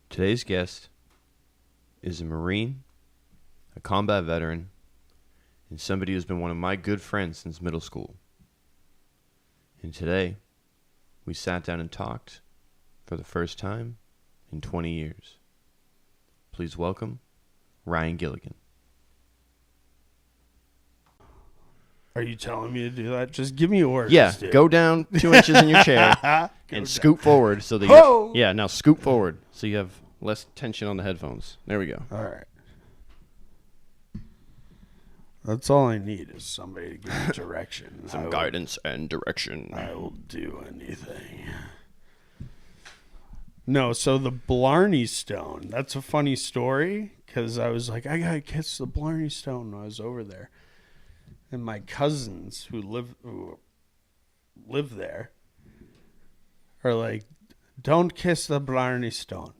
Today's guest is a Marine, a combat veteran, and somebody who's been one of my good friends since middle school. And today, we sat down and talked for the first time in 20 years. Please welcome Ryan Gilligan. Are you telling me to do that? Just give me orders. Yeah, dude. go down 2 inches in your chair and scoot forward so that now scoot forward so you have less tension on the headphones. There we go. All right. That's all I need is somebody to give me direction. Some guidance and direction. I will do anything. No, so the Blarney Stone, that's a funny story because I was like, I got to kiss the Blarney Stone when I was over there. And my cousins who live there are like, don't kiss the Blarney Stone.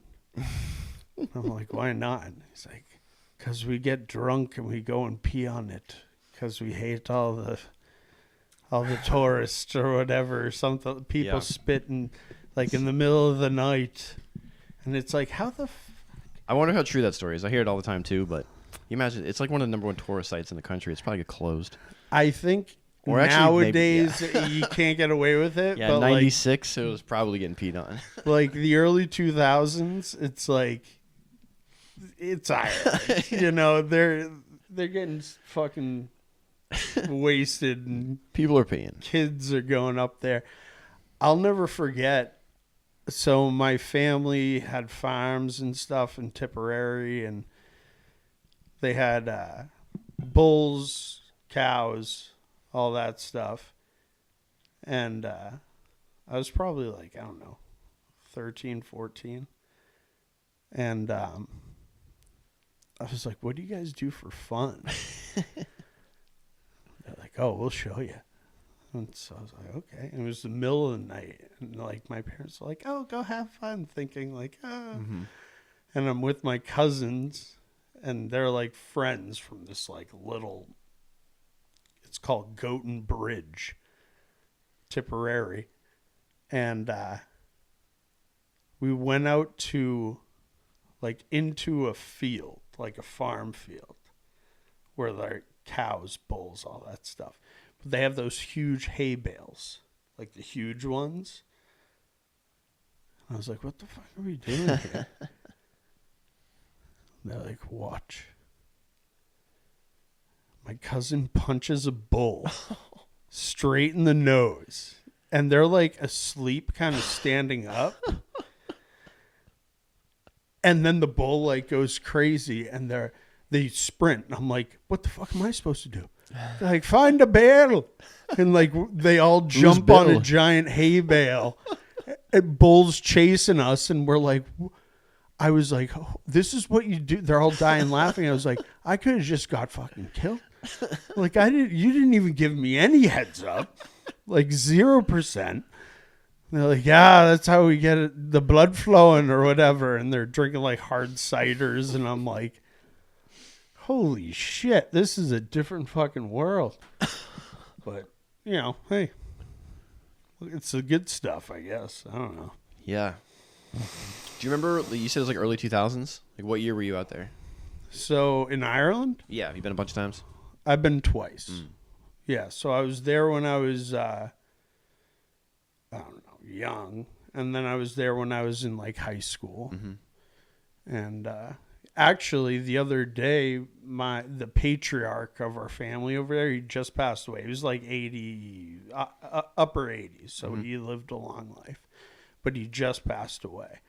I'm like, why not? And he's like, because we get drunk and we go and pee on it because we hate all the tourists or whatever. Something people spitting like in the middle of the night, and it's like, how the I wonder how true that story is. I hear it all the time too, but you imagine it's like one of the number one tourist sites in the country. It's probably get closed. I think or actually, nowadays you can't get away with it. Yeah, but 96 it was probably getting peed on. Like the early 2000s, it's like it's Ireland. You know, they're getting fucking wasted and people are peeing. Kids are going up there. I'll never forget. So my family had farms and stuff in Tipperary, and they had bulls, cows, all that stuff. And I was probably like, I don't know, 13, 14. And I was like, what do you guys do for fun? They're like, oh, we'll show you. And so I was like, okay. And it was the middle of the night. And like my parents were like, oh, go have fun. Thinking like, oh. Mm-hmm. And I'm with my cousins. And they're like friends from this like little, it's called Goaten Bridge, Tipperary. And we went out to like into a field, like a farm field, where there are cows, bulls, all that stuff. But they have those huge hay bales, like the huge ones. And I was like, what the fuck are we doing here? They're like, watch. My cousin punches a bull straight in the nose. And they're like asleep, kind of standing up. And then the bull like goes crazy and they sprint. And I'm like, what the fuck am I supposed to do? They're like, find a bale. And like they all jump on a giant hay bale. And bull's chasing us. And we're like, I was like, oh, this is what you do. They're all dying laughing. I was like, I could have just got fucking killed. Like you didn't even give me any heads up. Like 0%. They're like, yeah, that's how we get it, the blood flowing or whatever. And they're drinking like hard ciders. And I'm like, holy shit, this is a different fucking world. But, you know, hey, it's the good stuff, I guess. I don't know. Yeah. Do you remember, you said it was like early 2000s? Like what year were you out there? So in Ireland? Yeah, have you been a bunch of times? I've been twice. Yeah, so I was there when I was, I don't know, young. And then I was there when I was in like high school. Mm-hmm. And actually the other day, the patriarch of our family over there, he just passed away. He was like 80, upper 80s. So mm-hmm. He lived a long life. But he just passed away.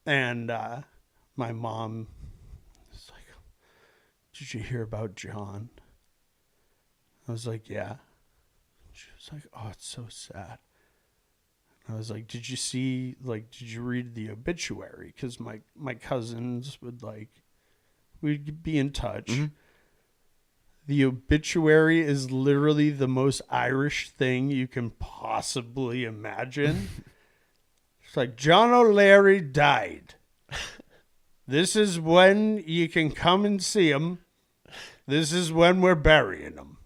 And my mom was like, did you hear about John? I was like, yeah. She was like, oh, it's so sad. And I was like, did you read the obituary? Because my cousins we'd be in touch. Mm-hmm. The obituary is literally the most Irish thing you can possibly imagine. It's like, John O'Leary died. This is when you can come and see him. This is when we're burying him.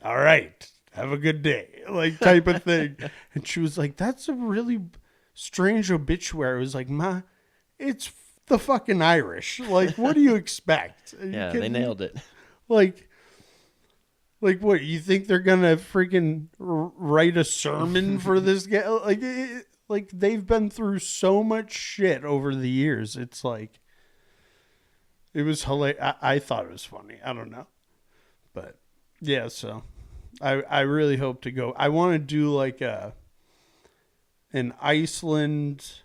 all right, have a good day, like type of thing. And she was like, that's a really strange obituary. It was like, Ma, it's the fucking Irish. Like, what do you expect? Yeah, they nailed it. Like what? You think they're gonna freaking write a sermon for this guy? Like they've been through so much shit over the years. It's like, it was hilarious. I thought it was funny. I don't know, but yeah. So I really hope to go. I want to do like an Iceland,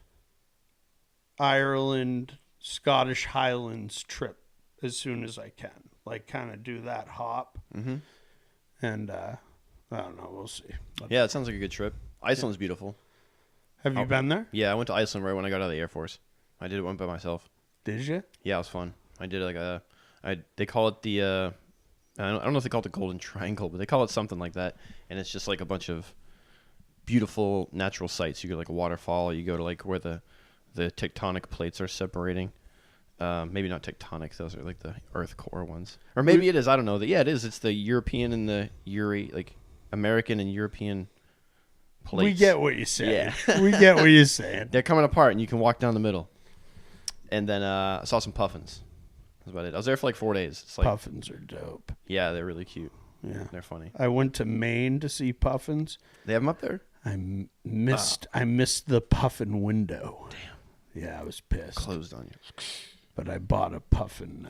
Ireland, Scottish Highlands trip as soon as I can. Like, kind of do that hop. Mm-hmm. And I don't know. We'll see. But, yeah, it sounds like a good trip. Iceland's beautiful. have you been there? Yeah, I went to Iceland right when I got out of the Air Force. I did it one by myself. Did you? Yeah, it was fun. I did like they call it the, I don't know if they call it the Golden Triangle, but they call it something like that. And it's just like a bunch of beautiful natural sights. You go to like a waterfall. You go to like where the tectonic plates are separating. Maybe not tectonic. Those are like the Earth core ones. Or maybe it is. I don't know. Yeah, it is. It's the European and the like American and European plates. We get what you're saying. Yeah. We get what you're saying. They're coming apart, and you can walk down the middle. And then I saw some puffins. That's about it. I was there for like 4 days. It's like, Puffins are dope. Yeah, they're really cute. Yeah, they're funny. I went to Maine to see puffins. They have them up there? I missed the puffin window. Damn. Yeah, I was pissed. Closed on you. But I bought a puffin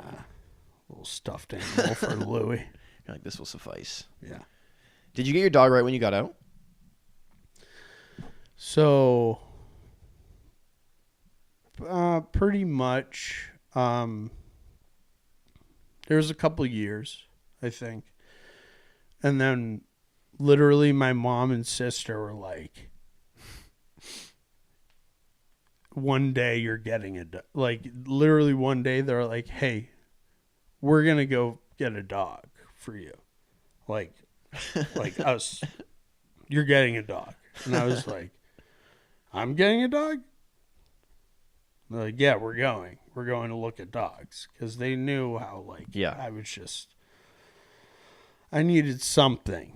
little stuffed animal for Louie. You're like, this will suffice. Yeah. Did you get your dog right when you got out? So, pretty much. There was a couple years, I think. And then literally my mom and sister were like, one day you're getting a dog. Like, literally one day they're like, hey, we're going to go get a dog for you. Like us. You're getting a dog. And I was like, I'm getting a dog? They're like, yeah, we're going. We're going to look at dogs. Because they knew how, I needed something.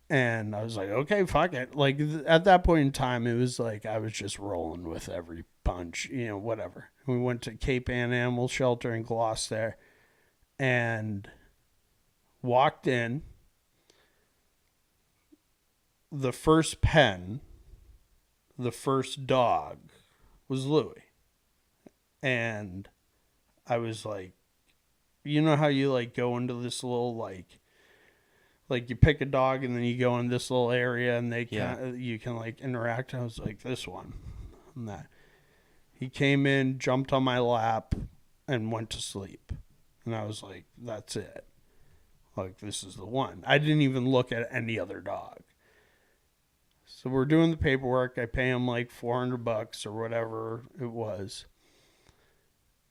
And I was like, okay, fuck it. Like, at that point in time, it was like I was just rolling with every punch, whatever. We went to K.I.A Animal Shelter in Gloucester and walked in. The first pen, the first dog was Louie. And I was like, you know how you like go into this little like you pick a dog and then you go in this little area and you can like interact. I was like, this one and that. He came in, jumped on my lap, and went to sleep. And I was like, that's it. Like, this is the one. I didn't even look at any other dog. So we're doing the paperwork. I pay him like $400 or whatever it was.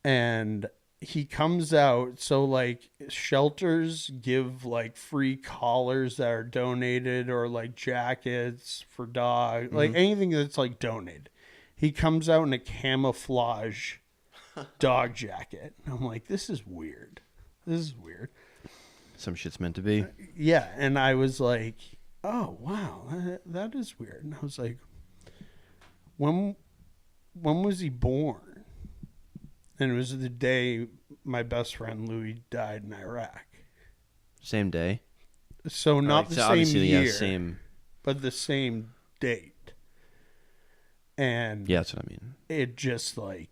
And he comes out. So like shelters give like free collars that are donated or like jackets for dogs, like anything that's like donated. He comes out in a camouflage dog jacket. And I'm like, this is weird. Some shit's meant to be. Yeah. And I was like, oh, wow, that is weird. And I was like, when was he born? And it was the day my best friend Louis died in Iraq. Same day? So not the same year, same... but the same date. And yeah, that's what I mean. It just like,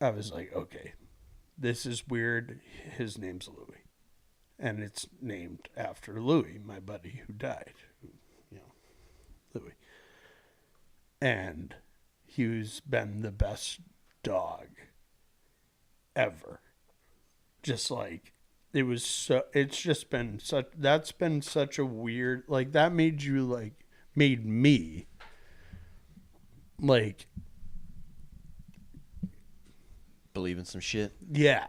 I was like, okay, this is weird. His name's Louis. And it's named after Louis, my buddy who died. Louis. And he's been the best dog ever. Just like, it's just been such, that's been such a weird, like that made me like believe in some shit. Yeah.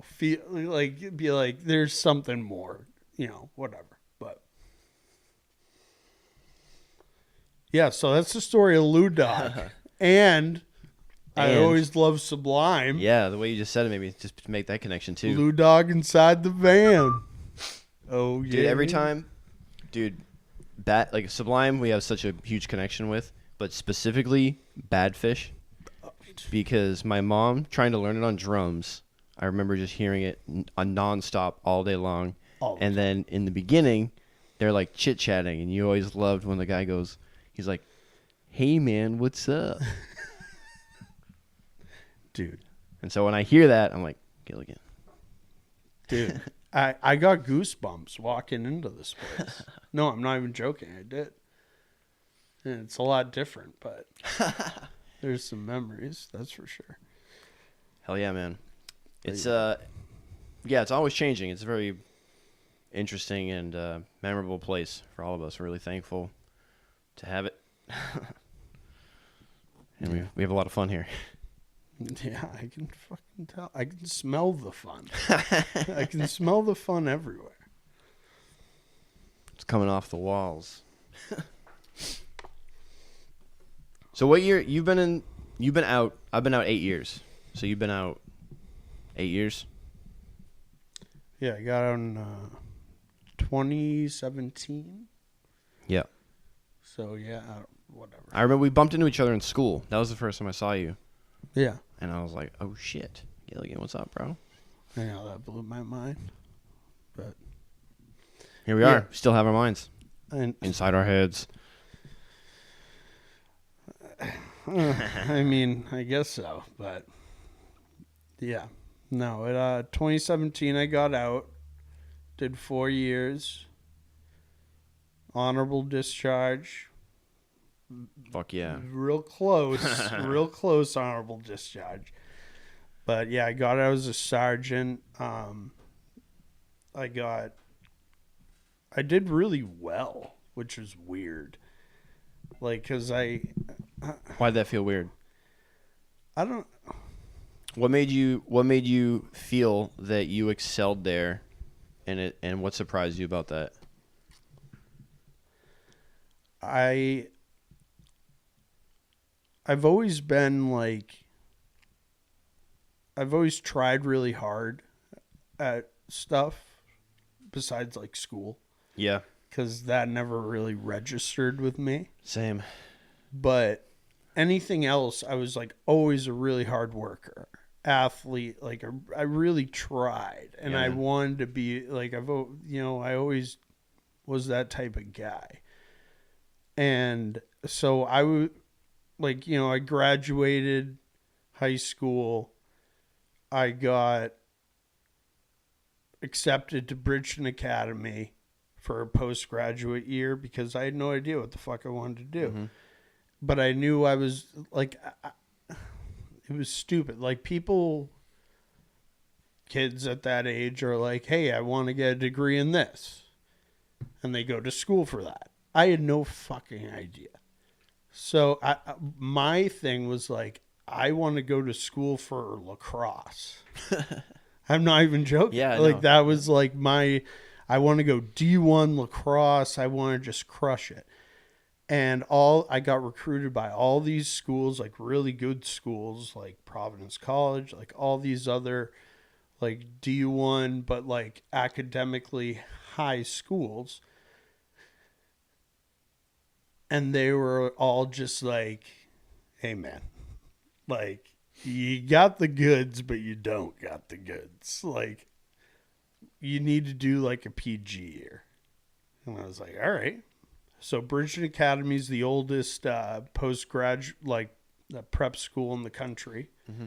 Feel like, be like, there's something more, whatever. But yeah, so that's the story of Lou Dog. and I always love Sublime. Yeah, the way you just said it made me just make that connection too. Lou Dog inside the van. Oh yeah, dude. Every time, dude, like Sublime, we have such a huge connection with, but specifically Badfish, because my mom trying to learn it on drums. I remember just hearing it on nonstop all day long, and then in the beginning, they're like chit chatting, and you always loved when the guy goes, he's like, "Hey man, what's up?" Dude. And so when I hear that, I'm like, Gilligan. Dude, I got goosebumps walking into this place. No, I'm not even joking. I did. And it's a lot different, but there's some memories, that's for sure. Hell yeah, man. It's it's always changing. It's a very interesting and memorable place for all of us. We're really thankful to have it. And we have a lot of fun here. Yeah, I can fucking tell. I can smell the fun. I can smell the fun everywhere. It's coming off the walls. So what year you've been out? I've been out 8 years. So you've been out 8 years? Yeah, I got out in 2017. Yeah. So yeah, whatever. I remember we bumped into each other in school. That was the first time I saw you. Yeah. And I was like, oh shit, Gilligan, what's up, bro? I know that blew my mind. But here we are. Still have our minds. And inside our heads. I mean, I guess so, but yeah. No, 2017 I got out, did 4 years, honorable discharge. Fuck yeah. Real close, real close honorable discharge. But yeah, I got out as a sergeant. I did really well, which was weird. Like, cause why'd that feel weird? I don't. What made you feel that you excelled there, and what surprised you about that? I've always been like, I've always tried really hard at stuff besides like school. Yeah. Because that never really registered with me. Same. But anything else, I was like always a really hard worker, athlete. Like I really tried, and I wanted to be like I always was that type of guy. And so I would like I graduated high school. I got accepted to Bridgeton Academy for a postgraduate year because I had no idea what the fuck I wanted to do. Mm-hmm. But I knew I was like, it was stupid. Like kids at that age are like, hey, I want to get a degree in this. And they go to school for that. I had no fucking idea. So my thing was like, I want to go to school for lacrosse. I'm not even joking. Yeah, like that was like I want to go D1 lacrosse. I want to just crush it. And I got recruited by all these schools, like really good schools, like Providence College, like all these other like D1, but like academically high schools. And they were all just like, hey man, like you got the goods, but you don't got the goods. Like you need to do like a PG year. And I was like, all right. So Bridgeton Academy is the oldest postgraduate, like prep school in the country. Mm-hmm.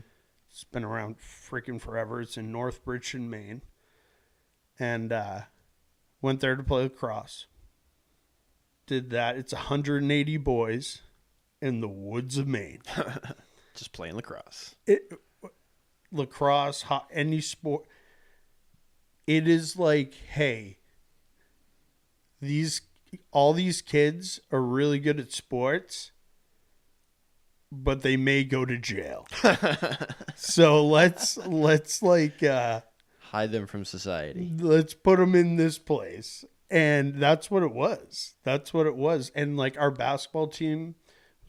It's been around freaking forever. It's in North Bridgeton, Maine. And went there to play lacrosse. Did that. It's 180 boys in the woods of Maine. Just playing lacrosse. Lacrosse, any sport. It is like, hey, all these kids are really good at sports, but they may go to jail. So let's like hide them from society. Let's put them in this place. And that's what it was. And like our basketball team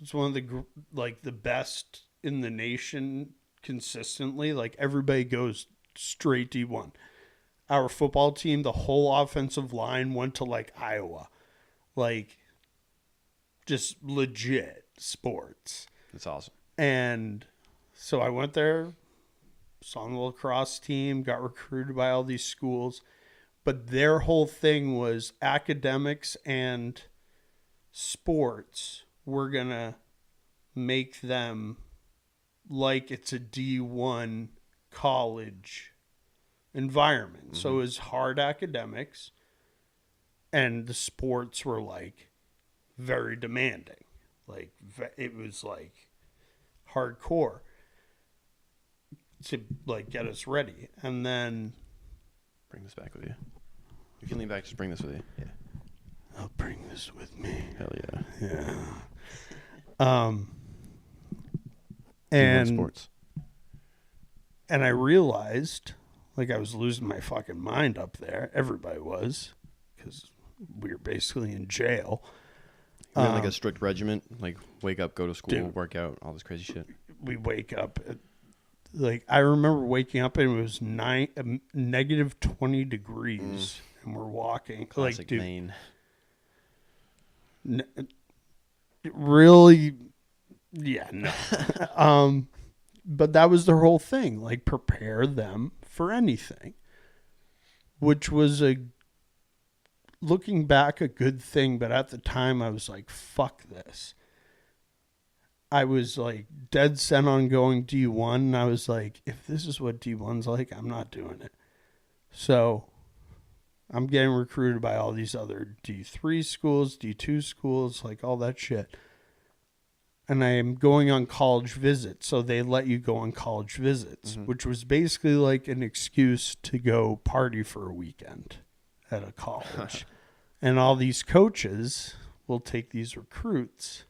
was one of the best in the nation consistently. Like everybody goes straight D1. our football team, the whole offensive line went to like Iowa. Like, just legit sports. That's awesome. And so I went there, saw the lacrosse team, got recruited by all these schools. But their whole thing was academics and sports were going to make them like it's a D1 college environment. Mm-hmm. So it was hard academics, and the sports were like very demanding. Like it was like hardcore to like get us ready. And then bring this back with you. You can lean back, just bring this with you. Yeah. I'll bring this with me. Hell yeah. Yeah. And sports. And I realized, like, I was losing my fucking mind up there. Everybody was, because we were basically in jail. You like a strict regiment, like wake up, go to school, dude, work out, all this crazy shit. We wake up, like I remember waking up and it was negative 20 degrees, and we're walking. Classic like, dude, Maine. Really, yeah, no. But that was their whole thing, like prepare them for anything, which was looking back, a good thing. But at the time I was like, fuck this. I was like dead set on going D1. And I was like, if this is what D1's like, I'm not doing it. So I'm getting recruited by all these other D3 schools, D2 schools, like all that shit. And I am going on college visits. So they let you go on college visits, which was basically like an excuse to go party for a weekend at a college. And all these coaches will take these recruits,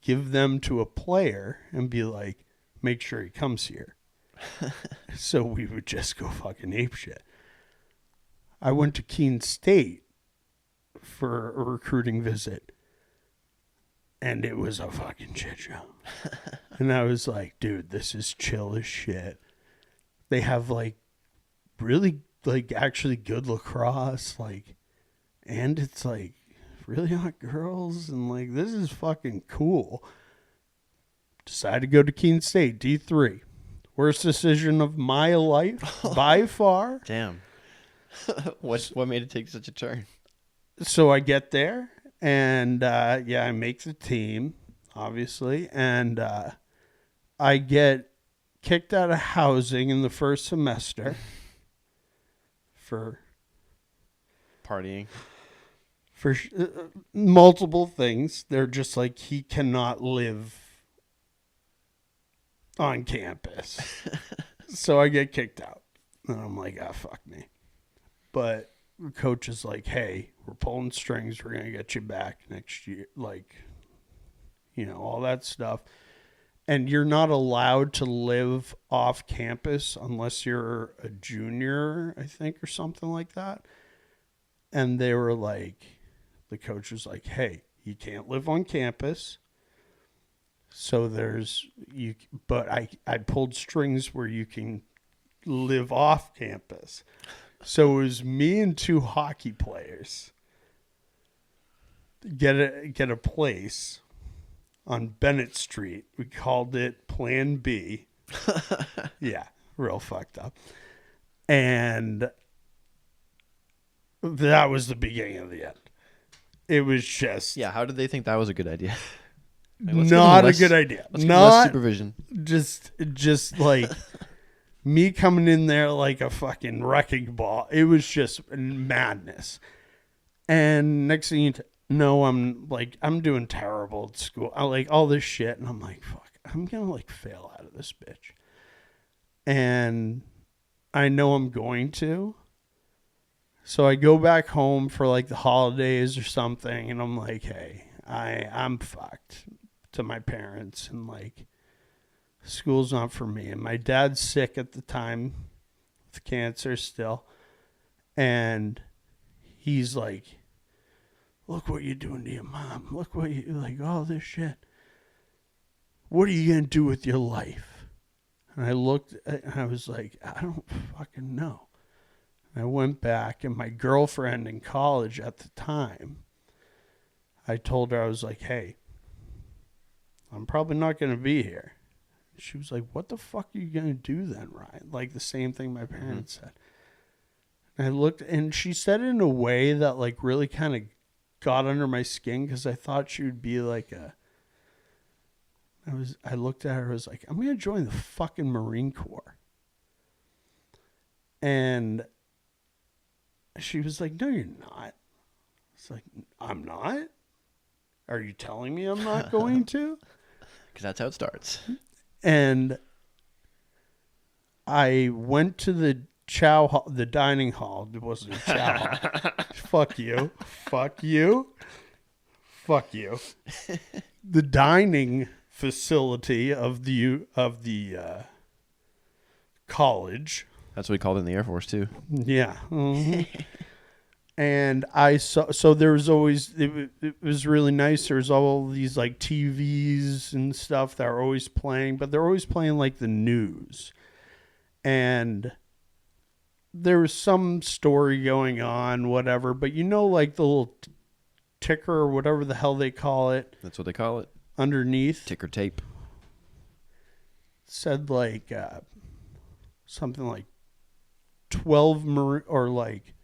give them to a player, and be like, make sure he comes here. So we would just go fucking apeshit. I went to Keene State for a recruiting visit, and it was a fucking shit show. And I was like, dude, this is chill as shit. They have like really like actually good lacrosse, like, and it's like really hot girls, and like this is fucking cool. Decided to go to Keene State, D3. Worst decision of my life by far. Damn. What made it take such a turn? So I get there, and I make the team, obviously, and I get kicked out of housing in the first semester for partying. For multiple things. They're just like, he cannot live on campus. So I get kicked out. And I'm like, fuck me. But the coach is like, hey, we're pulling strings. We're going to get you back next year. Like, all that stuff. And you're not allowed to live off campus unless you're a junior, I think, or something like that. And they were like, the coach was like, hey, you can't live on campus. So but I pulled strings where you can live off campus. So it was me and two hockey players get a place on Bennett Street. We called it Plan B. Yeah, real fucked up. And that was the beginning of the end. It was just... Yeah, how did they think that was a good idea? Not a good idea. Not supervision. Just like me coming in there like a fucking wrecking ball. It was just madness. And next thing you know, I'm doing terrible at school. I like all this shit, and I'm like, fuck, I'm gonna like fail out of this bitch. And I know I'm going to. So I go back home for like the holidays or something, and I'm like, hey, I'm fucked to my parents, and like school's not for me. And my dad's sick at the time with cancer still. And he's like, look what you're doing to your mom. Look what you like, all this shit. What are you going to do with your life? And I looked and I was like, I don't fucking know. I went back, and my girlfriend in college at the time, I told her, I was like, hey, I'm probably not going to be here. She was like, what the fuck are you going to do then, Ryan? Like the same thing my parents said. And I looked, and she said it in a way that like really kind of got under my skin, because I thought she would be like I looked at her, I was like, I'm going to join the fucking Marine Corps. And she was like, no, you're not. It's like, I'm not? Are you telling me I'm not going to? Because that's how it starts. And I went to the chow hall, the dining hall. It wasn't a chow hall. Fuck you. Fuck you. Fuck you. The dining facility of the college. That's what we called it in the Air Force, too. Yeah. Mm-hmm. And I saw, so there was always, it was really nice. There's all these like TVs and stuff that are always playing, but they're always playing like the news. And there was some story going on, whatever, but you know, like the little ticker or whatever the hell they call it. That's what they call it. Underneath. Ticker tape. Said like something like 12 or like,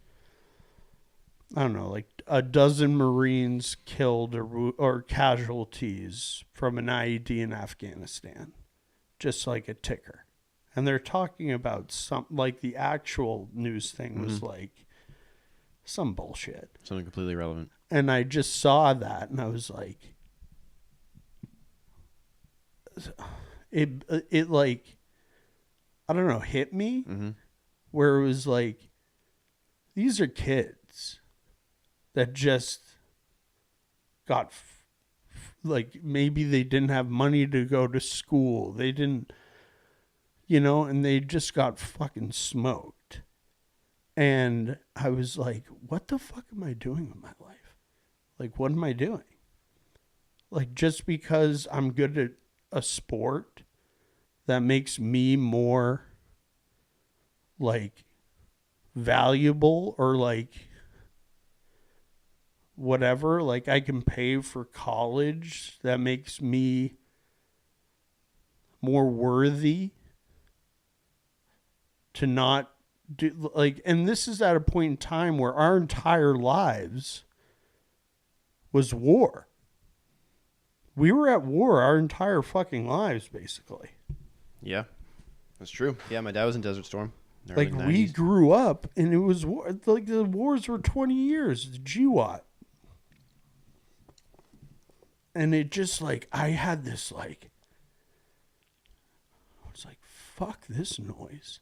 I don't know, like a dozen Marines killed or casualties from an IED in Afghanistan. Just like a ticker. And they're talking about some, like the actual news thing was like some bullshit. Something completely irrelevant. And I just saw that and I was like, it like, I don't know, hit me where it was like, these are kids that just got, like, maybe they didn't have money to go to school. They didn't, you know, and they just got fucking smoked. And I was like, what the fuck am I doing with my life? Like, what am I doing? Like, just because I'm good at a sport that makes me more, like, valuable or, like, whatever. Like, I can pay for college that makes me more worthy to not do, like, and this is at a point in time where our entire lives was war. We were at war our entire fucking lives, basically. Yeah, that's true. Yeah, my dad was in Desert Storm. Like, we grew up and it was war. Like, the wars were 20 years. The GWAT. And it just, like, I had this, like, I was like, fuck this noise.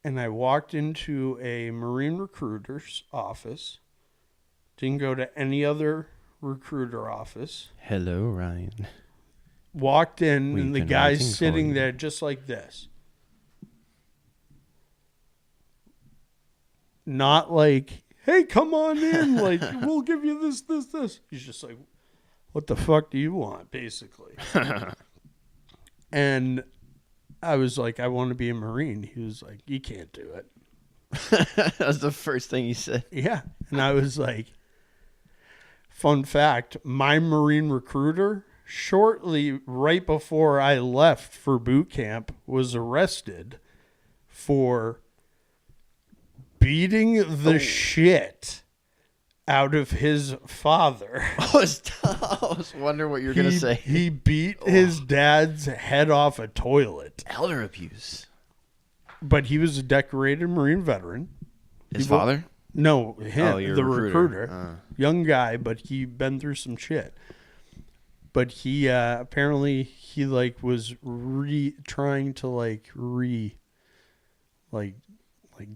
And I walked into a Marine recruiter's office. Didn't go to any other recruiter office. Hello, Ryan. Walked in, and the guy's sitting there just like this. Not like, hey, come on in. Like, we'll give you this. He's just like, what the fuck do you want, basically? And I was like, I want to be a Marine. He was like, you can't do it. That was the first thing he said. Yeah. And I was like, fun fact, my Marine recruiter, shortly right before I left for boot camp, was arrested for beating the shit out of his father. I was wondering what you were going to say. He beat his dad's head off a toilet. Elder abuse. But he was a decorated Marine veteran. His father? No, him, the recruiter. Young guy, but he'd been through some shit. But he apparently he like was trying to like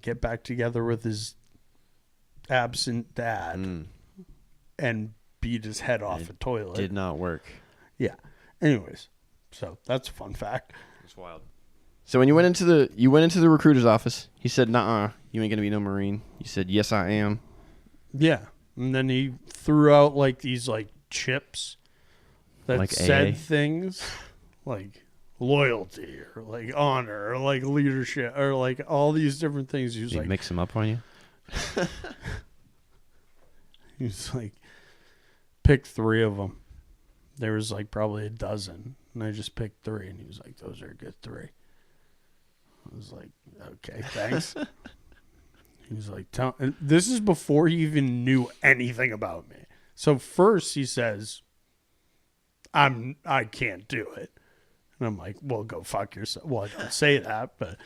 get back together with his absent dad and beat his head off a toilet. Did not work. Yeah. Anyways, so that's a fun fact. It's wild. So when you went into the recruiter's office, he said, "Nuh-uh, you ain't gonna be no Marine." You said, "Yes, I am." Yeah, and then he threw out like these like chips that like said AA? things like loyalty or like honor or like leadership or like all these different things. He was Did he like, mix them up on you? he was like, pick 3 of them. There was like probably a dozen, and I just picked 3, and he was like, those are a good 3. I was like, okay, thanks. He was like, and this is before he even knew anything about me. So first he says, I can't do it. And I'm like, well, go fuck yourself. Well, I don't say that, but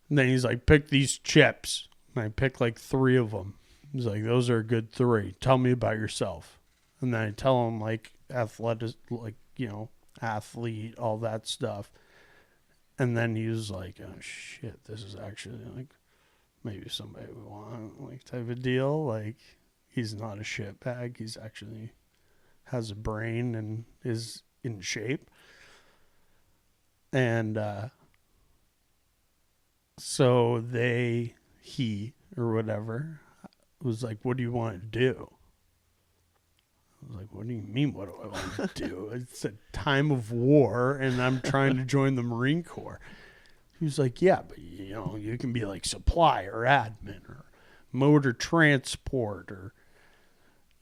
and then he's like, pick these chips. And I picked like 3 of them. He's like, those are a good 3. Tell me about yourself. And then I tell him like athletic, like, you know, athlete, all that stuff. And then he was like, oh shit, this is actually like maybe somebody we want, like type of deal. Like he's not a shitbag. He's actually has a brain and is in shape. And so he or whatever was like, what do you want to do? I was like, what do you mean, what do I want to do? It's a time of war, and I'm trying to join the Marine Corps. He was like, yeah, but, you know, you can be like supply or admin or motor transport or,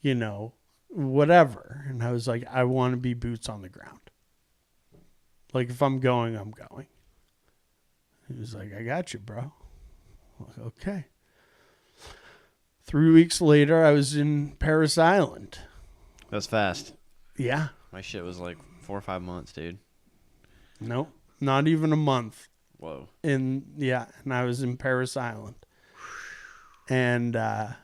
you know, whatever. And I was like, I want to be boots on the ground. Like, if I'm going, I'm going. He was like, I got you, bro. I'm like, okay. 3 weeks later, I was in Parris Island. That's fast. Yeah. My shit was like 4 or 5 months, dude. Nope. Not even a month. Whoa. And I was in Parris Island. And had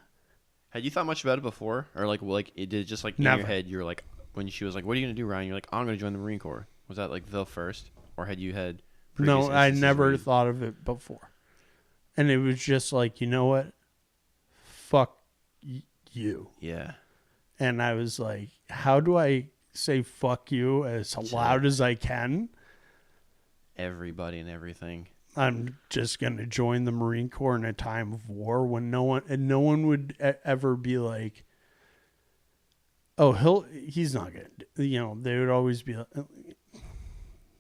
you thought much about it before? Or like it did just like in never. your head, you're like, when she was like, what are you going to do, Ryan? You're like, I'm going to join the Marine Corps. Was that like the first? Or had you had previous No, I never where thought of it before. And it was just like, you know what? Fuck you. Yeah. And I was like, how do I say fuck you as loud as I can? Everybody and everything. I'm just going to join the Marine Corps in a time of war when no one would ever be like, oh, he's not going to, you know, they would always be like, I'm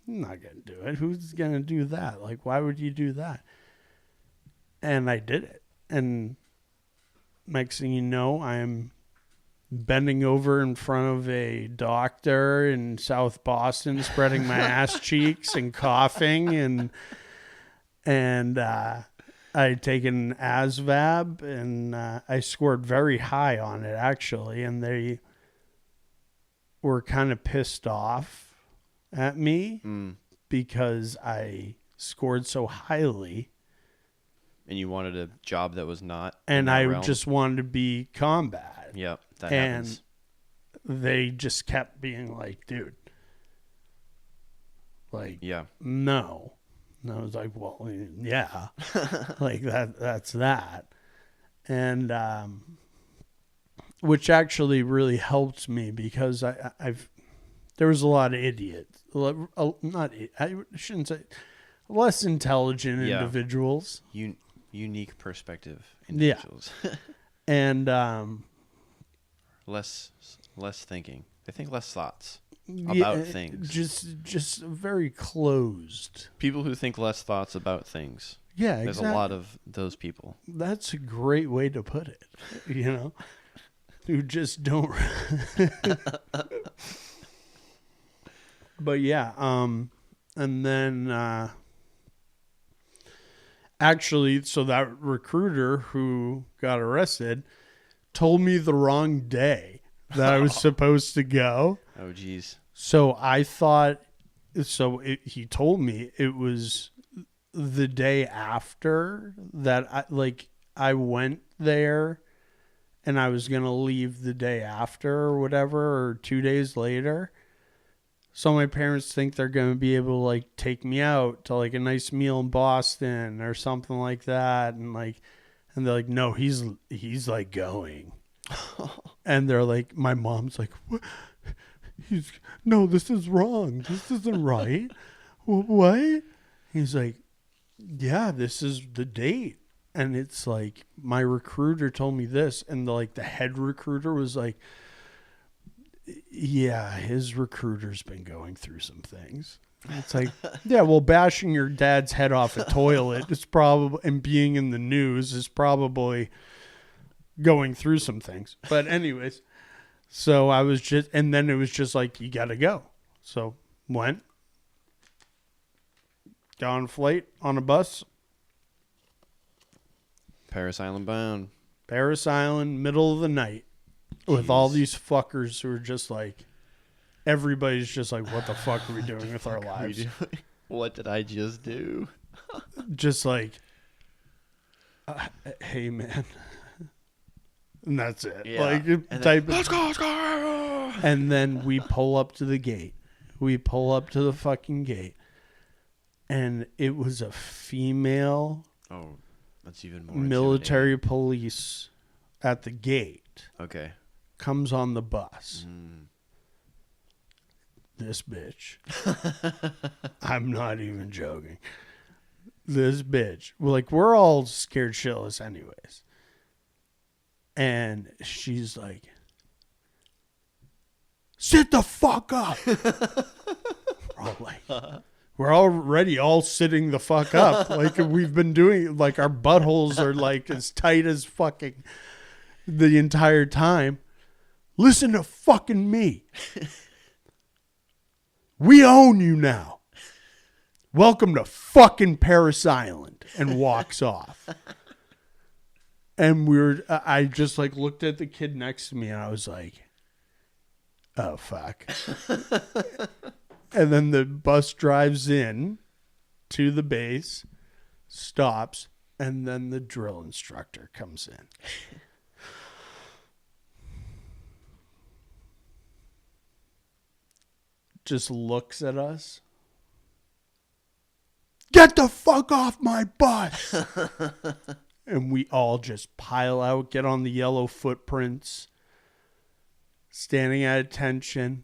not going to do it. Who's going to do that? Like, why would you do that? And I did it. And next thing you know, I'm bending over in front of a doctor in South Boston, spreading my ass cheeks and coughing. And I'd taken ASVAB, and I scored very high on it, actually. And they were kind of pissed off at me because I scored so highly. And you wanted a job that was not. And I realm. just wanted to be combat. Yep, that and happens. They just kept being like, dude, like, yeah, no. And I was like, well, yeah, like that's that. And which actually really helped me because there was a lot of idiots. I shouldn't say less intelligent individuals. Unique perspective individuals. Yeah. And less thinking. They think less thoughts about things. Just very closed. People who think less thoughts about things. Yeah, There's exactly. a lot of those people. That's a great way to put it. You know, who just don't. But yeah, and then actually, so that recruiter who got arrested told me the wrong day that I was supposed to go. Oh, geez. So I thought, he told me it was the day after that I went there and I was going to leave the day after or whatever, or 2 days later. So my parents think they're going to be able to like take me out to like a nice meal in Boston or something like that. And they're like, no, he's like going. And they're like, my mom's like, what? No, this is wrong. This isn't right. What? He's like, yeah, this is the date. And it's like, my recruiter told me this. And the head recruiter was like, yeah, his recruiter's been going through some things. It's like, yeah, well, bashing your dad's head off a toilet is probably, and being in the news is probably going through some things. But anyways, so I was just, and then it was just like, you got to go. So went, got on a flight, on a bus. Parris Island bound. Parris Island, middle of the night, with all these fuckers who are just like, everybody's just like, what the fuck are we doing with our lives? What did I just do? Just like, hey, man. And that's it. Yeah. Like, let's go. And then we pull up to the gate. We pull up to the fucking gate. And it was a female that's even more military police at the gate. Okay. Comes on the bus. This bitch. I'm not even joking. This bitch. We're all scared shitless anyways. And she's like, sit the fuck up. We're already all sitting the fuck up. Like we've been doing, like our buttholes are like as tight as fucking the entire time. Listen to fucking me. We own you now. Welcome to fucking Parris Island. And walks off. And I just like looked at the kid next to me and I was like, oh fuck. And then the bus drives in to the base, stops, and then the drill instructor comes in. Just looks at us. Get the fuck off my bus. And we all just pile out, get on the yellow footprints, standing at attention.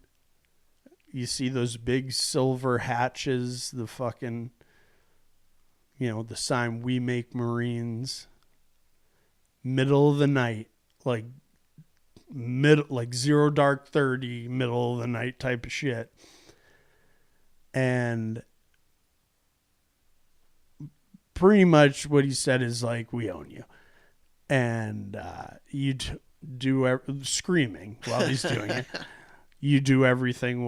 You see those big silver hatches, the fucking, the sign, "We Make Marines." Middle of the night, like 0 dark 30, middle of the night type of shit. And pretty much what he said is like, we own you. And you do screaming while he's doing it. You do everything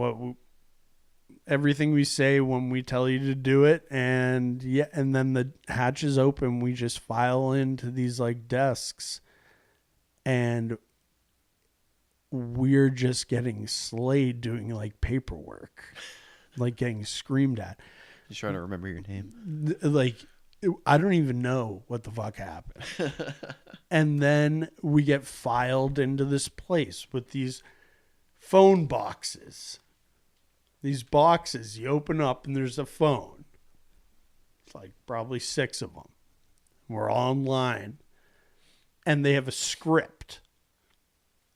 we say when we tell you to do it. And and then the hatches open. We just file into these like desks. And we're just getting slayed doing like paperwork. Like getting screamed at. Just trying to remember your name. I don't even know what the fuck happened. And then we get filed into this place with these phone boxes. These boxes you open up and there's a phone. It's like probably 6 of them. We're all online. And they have a script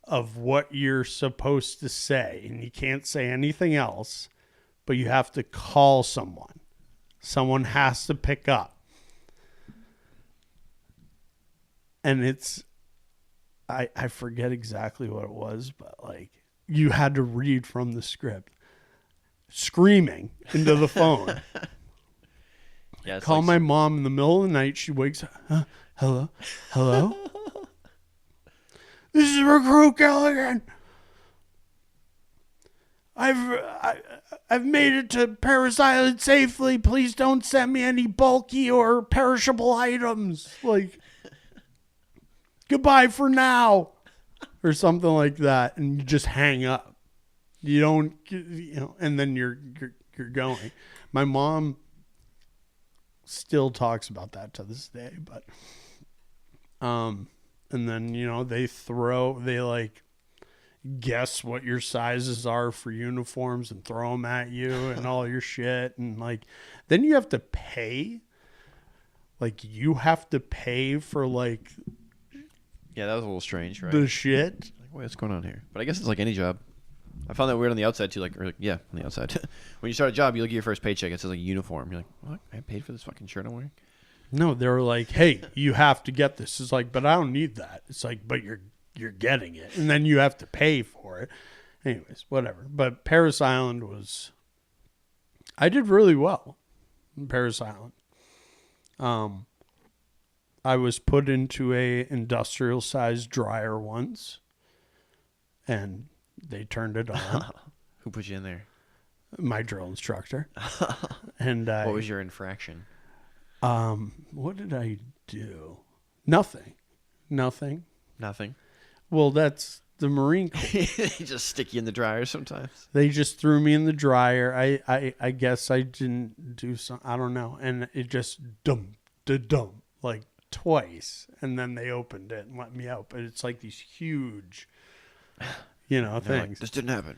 of what you're supposed to say. And you can't say anything else, but you have to call someone. Someone has to pick up. And I forget exactly what it was, but like you had to read from the script, screaming into the phone. Yeah, call my mom in the middle of the night. She wakes up. Hello? This is Recruit Gilligan. I've made it to Parris Island safely. Please don't send me any bulky or perishable items. Like, goodbye for now, or something like that, and you just hang up. You don't, and then you're going. My mom still talks about that to this day, but and then they like guess what your sizes are for uniforms and throw them at you and all your shit, and like then you have to pay. Like you have to pay for like. Yeah, that was a little strange, right? The shit. Like, wait, what's going on here? But I guess it's like any job. I found that weird on the outside too. On the outside. When you start a job, you look at your first paycheck. It says like uniform. You're like, what? I paid for this fucking shirt I'm wearing. No, they were like, hey, you have to get this. It's like, but I don't need that. It's like, but you're getting it, and then you have to pay for it. Anyways, whatever. But Parris Island was I did really well in Parris Island. I was put into a industrial sized dryer once, and they turned it on. Who put you in there? My drill instructor. And what was your infraction? what did I do? Nothing. Well, that's the Marine Corps. They just stick you in the dryer sometimes. They just threw me in the dryer. I guess I didn't do some. I don't know. And it just dump like twice, and then they opened it and let me out. But it's like these huge, things. Like, this didn't happen.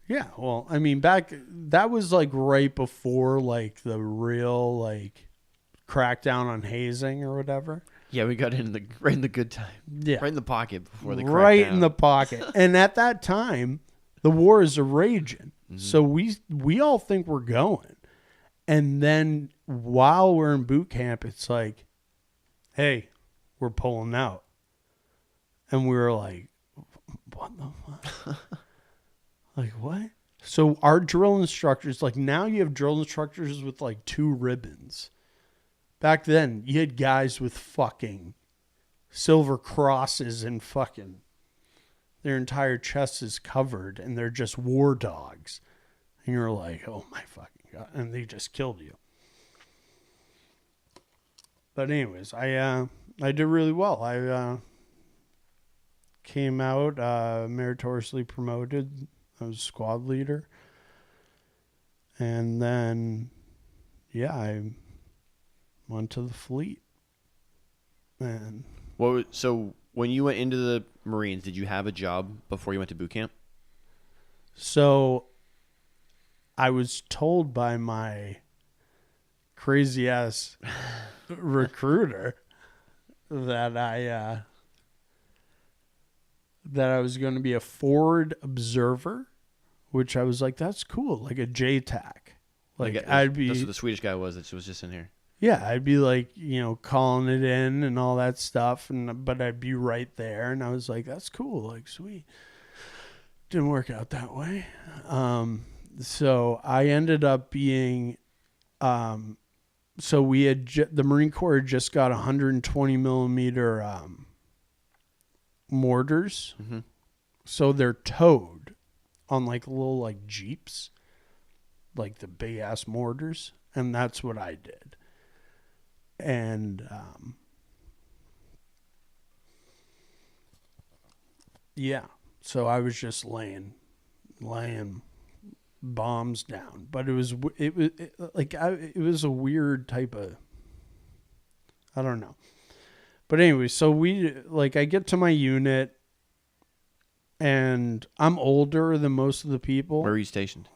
Yeah, well, I mean, that was like right before like the real like crackdown on hazing or whatever. Yeah, we got right in the good time. Yeah, right in the pocket before the crackdown. Right in the pocket. And at that time, the war is a raging, so we all think we're going, and then while we're in boot camp, it's like, hey, we're pulling out, and we were like, what the fuck? Like, what? So our drill instructors, like now you have drill instructors with like 2 ribbons. Back then, you had guys with fucking silver crosses and fucking their entire chest is covered and they're just war dogs. And you're like, oh my fucking God. And they just killed you. But anyways, I did really well. I came out meritoriously promoted. I was squad leader. And then, I went to the fleet. And so when you went into the Marines, did you have a job before you went to boot camp? So I was told by my crazy ass recruiter that I was going to be a forward observer, which I was like, that's cool, like a JTAC. Like I'd be. That's what the Swedish guy was that was just in here. Yeah, I'd be like, calling it in and all that stuff, but I'd be right there, and I was like, that's cool, like sweet. Didn't work out that way. So I ended up being, so we had the Marine Corps had just got 120 millimeter mortars, so they're towed on like little like Jeeps, like the big ass mortars, and that's what I did. And so I was just laying bombs down, but it was a weird type of, I don't know. But anyway, so I get to my unit, and I'm older than most of the people. Where were you stationed?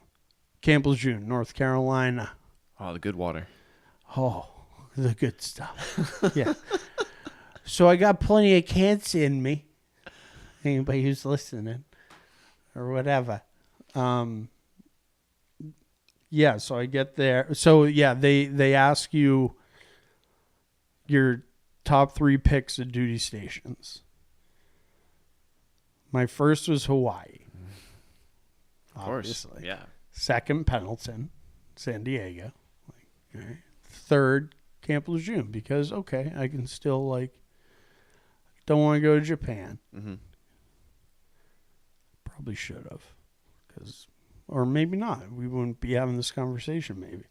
Camp Lejeune, North Carolina. Oh, the good water. Oh, the good stuff. Yeah. So I got plenty of cancer in me. Anybody who's listening or whatever. Yeah, so I get there. So yeah, they ask you your top 3 picks of duty stations. My first was Hawaii. Of course. Obviously. Yeah. Second, Pendleton, San Diego. All right. Third, Camp Lejeune, because I can still don't want to go to Japan. Probably should have, or maybe not. We wouldn't be having this conversation. Maybe.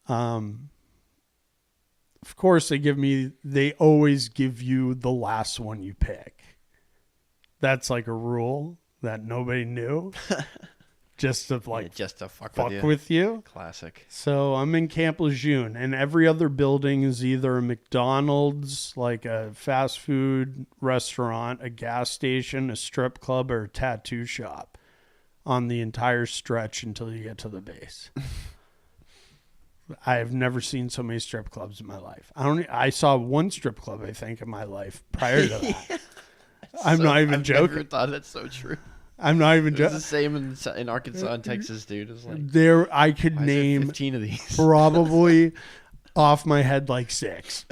Of course, they always give you the last one you pick. That's like a rule that nobody knew. Just to fuck with you. Classic. So I'm in Camp Lejeune, and every other building is either a McDonald's, like a fast food restaurant, a gas station, a strip club, or a tattoo shop on the entire stretch until you get to the base. I have never seen so many strip clubs in my life. I saw one strip club, I think, in my life prior to that. I'm not even joking. I've never thought that's so true. I'm not even joking. It's the same in Arkansas and Texas, dude. It's like I could name 15 of these. Probably off my head like 6.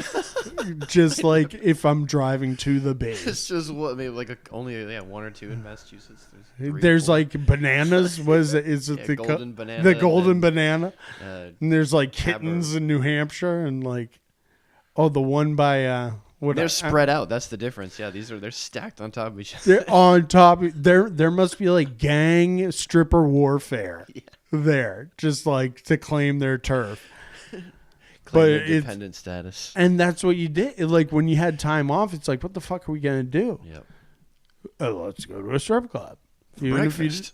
Just like if I'm driving to the base. It's just what maybe like only 1 or 2 in Massachusetts. There's like bananas. Is it the golden banana? The golden banana. And there's like kittens in New Hampshire and like the one by they're spread out. That's the difference. Yeah, they're stacked on top of each other. They're on top. There must be like gang stripper warfare there, just like to claim their turf. Claim their dependent status. And that's what you did. Like when you had time off, it's like, what the fuck are we gonna do? Yep. Let's go to a strip club. Breakfast.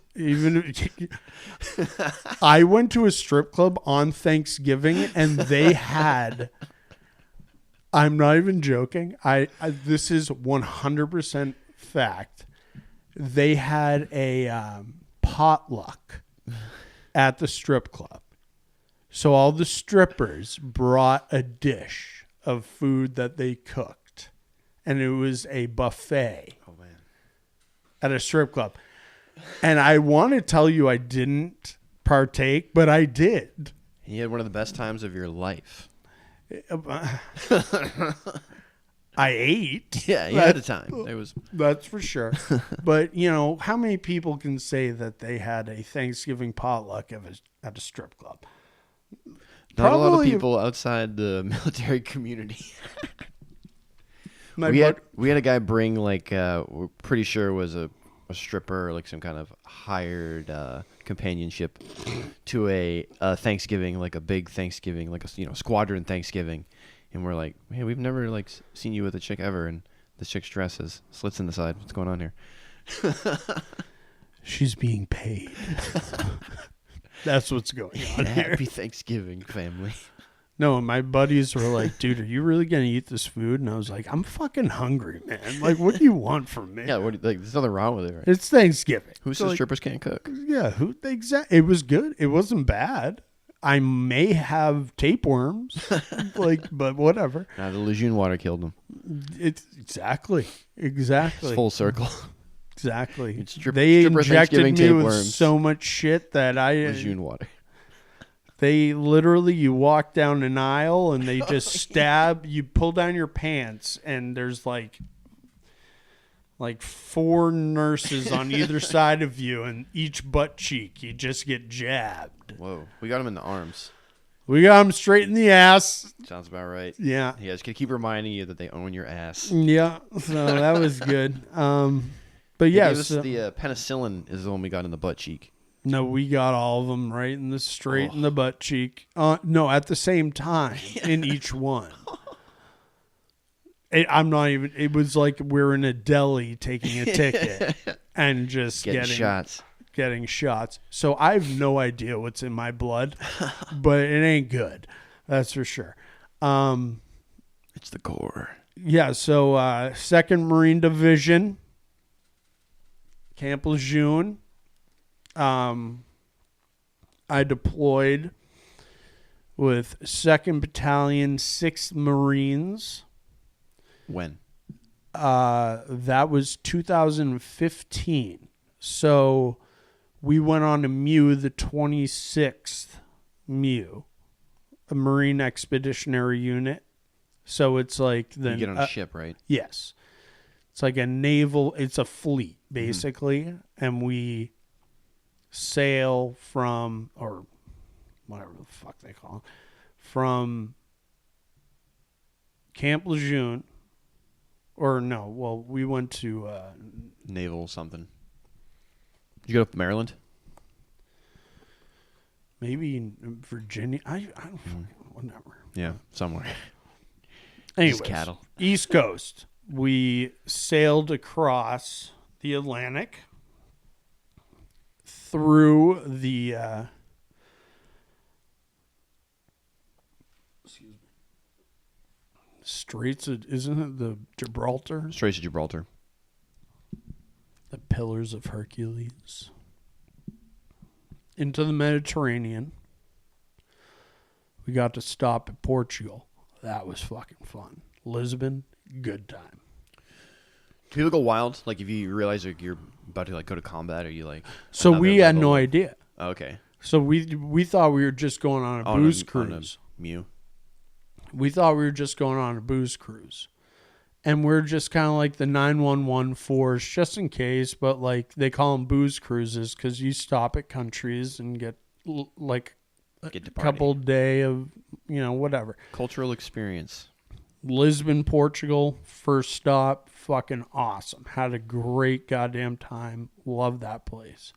I went to a strip club on Thanksgiving, and they had. I'm not even joking. This is 100% fact. They had a potluck at the strip club. So all the strippers brought a dish of food that they cooked, and it was a buffet at a strip club. And I want to tell you I didn't partake, but I did. You had one of the best times of your life. I ate. Yeah, you had a time. That's for sure. But, how many people can say that they had a Thanksgiving potluck at a strip club? Not a lot of people outside the military community. We had a guy bring we're pretty sure it was a stripper or like some kind of hired companionship to a Thanksgiving, like a big Thanksgiving, like a squadron Thanksgiving, and we're like, hey, we've never seen you with a chick ever, and this chick's dress has slits in the side. What's going on here? She's being paid. That's what's going on here. Happy Thanksgiving, family. No, my buddies were like, dude, are you really going to eat this food? And I was like, I'm fucking hungry, man. Like, what do you want from me? Yeah, there's nothing wrong with it, right? It's Thanksgiving. Who says strippers can't cook? Yeah, it was good. It wasn't bad. I may have tapeworms, but whatever. Nah, the Lejeune water killed them. It's exactly. It's full circle. Exactly. They injected me with so much shit that Lejeune water. They literally, you walk down an aisle and they just stab. You pull down your pants and there's like 4 nurses on either side of you, and each butt cheek you just get jabbed. Whoa, we got them in the arms. We got them straight in the ass. Sounds about right. Yeah. Yeah, just keep reminding you that they own your ass. Yeah, so that was good. But yeah, the penicillin is the one we got in the butt cheek. No, we got all of them right in the butt cheek. No, at the same time in each one. I'm not even. It was like we're in a deli taking a ticket and just getting shots. So I have no idea what's in my blood, but it ain't good. That's for sure. It's the core. Yeah. So 2nd Marine Division, Camp Lejeune. I deployed with 2nd Battalion, 6th Marines. When? That was 2015. So we went on to MEU, the 26th MEU, a Marine Expeditionary Unit. So it's like you get on a ship, right? Yes. It's like it's a fleet, basically. And we sail from, or whatever the fuck they call it, from Camp Lejeune, or no, well, we went to naval something. Did you go to Maryland? Maybe in Virginia. I don't whatever. Yeah, somewhere. Anyways, cattle. East Coast. We sailed across the Atlantic through the Straits of, isn't it the Gibraltar? Straits of Gibraltar. The Pillars of Hercules. Into the Mediterranean. We got to stop at Portugal. That was fucking fun. Lisbon, good time. Do people go wild? Like if you realize you're about to go to combat, or you like? So we had no idea. Oh, okay. So we thought we were just going on a booze cruise. On a MEU. We thought we were just going on a booze cruise. And we're just kind of like the 911 force, just in case. But like they call them booze cruises because you stop at countries and get like a couple day of, whatever. Cultural experience. Lisbon, Portugal, first stop, fucking awesome. Had a great goddamn time. Love that place.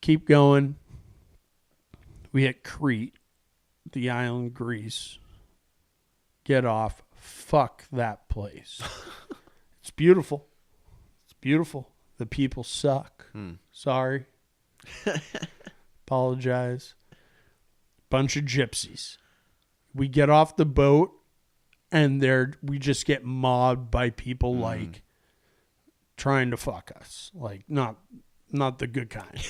Keep going. We hit Crete, the island, Greece. Get off. Fuck that place. It's beautiful. It's beautiful. The people suck. Sorry. Apologize. Bunch of gypsies. We get off the boat and we just get mobbed by people like trying to fuck us. Like not the good kind.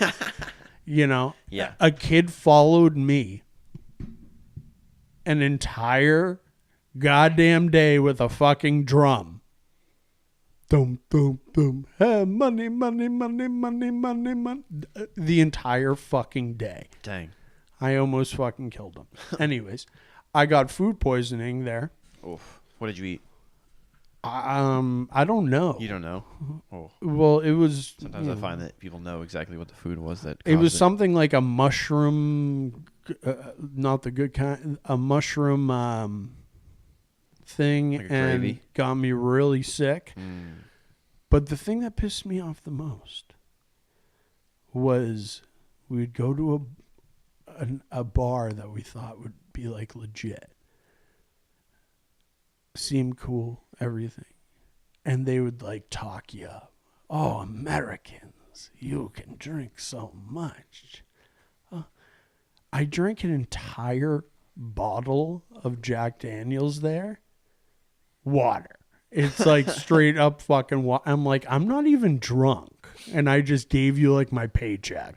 Yeah. A kid followed me an entire goddamn day with a fucking drum. Dum, dum, dum. Hey, money, money, money, money, money, money. The entire fucking day. Dang. I almost fucking killed him. Anyways, I got food poisoning there. Oof. What did you eat? I don't know. You don't know? Oh. Well, it was... Sometimes I find that people know exactly what the food was that it was something like a mushroom... not the good kind. A mushroom... thing, like and gravy. Got me really sick. But the thing that pissed me off the most was we'd go to a bar that we thought would be like legit, seem cool, everything, and they would like talk you up. Oh, Americans, you can drink so much. I drank an entire bottle of Jack Daniels there. Water. It's like straight up fucking water. I'm like, I'm not even drunk. And I just gave you like my paycheck.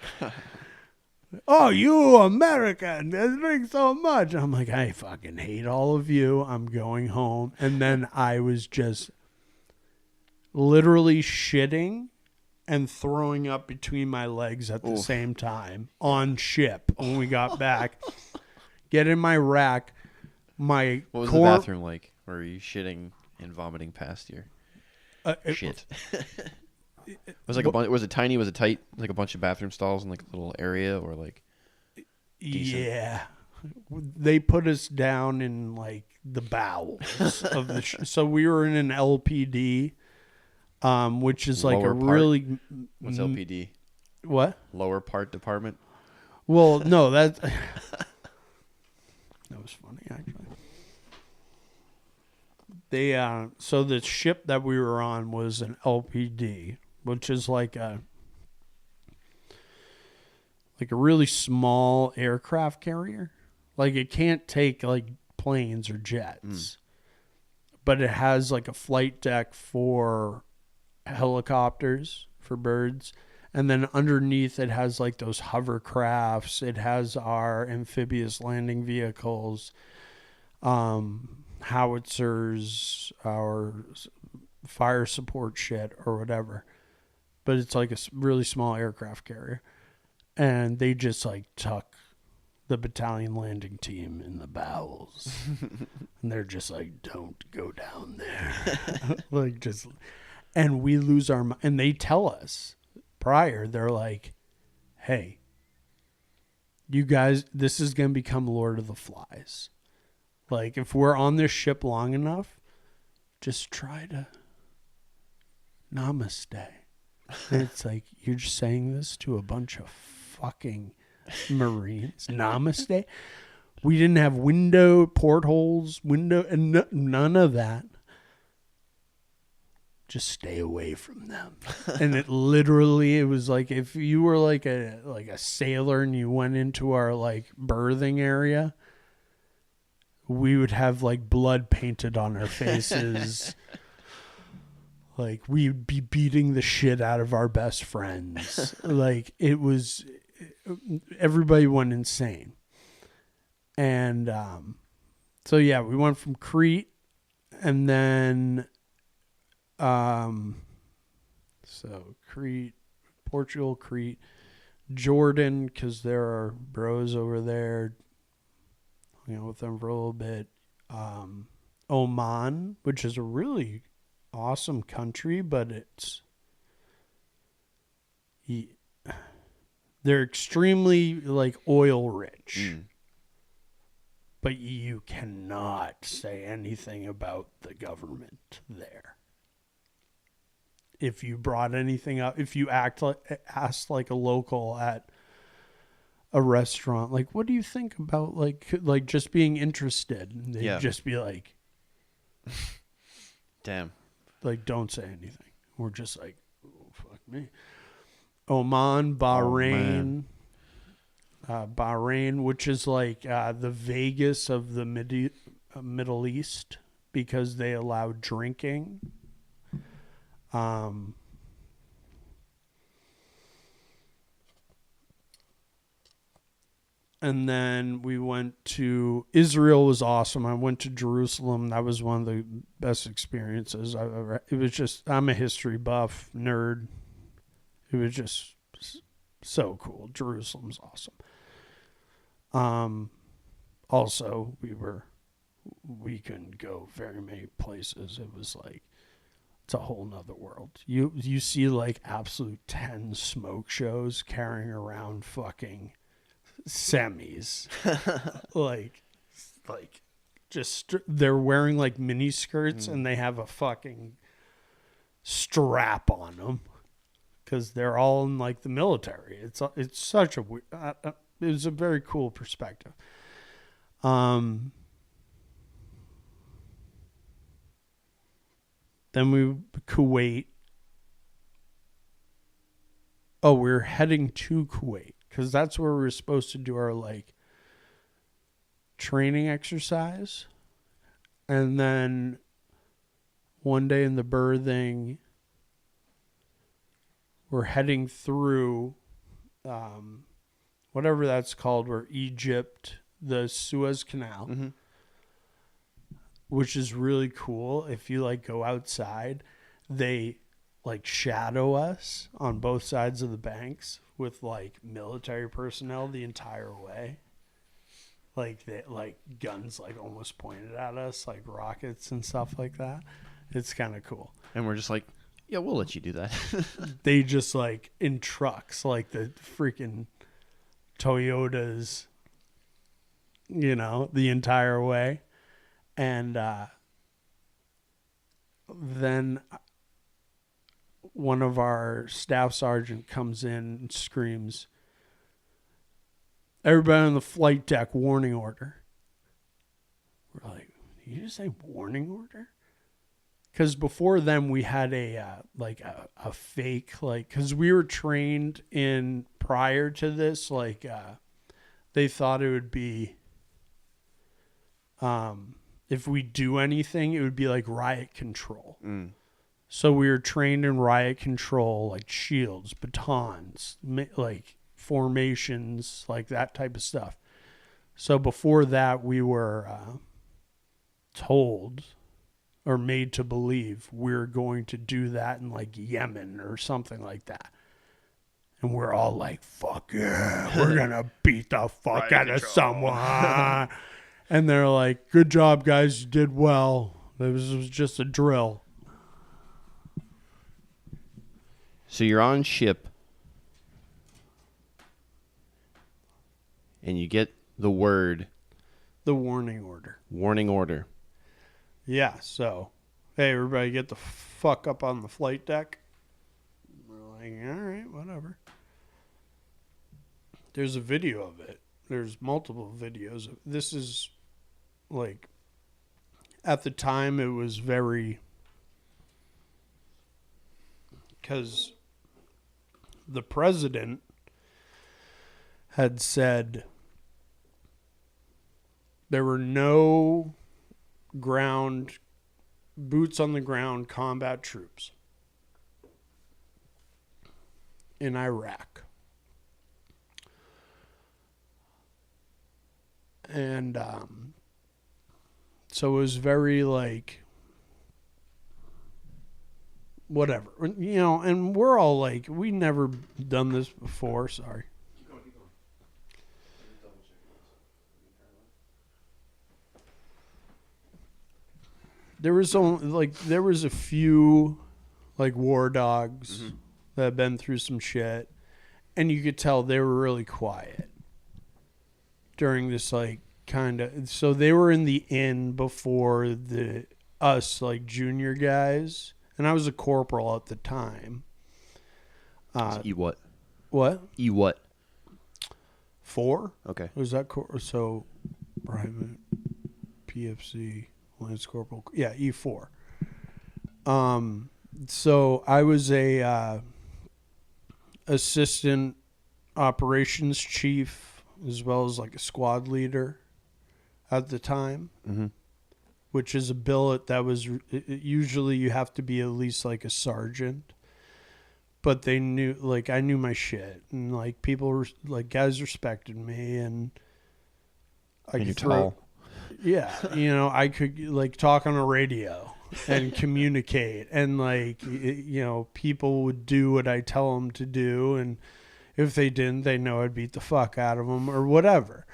Oh, you American, drink so much. I'm like, I fucking hate all of you. I'm going home. And then I was just literally shitting and throwing up between my legs at the same time on ship when we got back. Get in my rack. What was the bathroom like? Were you shitting and vomiting past your shit? Was like was it tiny? Was it tight? Like a bunch of bathroom stalls in like a little area, or like? Decent? Yeah, they put us down in like the bowels of the. So we were in an LPD, which is like Lower a part? really. What's LPD? What? Lower part department. Well, no, that was funny actually. So the ship that we were on was an LPD, which is like a really small aircraft carrier. Like it can't take like planes or jets, but it has like a flight deck for helicopters, for birds. And then underneath it has like those hovercrafts. It has our amphibious landing vehicles, howitzers, our fire support shit or whatever. But it's like a really small aircraft carrier. And they just like tuck the battalion landing team in the bowels. And they're just like, don't go down there. And we lose our mind. And they tell us prior, they're like, hey, you guys, this is going to become Lord of the Flies. Like, if we're on this ship long enough, just try to namaste. And it's like, you're just saying this to a bunch of fucking Marines. Namaste. We didn't have portholes, and none of that. Just stay away from them. And it was like if you were like a sailor and you went into our like berthing area, we would have like blood painted on our faces. Like we would be beating the shit out of our best friends. Like everybody went insane. And so yeah, we went from Crete and then so Crete, Portugal, Crete, Jordan, because there are bros over there, with them for a little bit. Oman, which is a really awesome country, but they're extremely like oil rich. But you cannot say anything about the government there. If you brought anything up, if you asked like a local at a restaurant, like, what do you think about like just being interested? And they'd just be like, damn. Like, don't say anything. We're just like, oh, fuck me. Oman, Bahrain. Bahrain, which is like the Vegas of the Middle East because they allow drinking. And then we went to Israel. Was awesome. I went to Jerusalem. That was one of the best experiences I've ever. It was just, I'm a history buff nerd. It was just so cool. Jerusalem's awesome. Also, we couldn't go very many places. It was like, it's a whole nother world. You see like absolute 10 smoke shows carrying around fucking semis. like just, they're wearing like mini skirts and they have a fucking strap on them because they're all in like the military. It's such a weird, it was a very cool perspective. Then Kuwait. Oh, we're heading to Kuwait because that's where we're supposed to do our like training exercise. And then one day in the berthing, we're heading through whatever that's called, where Egypt, the Suez Canal, which is really cool. If you like go outside, they like shadow us on both sides of the banks with like military personnel the entire way. Like they like guns like almost pointed at us, like rockets and stuff like that. It's kind of cool. And we're just like, yeah, we'll let you do that. They just like in trucks, like the freaking Toyotas, the entire way. And then one of our staff sergeant comes in and screams, "Everybody on the flight deck, warning order." We're like, did you just say warning order? Because before then we had a fake, because we were trained in prior to this, they thought it would be, if we do anything, it would be like riot control. So we were trained in riot control, like shields, batons, like formations, like that type of stuff. So before that, we were told or made to believe we're going to do that in like Yemen or something like that. And we're all like, fuck yeah, we're going to beat the fuck out of someone. And they're like, good job, guys, you did well. This was just a drill. So you're on ship and you get the word. The warning order. Warning order. Yeah, so, hey, everybody get the fuck up on the flight deck. We're like, all right, whatever. There's a video of it. There's multiple videos. This is, like, at the time it was very, because the president had said there were no boots on the ground combat troops in Iraq. And so it was very like, whatever, and we're all like, we never done this before. Sorry. there was a few like war dogs that had been through some shit, and you could tell they were really quiet during this like kind of. So they were in the inn before us like junior guys, and I was a corporal at the time. E what? What? E what? 4? Okay. Was that so? Private, PFC, Lance Corporal. Yeah, E4. So I was a assistant operations chief as well as like a squad leader at the time, which is a billet that was usually you have to be at least like a sergeant. But they knew, like, I knew my shit, and like people were like, guys respected me, and I could tall. Yeah, I could like talk on a radio and communicate, and like people would do what I tell them to do, and if they didn't, they know I'd beat the fuck out of them or whatever.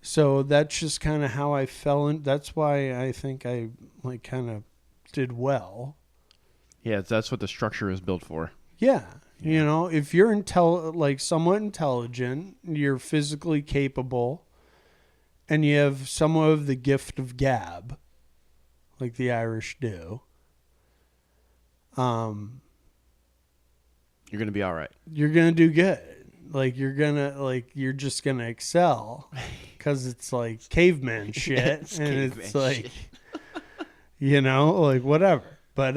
So that's just kind of how I fell in. That's why I think I like kind of did well. Yeah, that's what the structure is built for. Yeah. If you're somewhat intelligent, you're physically capable, and you have somewhat of the gift of gab, like the Irish do, you're going to be all right. You're going to do good. Like, you're just going to excel because it's like caveman shit. Yeah, it's and caveman it's like, shit. like whatever. But,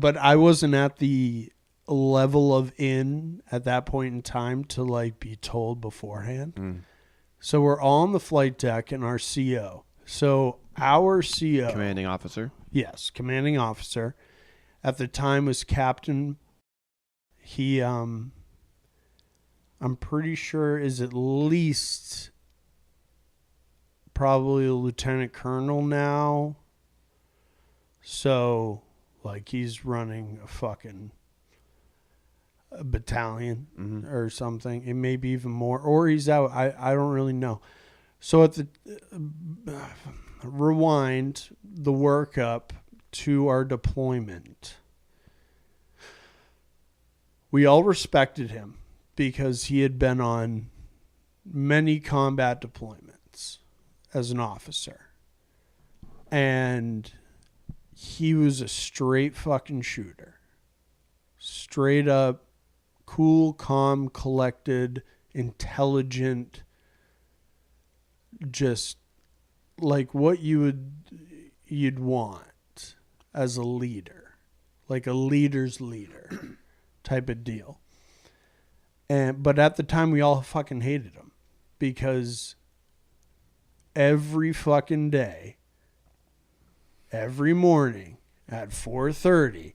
but I wasn't at the level of in at that point in time to like be told beforehand. So we're all on the flight deck and our CO. So our CO, commanding officer. Yes, commanding officer at the time was Captain. He I'm pretty sure is at least probably a lieutenant colonel now. So like he's running a fucking battalion or something. It may be even more, or he's out. I don't really know. So at the rewind the workup to our deployment, we all respected him because he had been on many combat deployments as an officer, and he was a straight fucking shooter. Straight up, cool, calm, collected, intelligent, just like what you'd want as a leader, like a leader's leader type of deal. But at the time we all fucking hated him because every fucking day, every morning at 4:30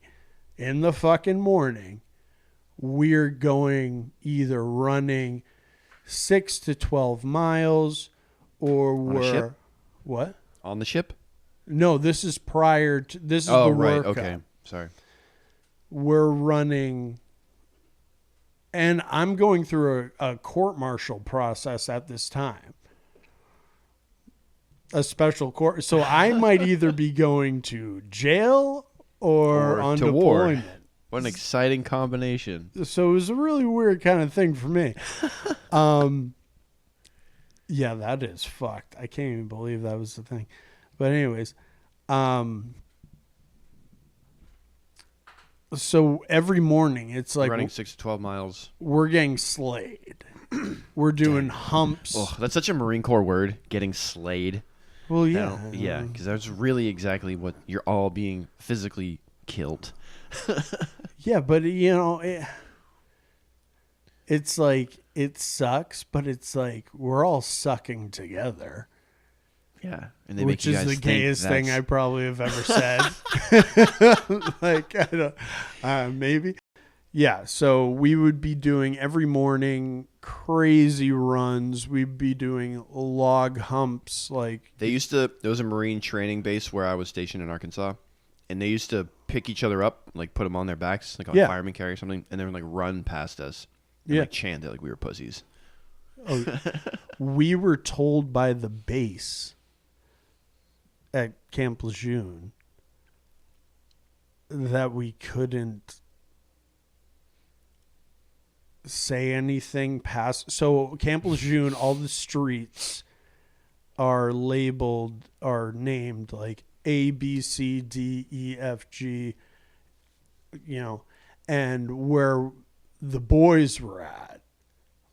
in the fucking morning, we're going either running 6 to 12 miles or we're what? On the ship? No, this is prior to this is the right. Workup. Okay. Sorry. We're running, and I'm going through a court-martial process at this time. A special court. So I might either be going to jail or on to deployment. War. What an exciting combination. So it was a really weird kind of thing for me. Yeah, that is fucked. I can't even believe that was the thing. But anyways, so every morning it's like running 6 to 12 miles. We're getting slayed. We're doing humps. Oh, that's such a Marine Corps word, getting slayed. Well, yeah. Yeah, because that's really exactly what you're all being physically killed. Yeah, but it's like it sucks, but it's like we're all sucking together. Yeah, and they which make you is guys the gayest thing I probably have ever said. Like, I don't, maybe. Yeah, so we would be doing every morning crazy runs. We'd be doing log humps. Like there was a Marine training base where I was stationed in Arkansas, and they used to pick each other up, like put them on their backs, like a fireman carry or something, and then like run past us and like chant it like we were pussies. Oh, we were told by the base at Camp Lejeune that we couldn't say anything past. So Camp Lejeune, all the streets are named like A, B, C, D, E, F, G, and where the boys were at,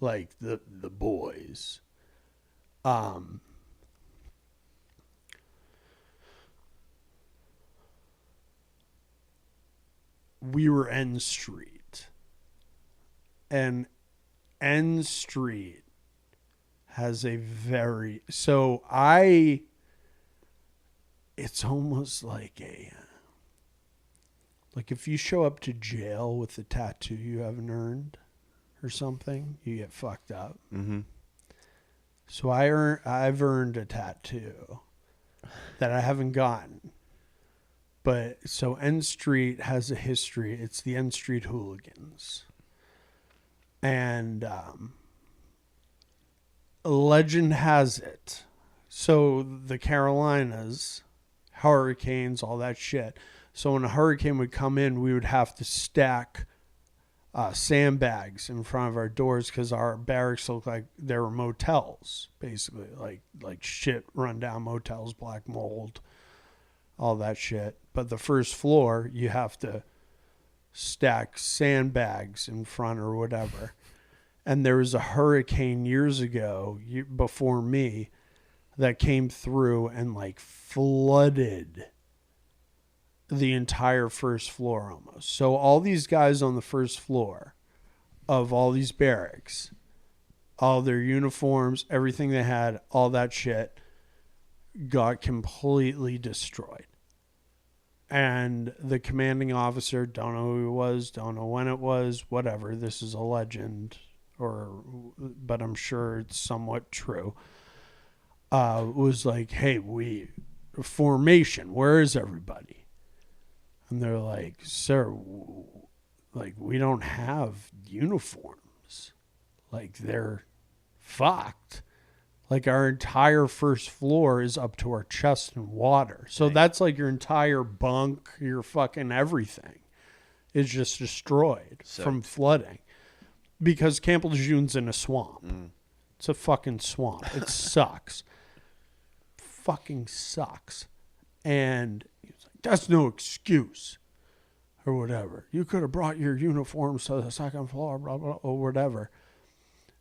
like the boys, we were N Street, and N Street has it's almost like like if you show up to jail with a tattoo you haven't earned or something, you get fucked up. Mm-hmm. So I've earned a tattoo that I haven't gotten. But so N Street has a history. It's the N Street Hooligans. And legend has it. So the Carolinas, hurricanes, all that shit. So when a hurricane would come in, we would have to stack sandbags in front of our doors because our barracks looked like they were motels, basically. Like shit, rundown motels, black mold, all that shit. But the first floor, you have to stack sandbags in front or whatever. And there was a hurricane years ago, before me, that came through and like flooded the entire first floor almost. So all these guys on the first floor of all these barracks, all their uniforms, everything they had, all that shit got completely destroyed. And the commanding officer, don't know who it was, don't know when it was, whatever. This is a legend, but I'm sure it's somewhat true. Was like, hey, formation, where is everybody? And they're like, sir, like, we don't have uniforms. Like, they're fucked. Like, our entire first floor is up to our chest in water. So that's like your entire bunk, your fucking everything is just destroyed from flooding. Because Camp Lejeune's in a swamp. It's a fucking swamp. It sucks. Fucking sucks. And he was like, that's no excuse. Or whatever. You could have brought your uniforms to the second floor, blah, blah, or whatever.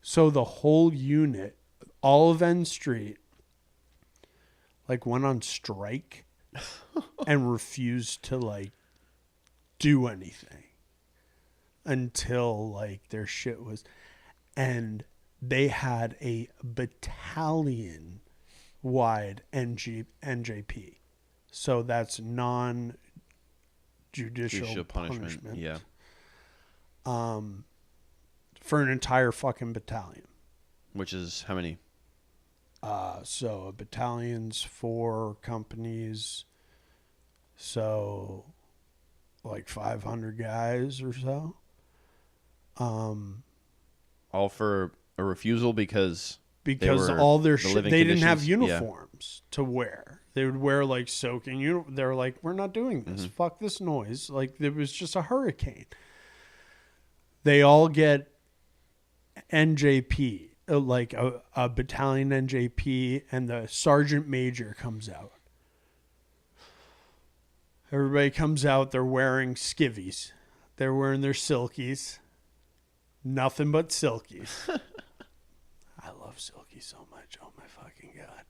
So the whole unit, all of N Street, like, went on strike and refused to, like, do anything until, like, their shit was. And they had a battalion-wide NJP. So that's non-judicial punishment. Yeah. For an entire fucking battalion. Which is how many? So a battalion's 4 companies. So like 500 guys or so. All for a refusal because all their shit, they didn't have conditions? uniforms to wear. They would wear like soaking. They're like, we're not doing this. Fuck this noise. Like, there was just a hurricane. They all get NJP, like a battalion NJP, and the sergeant major comes out. Everybody comes out. They're wearing skivvies. They're wearing their silkies. Nothing but silkies. I love silkies so much. Oh my fucking God.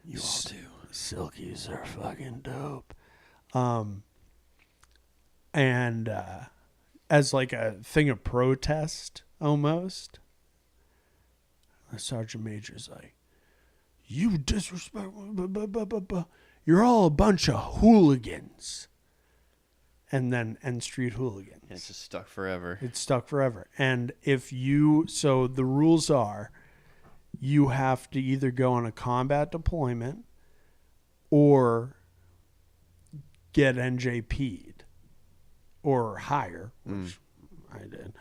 You all do. Silkies are fucking dope. And as like a thing of protest almost, the sergeant major's like, you disrespect, you're all a bunch of hooligans. And then N Street Hooligans. And it's just stuck forever. It's stuck forever. And so the rules are, you have to either go on a combat deployment or get NJP'd or higher, which I did,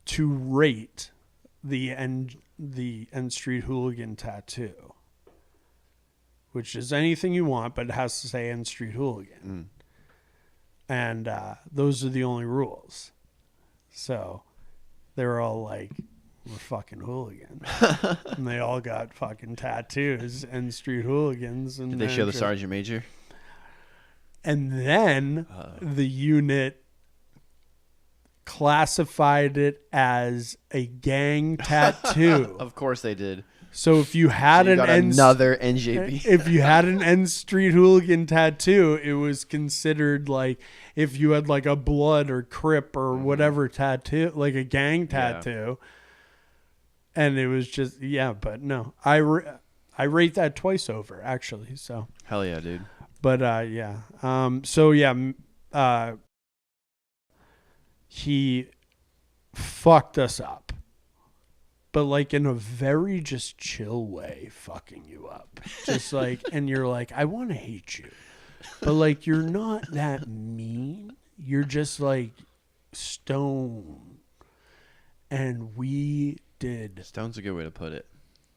to rate the N Street Hooligan tattoo, which is anything you want, but it has to say end Street Hooligan. And those are the only rules. So they were all like, we're fucking hooligans. And they all got fucking tattoos and Street Hooligans. And did they show the Sergeant Major? And then the unit classified it as a gang tattoo. Of course they did. So if you had another NJP, if you had an End Street Hooligan tattoo, it was considered like if you had like a blood or Crip or whatever tattoo, like a gang tattoo. And it was just but no, I rate that twice over actually. So hell yeah, dude. But he fucked us up. But like in a very just chill way, fucking you up. Just like, and you're like, I want to hate you. But like, you're not that mean. You're just like stone. And we did. Stone's a good way to put it.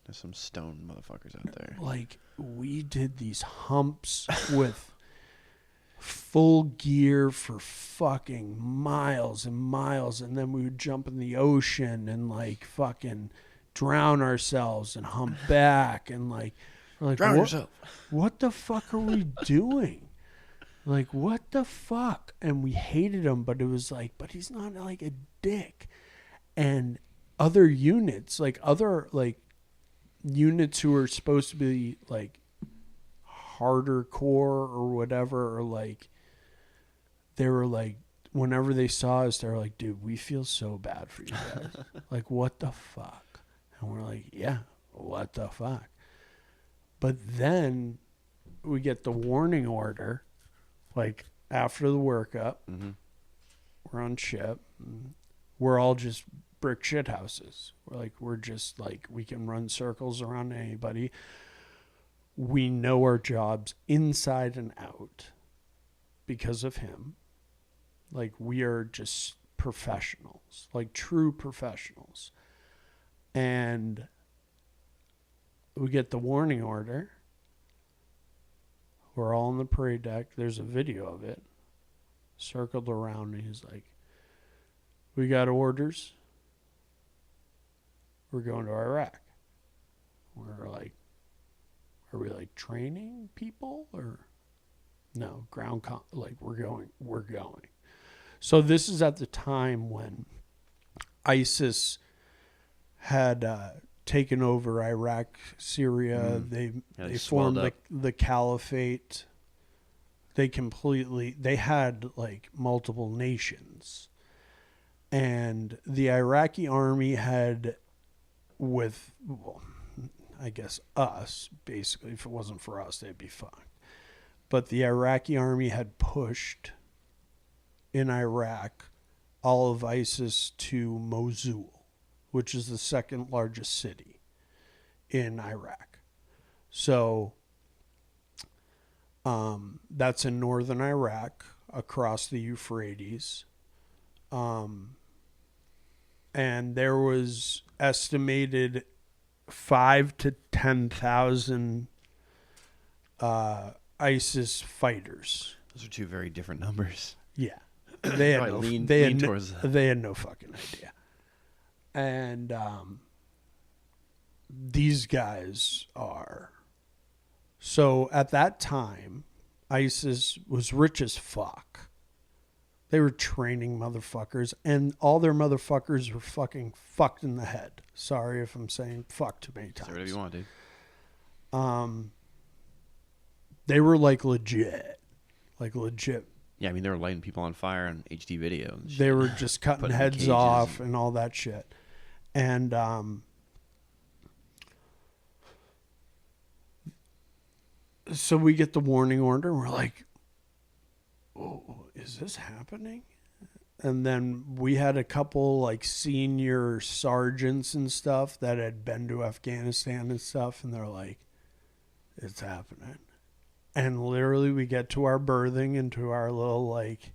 There's some stone motherfuckers out there. Like, we did these humps with full gear for fucking miles and miles, and then we would jump in the ocean and like fucking drown ourselves and hump back and like we're like drown yourself. What the fuck are we doing? Like, what the fuck? And we hated him, but it was like, but he's not like a dick. And other units, like other like units who are supposed to be like harder core or whatever, or like they were like, whenever they saw us, they were like, dude, we feel so bad for you guys. Like, what the fuck? And we're like, yeah, what the fuck? But then we get the warning order, like after the workup, we're on ship, we're all just brick shit houses. We're just like, we can run circles around anybody. We know our jobs inside and out because of him. Like, we are just professionals, like true professionals. And we get the warning order. We're all on the parade deck. There's a video of it circled around. And he's like, we got orders. We're going to Iraq. We're like, are we like training people or no like we're going. So this is at the time when ISIS had taken over Iraq, Syria. They formed the caliphate. They had like multiple nations, and the Iraqi army had I guess us, basically. If it wasn't for us, they'd be fine. But the Iraqi army had pushed in Iraq all of ISIS to Mosul, which is the second largest city in Iraq. So that's in northern Iraq across the Euphrates. And there was estimated 5,000 to 10,000 ISIS fighters. Those are two very different numbers. Yeah, they had no fucking idea. And these guys are. So at that time, ISIS was rich as fuck. They were training motherfuckers, and all their motherfuckers were fucking fucked in the head. Sorry if I'm saying fuck too many times. Say whatever you want, dude. They were like legit. Yeah, I mean, they were lighting people on fire on HD video. And shit. They were just cutting heads off and all that shit. And so we get the warning order, and we're like, oh, is this happening? And then we had a couple like senior sergeants and stuff that had been to Afghanistan and stuff, and they're like, it's happening. And literally we get to our berthing into our little like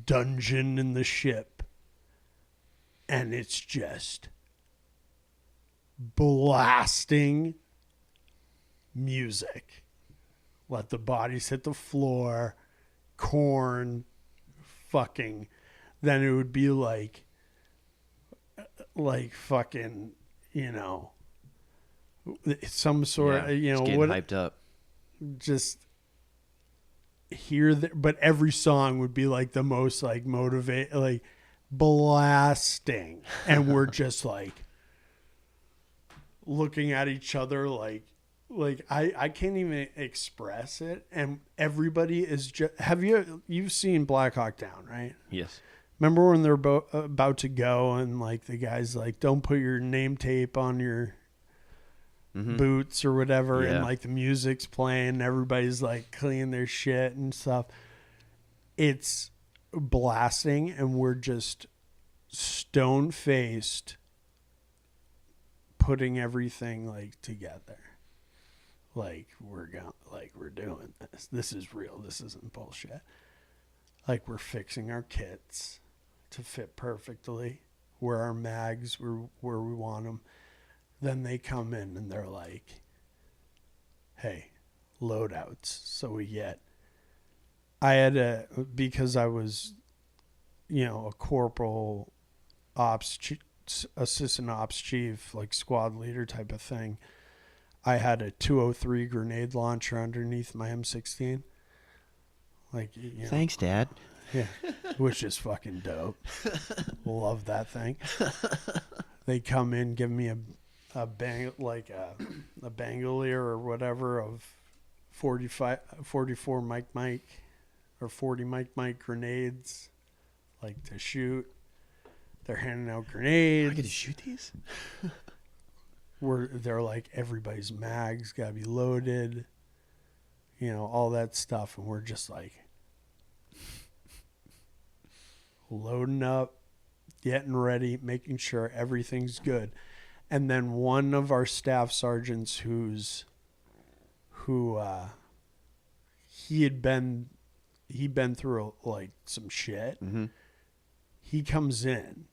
dungeon in the ship, and it's just blasting music. Let the bodies hit the floor, corn, fucking. Then it would be like fucking, some sort of, it's getting hyped up. Just hear that. But every song would be like the most like motivate, like blasting. And we're just like looking at each other like I can't even express it. And everybody is just, you've seen Black Hawk Down, right? Yes. Remember when they're about to go and like the guy's like, don't put your name tape on your boots or whatever. Yeah. And like the music's playing, everybody's like cleaning their shit and stuff. It's blasting and we're just stone faced putting everything like together. Like we're doing this. This is real. This isn't bullshit. Like we're fixing our kits to fit perfectly where our mags where we want them. Then they come in and they're like, hey, loadouts. So because I was, a corporal assistant ops chief, like squad leader type of thing. I had a 203 grenade launcher underneath my M16. Like, Thanks, Dad. Yeah, which is fucking dope. Love that thing. They come in, give me a Bangalore or whatever of 44 Mike or 40 Mike grenades, like to shoot. They're handing out grenades. I get to shoot these? They're like, everybody's mags got to be loaded, all that stuff. And we're just like loading up, getting ready, making sure everything's good. And then one of our staff sergeants who he'd been through like some shit. Mm-hmm. He comes in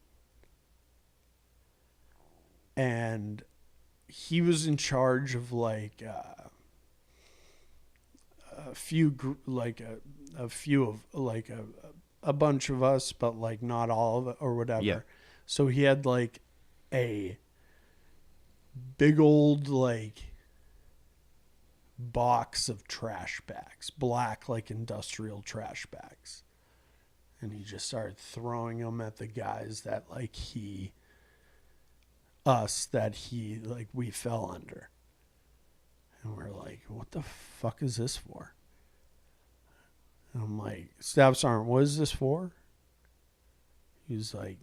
and he was in charge of like a bunch of us, but like not all of it or whatever. Yeah. So he had like a big old like box of trash bags, black like industrial trash bags. And he just started throwing them at the guys that we fell under. And we're like, what the fuck is this for? And I'm like, Staff Sergeant, what is this for? He was like,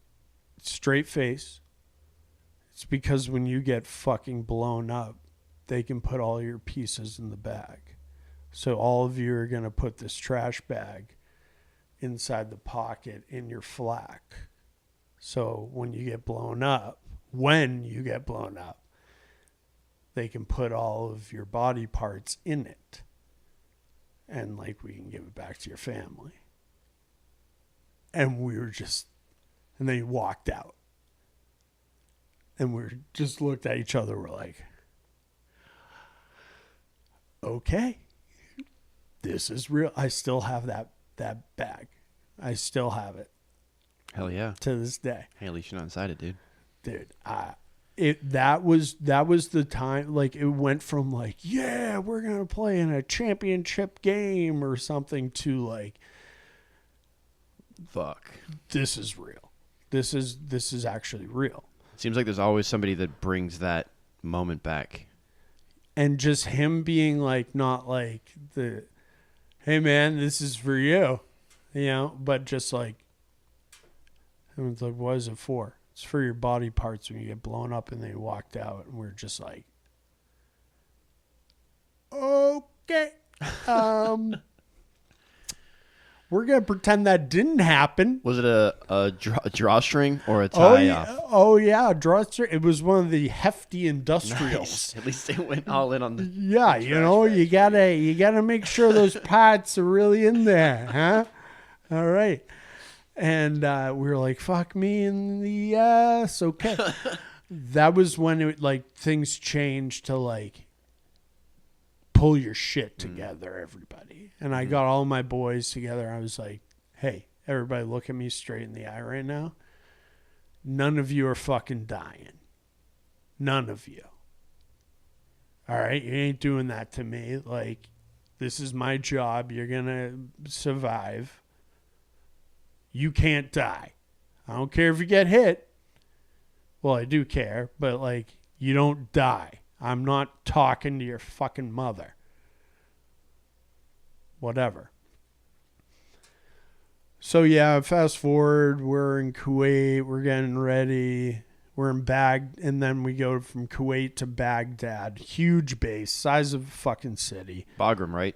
straight face. It's because when you get fucking blown up, they can put all your pieces in the bag. So all of you are going to put this trash bag inside the pocket in your flak. So when you get blown up, they can put all of your body parts in it. And like we can give it back to your family. And and then he walked out. And we just looked at each other. We're like, okay, this is real. I still have that bag. I still have it. Hell yeah. To this day. Hey, at least you're not inside it, dude. Dude, that was the time. Like it went from like, yeah, we're gonna play in a championship game or something to like, fuck, this is real. This is actually real. It seems like there's always somebody that brings that moment back. And just him being like, not like hey man, this is for you, but just like, and it's like, what is it for? It's for your body parts when you get blown up. And they walked out and we're just like, okay. We're going to pretend that didn't happen. Was it a drawstring or a tie-off? Oh, yeah, a drawstring. It was one of the hefty industrials. Nice. At least they went all in on the yeah, you gotta make sure those parts are really in there, huh? All right. And we were like, fuck me in the ass. Okay. That was when things changed to like, pull your shit together, everybody. And I got all my boys together. I was like, hey, everybody look at me straight in the eye right now. None of you are fucking dying. None of you. All right? You ain't doing that to me. Like, this is my job. You're going to survive. You can't die. I don't care if you get hit. Well, I do care, but, like, you don't die. I'm not talking to your fucking mother. Whatever. So, yeah, fast forward. We're in Kuwait. We're getting ready. We're in and then we go from Kuwait to Baghdad. Huge base, size of a fucking city. Bagram, right?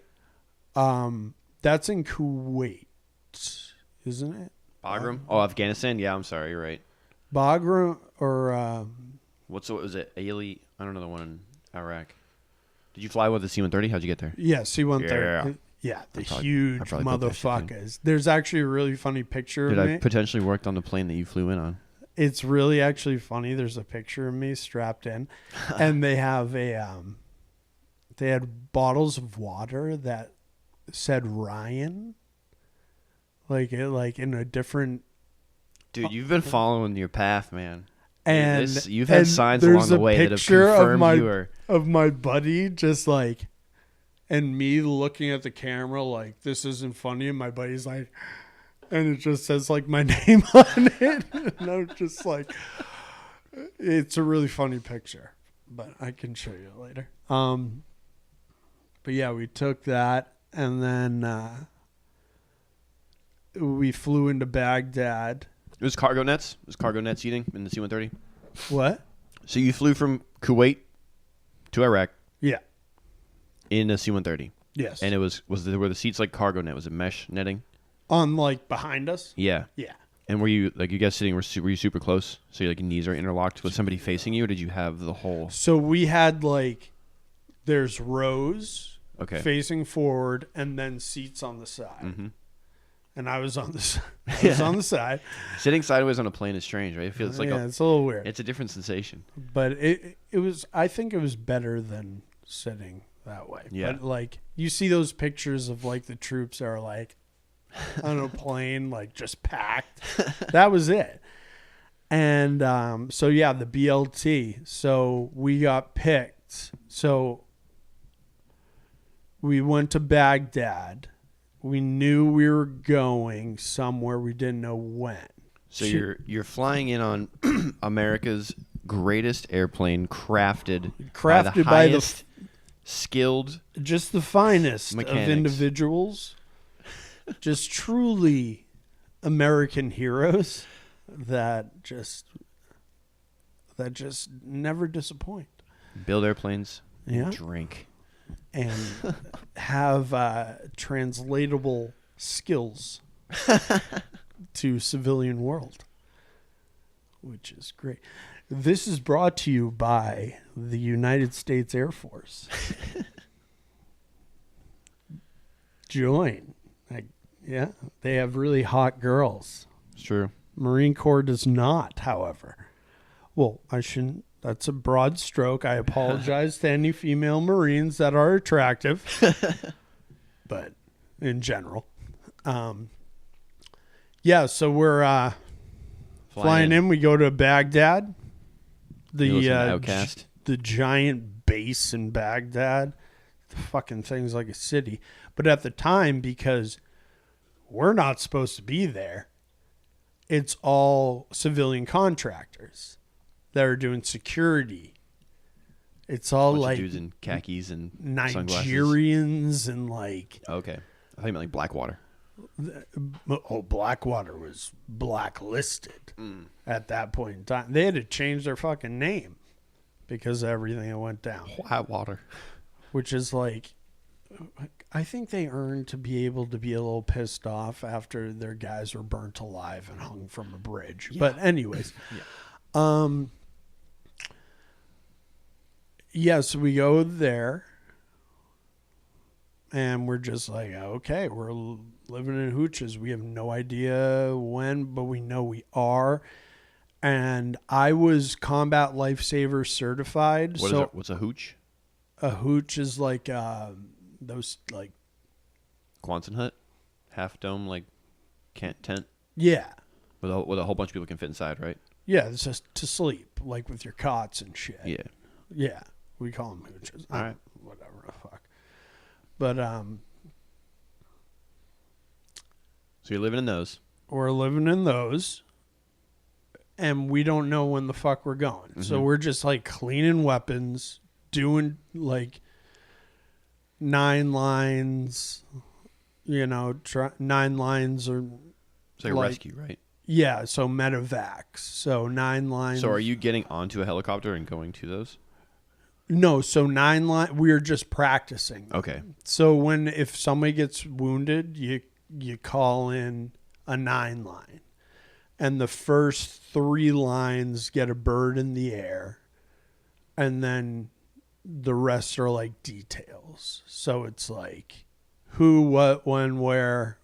That's in Kuwait, isn't it? Bagram? Oh, Afghanistan? Yeah, I'm sorry, you're right. Bagram or... what was it? Aili? I don't know the one in Iraq. Did you fly with the C-130? How'd you get there? Yeah, C-130. Yeah, the huge motherfuckers. There's actually a really funny picture of me. I potentially worked on the plane that you flew in on? It's really actually funny. There's a picture of me strapped in, and they have they had bottles of water that said Ryan, like in a different. Dude, you've been following your path, man. And you've had signs along the way that have confirmed you are. Of my buddy, just like, and me looking at the camera like this isn't funny, and my buddy's like. And it just says, like, my name on it. And I'm just like, it's a really funny picture. But I can show you later. But, yeah, we took that. And then we flew into Baghdad. It was cargo nets? It was cargo net seating in the C-130? What? So you flew from Kuwait to Iraq? Yeah. In a C-130? Yes. And were the seats like cargo net? Was it mesh netting? On, like, behind us? Yeah. Yeah. And were you guys sitting, were you super close? So your knees are interlocked with somebody facing you, or did you have the whole... So we had, like, there's rows facing forward and then seats on the side. Mm-hmm. And I was on the side. Sitting sideways on a plane is strange, right? It feels like it's a little weird. It's a different sensation. But it was, I think it was better than sitting that way. Yeah. But, like, you see those pictures of, like, the troops are, like, on a plane, like, just packed. That was it. And so, yeah, the BLT. So we got picked. So we went to Baghdad. We knew we were going somewhere. We didn't know when. So you're flying in on America's greatest airplane, crafted by the highest skilled, just the finest mechanics. Of individuals. Just truly American heroes that just never disappoint. Build airplanes, yeah. Drink, and have translatable skills to civilian world, which is great. This is brought to you by the United States Air Force. Join. Yeah, they have really hot girls. It's true. Marine Corps does not, however. Well, I shouldn't. That's a broad stroke. I apologize to any female Marines that are attractive. But in general. Yeah, so we're flying in. We go to Baghdad. The giant base in Baghdad. The fucking thing's like a city. But at the time, because we're not supposed to be there, it's all civilian contractors that are doing security. It's all like dudes in khakis and Nigerians sunglasses. And like... Okay. I thought you meant like Blackwater. Oh, Blackwater was blacklisted at that point in time. They had to change their fucking name because of everything that went down. Whitewater. Which is like... I think they earned to be able to be a little pissed off after their guys were burnt alive and hung from a bridge. Yeah. But anyways, so we go there and we're just like, okay, we're living in hooches. We have no idea when, but we know we are. And I was combat lifesaver certified. What's a hooch? A hooch is like those like Quonset hut, half dome like tent yeah. with a whole bunch of people can fit inside, right? Yeah, it's just to sleep, like with your cots and shit. Yeah. Yeah. We call them hooches. All right. Whatever the fuck. But So you're living in those. we're living in those. And we don't know when the fuck we're going. Mm-hmm. So we're just like cleaning weapons, doing like 9 lines, 9 lines or It's like a rescue, right? yeah, so medevacs. So 9 lines. So are you getting onto a helicopter and going to those? No, so 9 line we're just practicing. Okay. So if somebody gets wounded, you call in a 9 line. And the first 3 lines get a bird in the air. And then the rest are like details. So it's like who, what, when, where,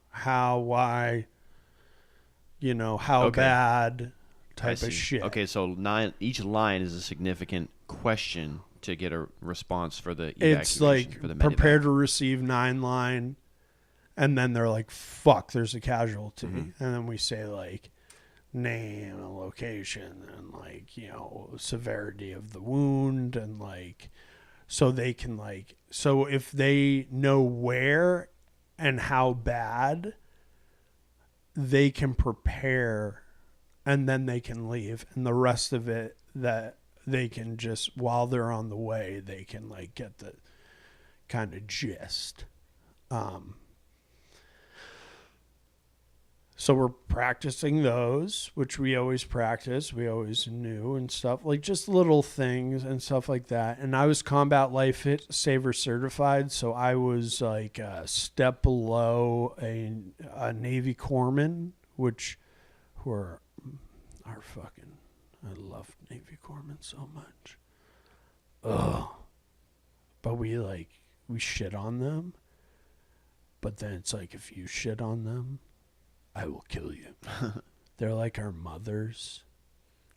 how, why, how Okay. bad I type see. of shit. Okay, so each line is a significant question to get a response for the It's evacuation, like for the prepare medevac. to receive 9 line. And then they're like, fuck, there's a casualty. Mm-hmm. And then we say like name and location and like, severity of the wound and like, so they can like, so if they know where and how bad, they can prepare and then they can leave. And the rest of it that they can just, while they're on the way, they can like get the kind of gist. So we're practicing those, which we always practice. We always knew and stuff, like just little things and stuff like that. And I was combat life saver certified, so I was like a step below a Navy corpsman, which were our fucking. I love Navy corpsmen so much. Ugh. But we shit on them. But then it's like if you shit on them, I will kill you. They're like our mothers.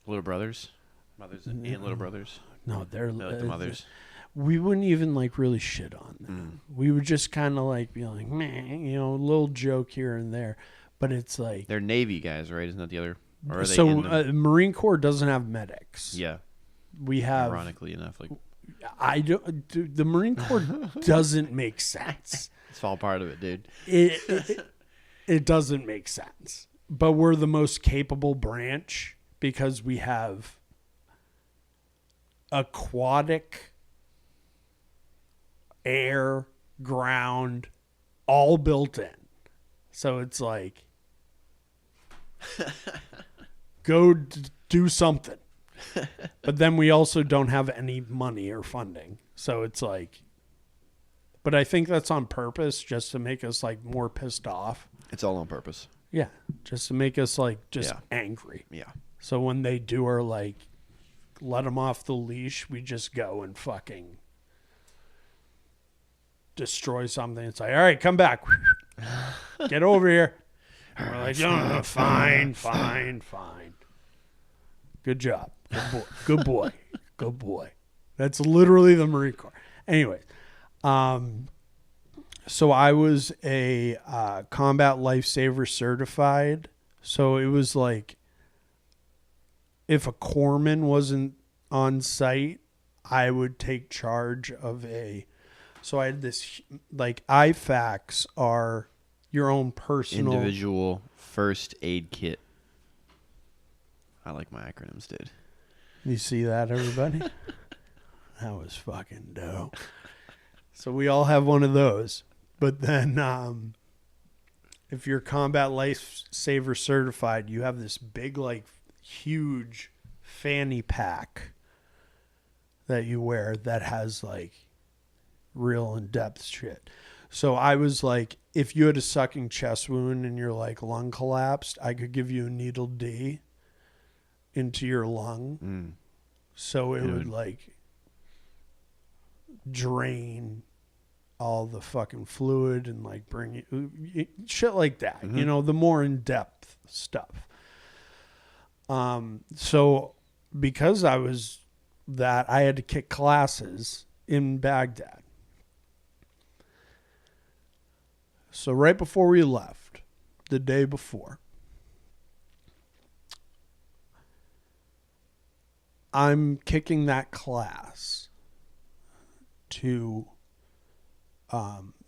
Little brothers? Mothers and little brothers? No, they're like the mothers. We wouldn't even like really shit on them. We would just kind of like be like, meh, a little joke here and there. But it's like They're Navy guys, right? Isn't that the other? Or are they so in the, Marine Corps doesn't have medics. yeah. We have. Ironically enough, like I don't. Dude, the Marine Corps doesn't make sense. it's all part of it, dude. It doesn't make sense. But we're the most capable branch because we have aquatic, air, ground, all built in. So it's like, go do something. But then we also don't have any money or funding. So it's like, but I think that's on purpose just to make us like more pissed off. It's all on purpose. Yeah, just to make us like just angry. Yeah. So when they do our like let them off the leash, we just go and fucking destroy something. It's like, all right, come back. Get over here. And we're like, oh, fine. Good job. Good boy. Good boy. That's literally the Marine Corps. Anyways, so I was a combat lifesaver certified. So it was like if a corpsman wasn't on site, I would take charge of so I had this, like IFACs are your own personal. Individual first aid kit. I like my acronyms, dude. You see that, everybody? That was fucking dope. So we all have one of those. But then if you're combat lifesaver certified, you have this big, like, huge fanny pack that you wear that has, like, real in-depth shit. So I was like, if you had a sucking chest wound and your, like, lung collapsed, I could give you a needle D into your lung. So it would, like, drain all the fucking fluid and like bring you shit like that, the more in-depth stuff. So because I was that, I had to kick classes in Baghdad. So right before we left, the day before, I'm kicking that class to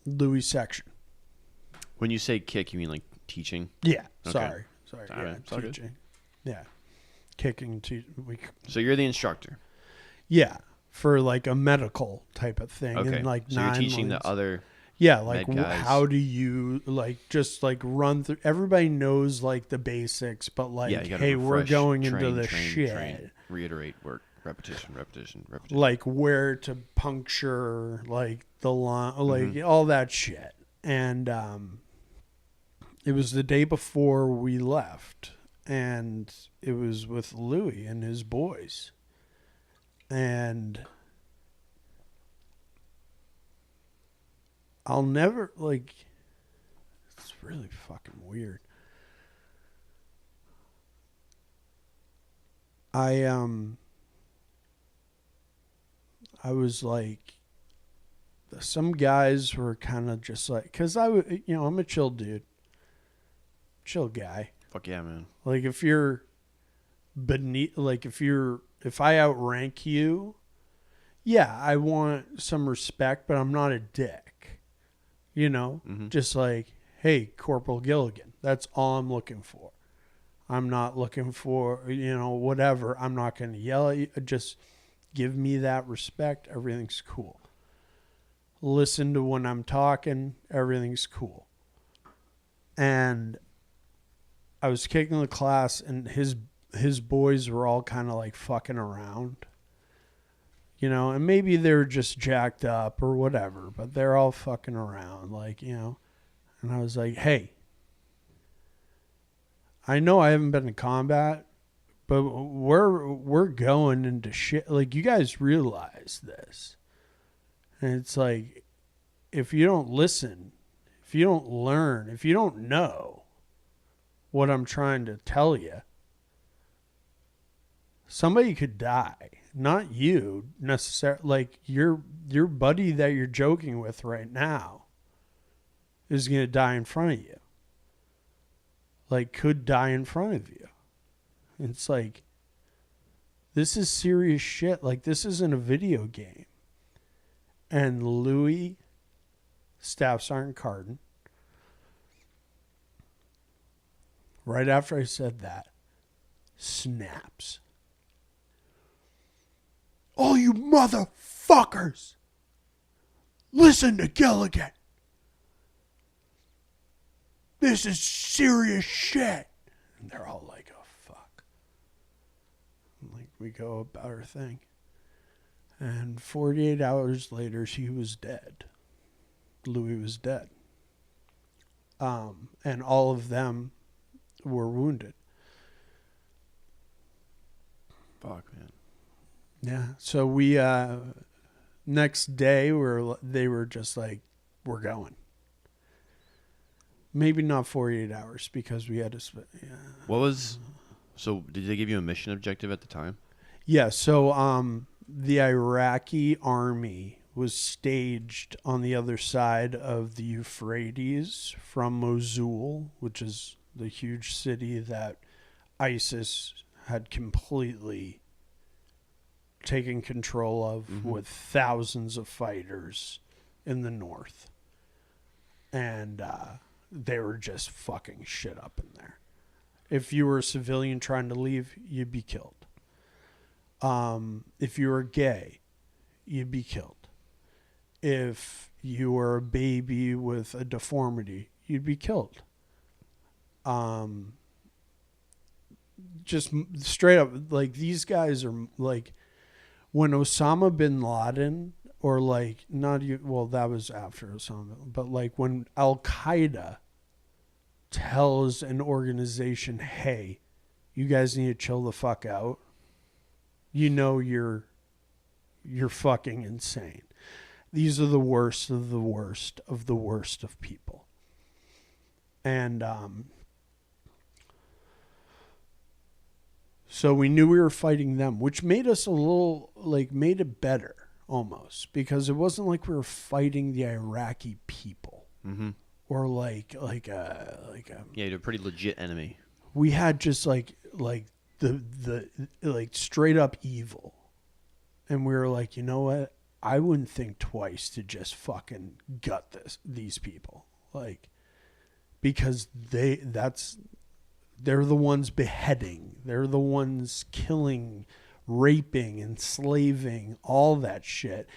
Louis' section. When you say kick, you mean like teaching? Yeah. Okay. Sorry. All Yeah, right. It's all good. teaching. Yeah. Kicking to So you're the instructor. Yeah, for like a medical type of thing. Okay. And like So you're teaching lines. the other. Yeah, like med guys. how do you like just like run through? Everybody knows like the basics, but like, Yeah, you gotta hey, we're refresh, going into train, the train, shit. train, reiterate, work, repetition. Like where to puncture, like the line, like all that shit. And it was the day before we left, and it was with Louis and his boys, and I'll never like. It's really fucking weird. I was like, some guys were kind of just like, because I'm a chill dude, chill guy. Fuck yeah, man. Like if you're beneath, like if I outrank you, yeah, I want some respect, but I'm not a dick. You know, just like, hey, Corporal Gilligan, that's all I'm looking for. I'm not looking for, whatever. I'm not going to yell at you. Just give me that respect. Everything's cool. Listen to when I'm talking. Everything's cool. And I was kicking the class, and his boys were all kind of like fucking around. And maybe they're just jacked up or whatever, but they're all fucking around, like, And I was like, hey, I know I haven't been in combat, but we're going into shit. Like, you guys realize this. And it's like, if you don't listen, if you don't learn, if you don't know what I'm trying to tell you, somebody could die. Not you necessarily. Like your buddy that you're joking with right now is going to die in front of you. Like, could die in front of you. It's like, this is serious shit. Like, this isn't a video game. And Louis, Staff Sergeant Carden, right after I said that, snaps. All you motherfuckers, listen to Gilligan. This is serious shit. And they're all like, oh, fuck. And like, we go about our thing. And 48 hours later, she was dead. Louis was dead. And all of them were wounded. Fuck, man. Yeah. So we, next day, they were just like, we're going. Maybe not 48 hours because we had to. So did they give you a mission objective at the time? Yeah. So the Iraqi army was staged on the other side of the Euphrates from Mosul, which is the huge city that ISIS had completely taken control of, with thousands of fighters in the north. And they were just fucking shit up in there. If you were a civilian trying to leave, you'd be killed. If you were gay, you'd be killed. If you were a baby with a deformity, you'd be killed. Just straight up, like, these guys are like, when Osama bin Laden, or like, not you, well, that was after Osama, but like when Al-Qaeda tells an organization, hey, you guys need to chill the fuck out, you're fucking insane. These are the worst of the worst of the worst of people. And so we knew we were fighting them, which made us a little, like, made it better. almost, because it wasn't like we were fighting the Iraqi people or like yeah, you're a pretty legit enemy. We had just like the like straight up evil, and we were like, you know what? I wouldn't think twice to just fucking gut these people, like, because they're the ones beheading, they're the ones killing, raping, enslaving, all that shit,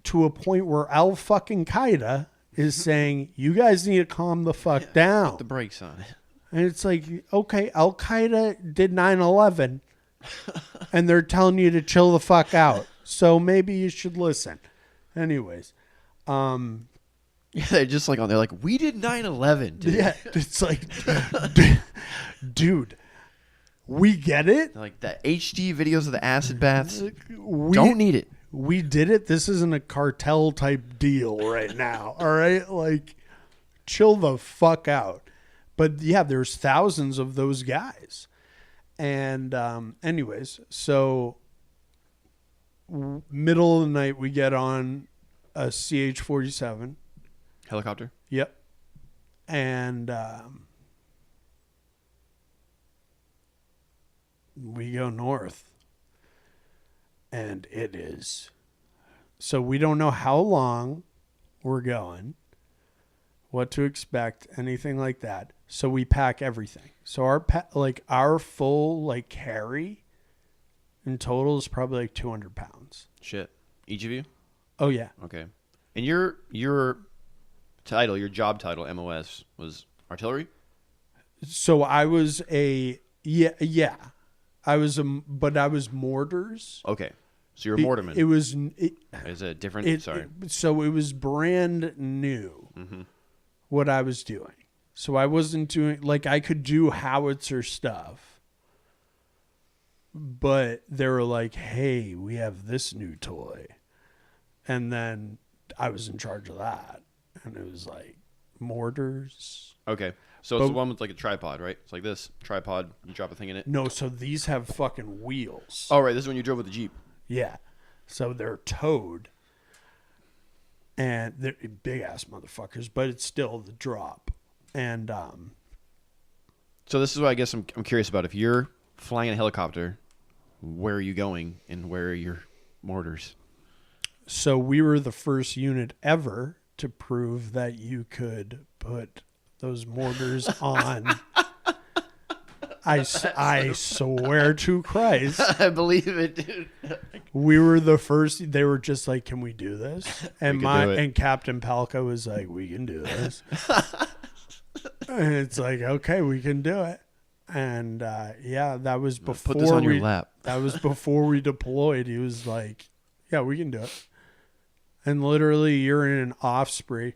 to a point where Al-K.I.A. is saying, you guys need to calm the fuck down. Put the brakes on it. And it's like, okay, Al-Qaeda did 9/11, and they're telling you to chill the fuck out. So maybe you should listen. Anyways. Yeah, they're just like they're like, we did 9/11, dude. Yeah, it's like, dude, we get it. Like the HD videos of the acid baths. We don't need it. We did it. This isn't a cartel type deal right now. All right? Like, chill the fuck out. But yeah, there's thousands of those guys. And anyways, so middle of the night, we get on a CH-47. Helicopter? Yep. And we go north. And it is. So we don't know how long we're going, what to expect, anything like that. So we pack everything. So our full carry in total is probably like 200 pounds. Shit. Each of you? Oh yeah. Okay. And your title, your job title, MOS, was artillery? So I was yeah. I was mortars. Okay. So you're a mortarman. Is it different? Sorry. So it was brand new what I was doing. So I wasn't doing, I could do howitzer stuff. But they were like, hey, we have this new toy. And then I was in charge of that. And it was like mortars. Okay. So it's the one with like a tripod, right? It's like this tripod. You drop a thing in it. No, so these have fucking wheels. Oh, right. This is when you drove with the Jeep. Yeah. So they're towed. And they're big ass motherfuckers, but it's still the drop. And so this is what I guess I'm curious about. If you're flying in a helicopter, where are you going and where are your mortars? So we were the first unit ever to prove that you could put those mortars on. I swear to Christ. I believe it, dude. We were the first. They were just like, can we do this? And and Captain Palka was like, we can do this. And it's like, okay, we can do it. And yeah, that was before. Put this on your lap. That was before we deployed. He was like, yeah, we can do it. And literally, you're in an Osprey,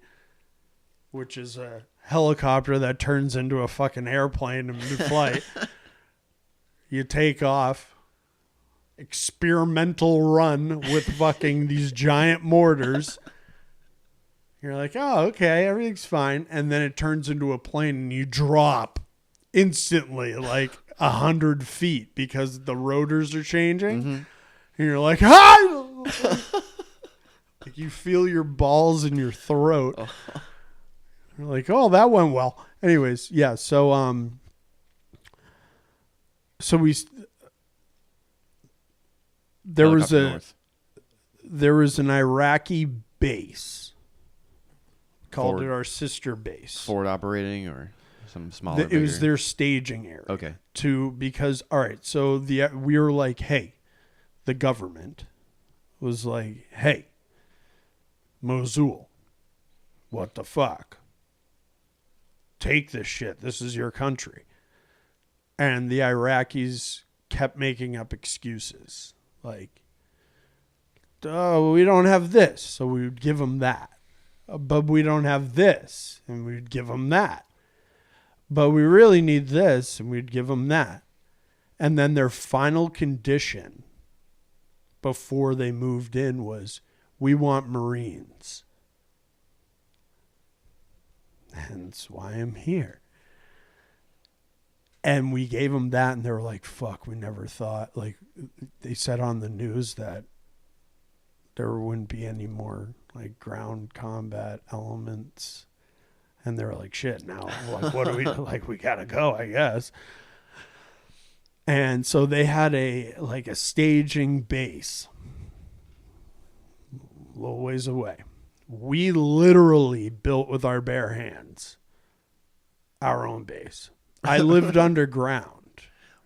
which is a helicopter that turns into a fucking airplane in mid-flight. You take off, experimental run with fucking these giant mortars. You're like, oh, okay, everything's fine. And then it turns into a plane and you drop instantly like 100 feet because the rotors are changing. And you're like, ah! Like you feel your balls in your throat. You're like, oh, that went well. Anyways, yeah. So, there was an Iraqi base called it our sister base. Forward operating or some smaller. It was their staging area. Okay. Because all right, so we were like, hey, the government was like, hey, Mosul, what the fuck? Take this shit. This is your country. And the Iraqis kept making up excuses. Like, oh, we don't have this. So we would give them that. But we don't have this. And we'd give them that. But we really need this. And we'd give them that. And then their final condition before they moved in was, we want Marines. Hence why I'm here. And we gave them that, and they were like, fuck, we never thought. Like, they said on the news that there wouldn't be any more like ground combat elements. And they were like, shit, now, like, what do we, like, we gotta go, I guess. And so they had a staging base a little ways away. We literally built with our bare hands our own base. I lived underground.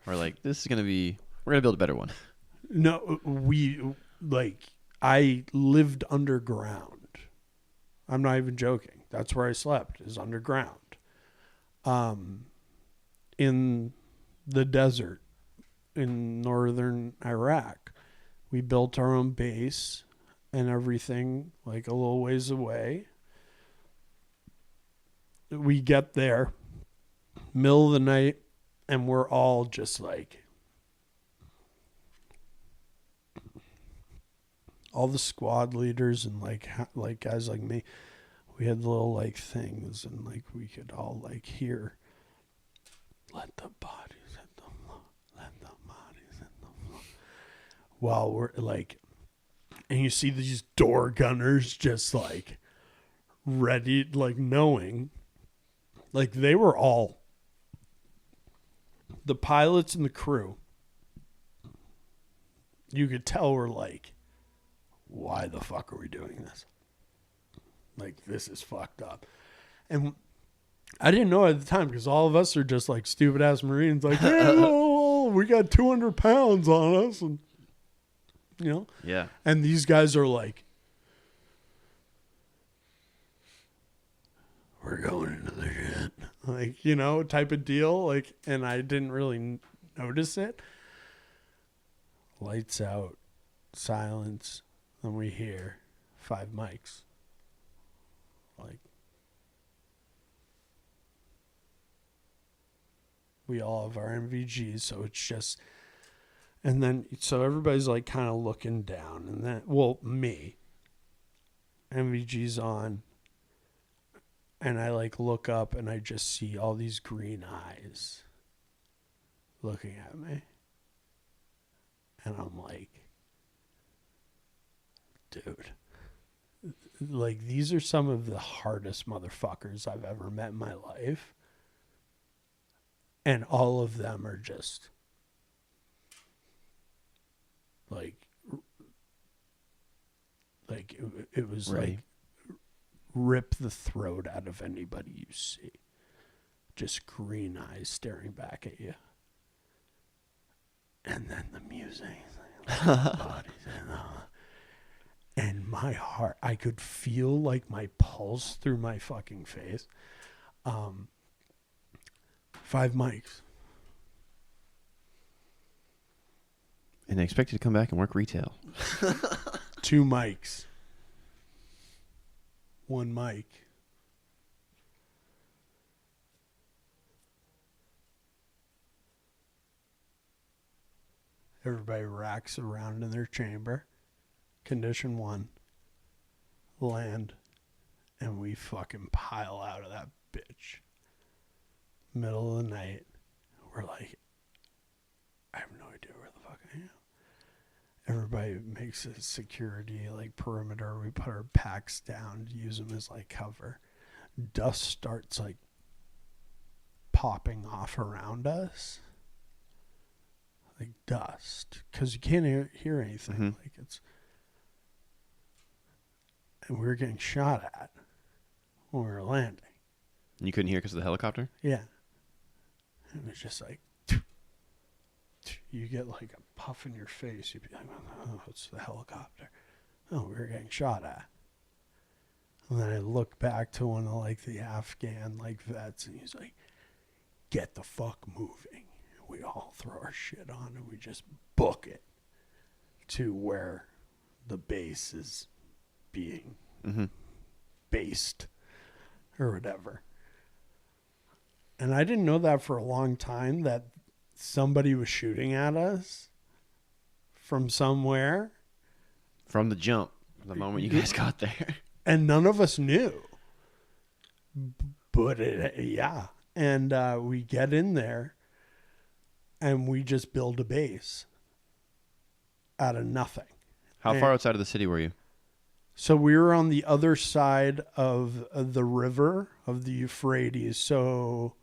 We're like, we're going to build a better one. No, I lived underground. I'm not even joking. That's where I slept, is underground. In the desert in northern Iraq. We built our own base and everything, like a little ways away. We get there, middle of the night, and we're all just like, all the squad leaders and like guys like me, we had little like things, and like we could all like hear, let the bodies hit the floor, let the bodies hit the floor. While we're like, and you see these door gunners just like ready, like knowing, like they were all, the pilots and the crew, you could tell were like, why the fuck are we doing this? Like, this is fucked up. And I didn't know at the time, because all of us are just like stupid ass Marines, like, hey, we got 200 pounds on us, and you know? Yeah. And these guys are like, we're going into the shit. Like, you know, type of deal. Like, and I didn't really notice it. Lights out, silence, and we hear 5 mics. Like, we all have our MVGs, so it's just, and then, so everybody's like kind of looking down, and then, well, me, MVG's on, and I like look up and I just see all these green eyes looking at me. And I'm like, dude, like, these are some of the hardest motherfuckers I've ever met in my life. And all of them are just like it was right. like, rip the throat out of anybody you see. Just green eyes staring back at you. And then the music. And my heart, I could feel like my pulse through my fucking face. 5 mics. And they expect you to come back and work retail. 2 mics. 1 mic. Everybody racks around in their chamber. Condition 1. Land. And we fucking pile out of that bitch. Middle of the night. We're like, I have no idea where the fuck I am. Everybody makes a security like perimeter. We put our packs down to use them as like cover. Dust starts like popping off around us. Like dust. Because you can't hear anything. Mm-hmm. Like it's, and we were getting shot at when we were landing. And you couldn't hear because of the helicopter? Yeah. It was just like, you get like a puff in your face. You'd be like, oh, it's the helicopter. Oh, we were getting shot at. And then I look back to one of like the Afghan like vets, and he's like, get the fuck moving. We all throw our shit on and we just book it to where the base is being based or whatever. And I didn't know that for a long time, that somebody was shooting at us from somewhere. From the jump, the moment you guys got there. And none of us knew. But yeah. And we get in there and we just build a base out of nothing. How far outside of the city were you? So we were on the other side of the river of the Euphrates. So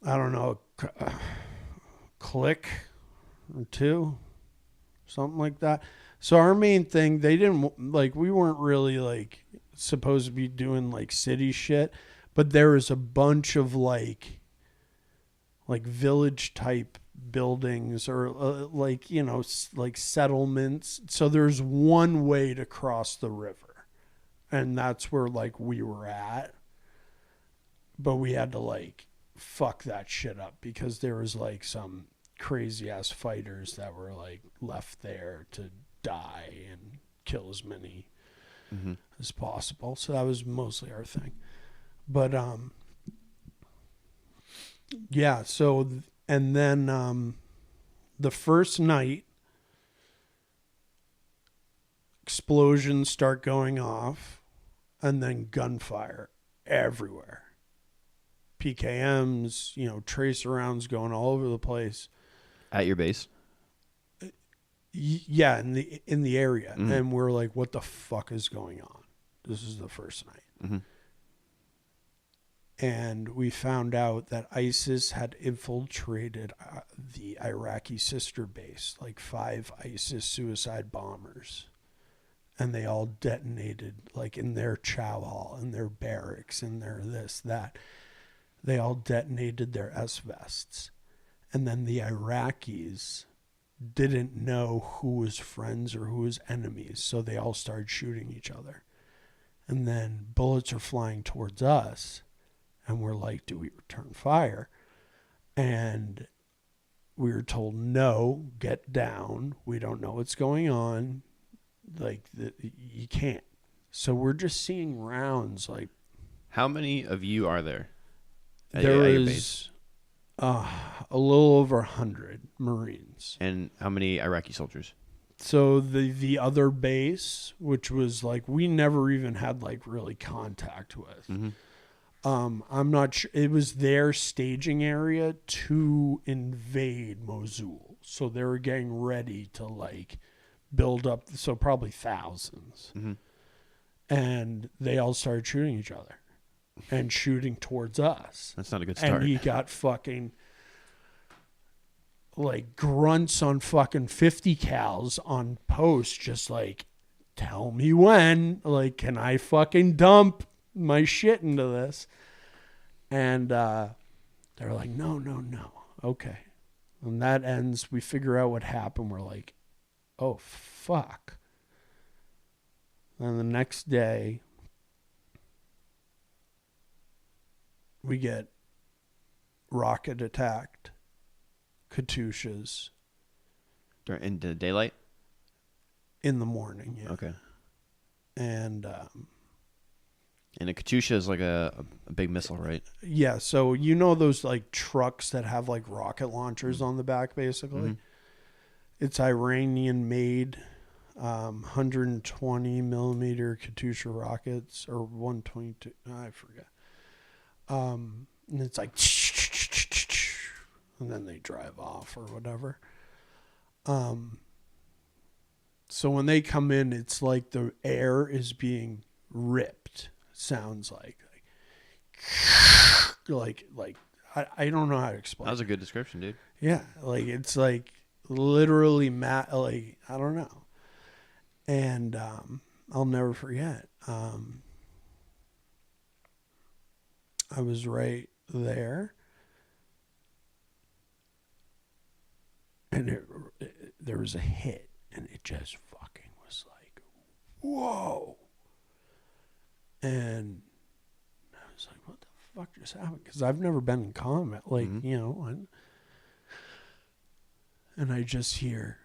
I don't know, a click or two, something like that. So our main thing, they didn't like, we weren't really like supposed to be doing like city shit, but there was a bunch of like village type buildings or like, you know, like settlements. So there's one way to cross the river, and that's where like we were at, but we had to like fuck that shit up because there was like some crazy ass fighters that were like left there to die and kill as many as possible. So that was mostly our thing. But yeah, so and then the first night explosions start going off and then gunfire everywhere. PKMs, you know, tracer rounds going all over the place. At your base? Yeah, in the area. And we're like, what the fuck is going on? This is the first night. And we found out that ISIS had infiltrated the Iraqi sister base, like 5 ISIS suicide bombers. And they all detonated like in their chow hall, in their barracks, in their this, that. They all detonated their S-vests. And then the Iraqis didn't know who was friends or who was enemies, so they all started shooting each other. And then bullets are flying towards us, and we're like, do we return fire? And we were told, no, get down. We don't know what's going on. Like, you can't. So we're just seeing rounds. Like, how many of you are there? There is a little over 100 Marines. And how many Iraqi soldiers? So the other base, which was like we never even had like really contact with. I'm not sure. It was their staging area to invade Mosul. So they were getting ready to like build up. So probably thousands. And they all started shooting each other. And shooting towards us. That's not a good start. And you got fucking like grunts on fucking 50 cals on post, just like, tell me when, like, can I fucking dump my shit into this? And they're like, no. Okay. And that ends. We figure out what happened. We're like, oh, fuck. And the next day, we get rocket attacked, Katyushas. In the daylight? In the morning, yeah. Okay. And a Katyusha is like a big missile, right? Yeah, so you know those like trucks that have like rocket launchers on the back, basically? It's Iranian made 120 millimeter Katyusha rockets, or 122, I forget. And it's like, and then they drive off or whatever. So when they come in, it's like the air is being ripped. Sounds like I don't know how to explain. That was a good description, dude. Yeah, like it's like literally like I don't know. And I'll never forget. I was right there, and there was a hit, and it just fucking was like, whoa. And I was like, what the fuck just happened? Because I've never been in combat, like, you know, and I just hear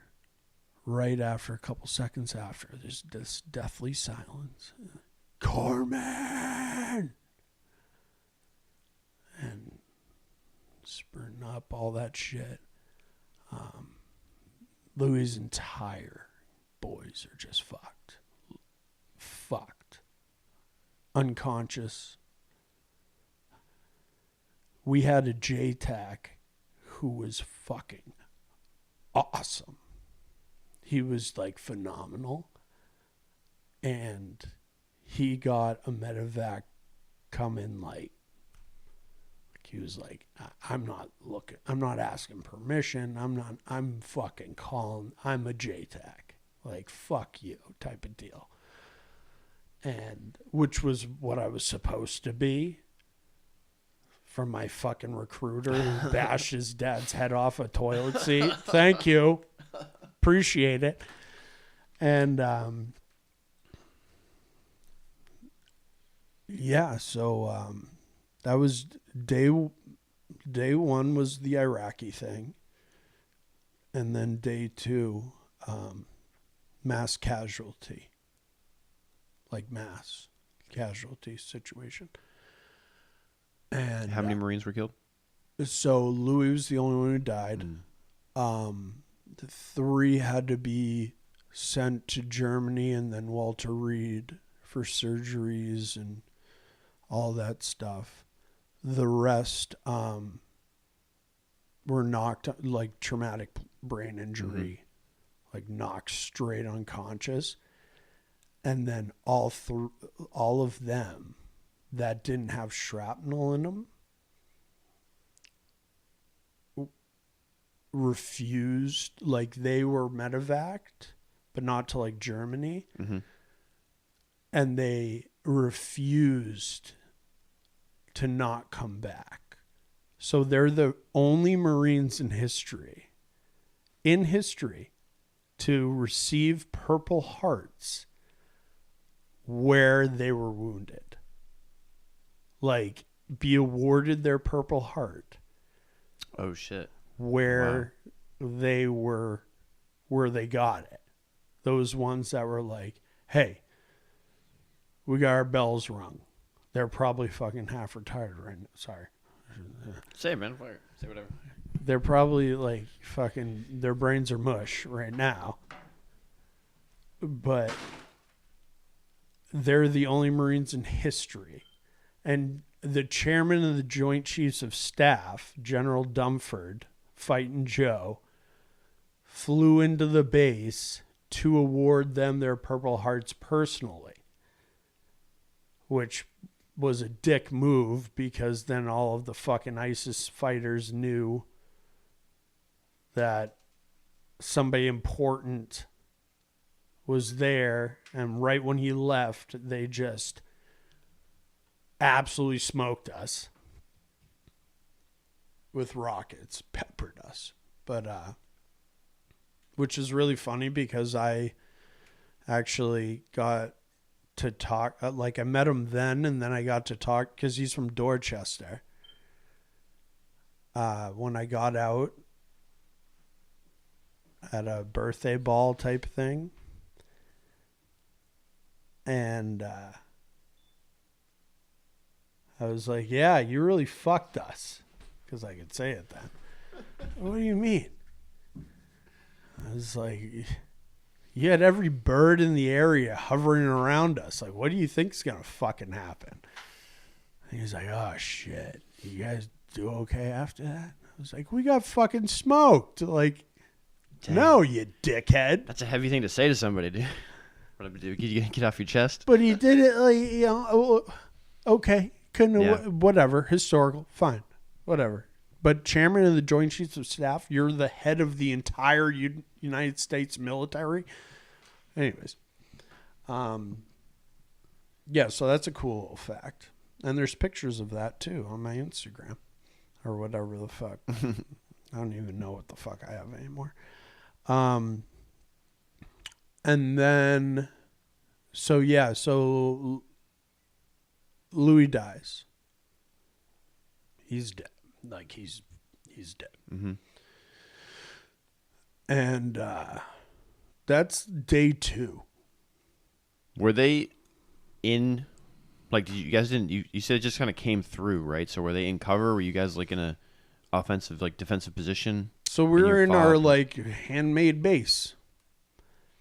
right after, a couple seconds after, there's this deathly silence. Corman! And spurting up all that shit. Louis' entire boys are just fucked. Unconscious. We had a JTAC who was fucking awesome. he was like phenomenal. And he got a medevac coming like he was like, I'm not asking permission. I'm fucking calling. I'm a JTAC. Like, fuck you type of deal. And which was what I was supposed to be from my fucking recruiter who bashed his dad's head off a toilet seat. Thank you. Appreciate it. And, yeah, so that was day one was the Iraqi thing. And then day two, mass casualty. Like mass casualty situation. And how many Marines were killed? So Louis was the only one who died. The 3 had to be sent to Germany and then Walter Reed for surgeries and all that stuff. The rest were knocked, like traumatic brain injury, like knocked straight unconscious. And then all of them that didn't have shrapnel in them refused, like they were medevaced, but not to like Germany. And they refused to not come back. So they're the only Marines in history to receive Purple Hearts where they were wounded. Like, be awarded their Purple Heart. Oh, shit. Where they got it. Those ones that were like, hey, we got our bells rung. They're probably fucking half retired right now. Sorry. Say, man. Say whatever. They're probably like fucking, their brains are mush right now. But they're the only Marines in history. And the chairman of the Joint Chiefs of Staff, General Dumford, Fightin' Joe, flew into the base to award them their Purple Hearts personally, which was a dick move because then all of the fucking ISIS fighters knew that somebody important was there, and right when he left, they just absolutely smoked us with rockets, peppered us. But which is really funny because I actually got to talk, like I met him then, and then I got to talk because he's from Dorchester. When I got out at a birthday ball type thing, and I was like, yeah, you really fucked us, because I could say it then. What do you mean? I was like, you had every bird in the area hovering around us. Like, what do you think's going to fucking happen? And he was like, oh, shit. You guys do okay after that? I was like, we got fucking smoked. Like, dang. No, you dickhead. That's a heavy thing to say to somebody, dude. You get off your chest? But he did it like, you know, okay. Couldn't, whatever. Historical. Fine. Whatever. But chairman of the Joint Chiefs of Staff, you're the head of the entire United States military. Anyways. Yeah, so that's a cool little fact. And there's pictures of that, too, on my Instagram. Or whatever the fuck. I don't even know what the fuck I have anymore. And then, so yeah, so Louis dies. He's dead. Like, he's dead. Mm-hmm. And that's day 2. Were they in, like, you guys didn't, you said it just kind of came through, right? So were they in cover? Were you guys, like, in a offensive, like, defensive position? So we were in our, like, handmade base.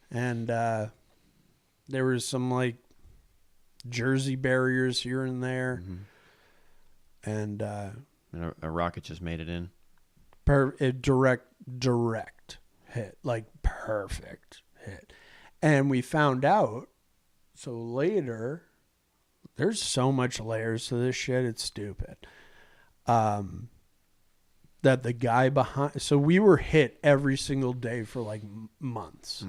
And there was some, like, Jersey barriers here and there. Mm-hmm. And a rocket just made it in. Direct hit, like perfect hit. And we found out, so later, there's so much layers to this shit, it's stupid. That the guy behind, so we were hit every single day for like months.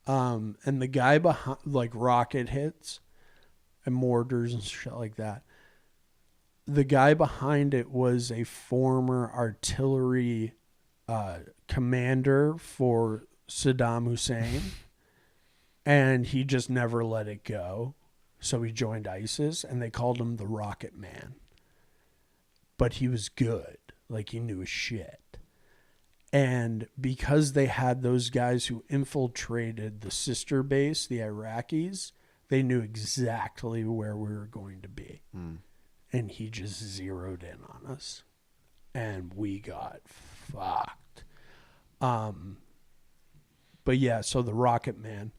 And the guy behind, like rocket hits and mortars and shit like that. The guy behind it was a former artillery commander for Saddam Hussein. And he just never let it go. So he joined ISIS and they called him the Rocket Man. But he was good. Like he knew his shit. And because they had those guys who infiltrated the sister base, the Iraqis, they knew exactly where we were going to be. And he just zeroed in on us. And we got fucked. But yeah, so the Rocket Man.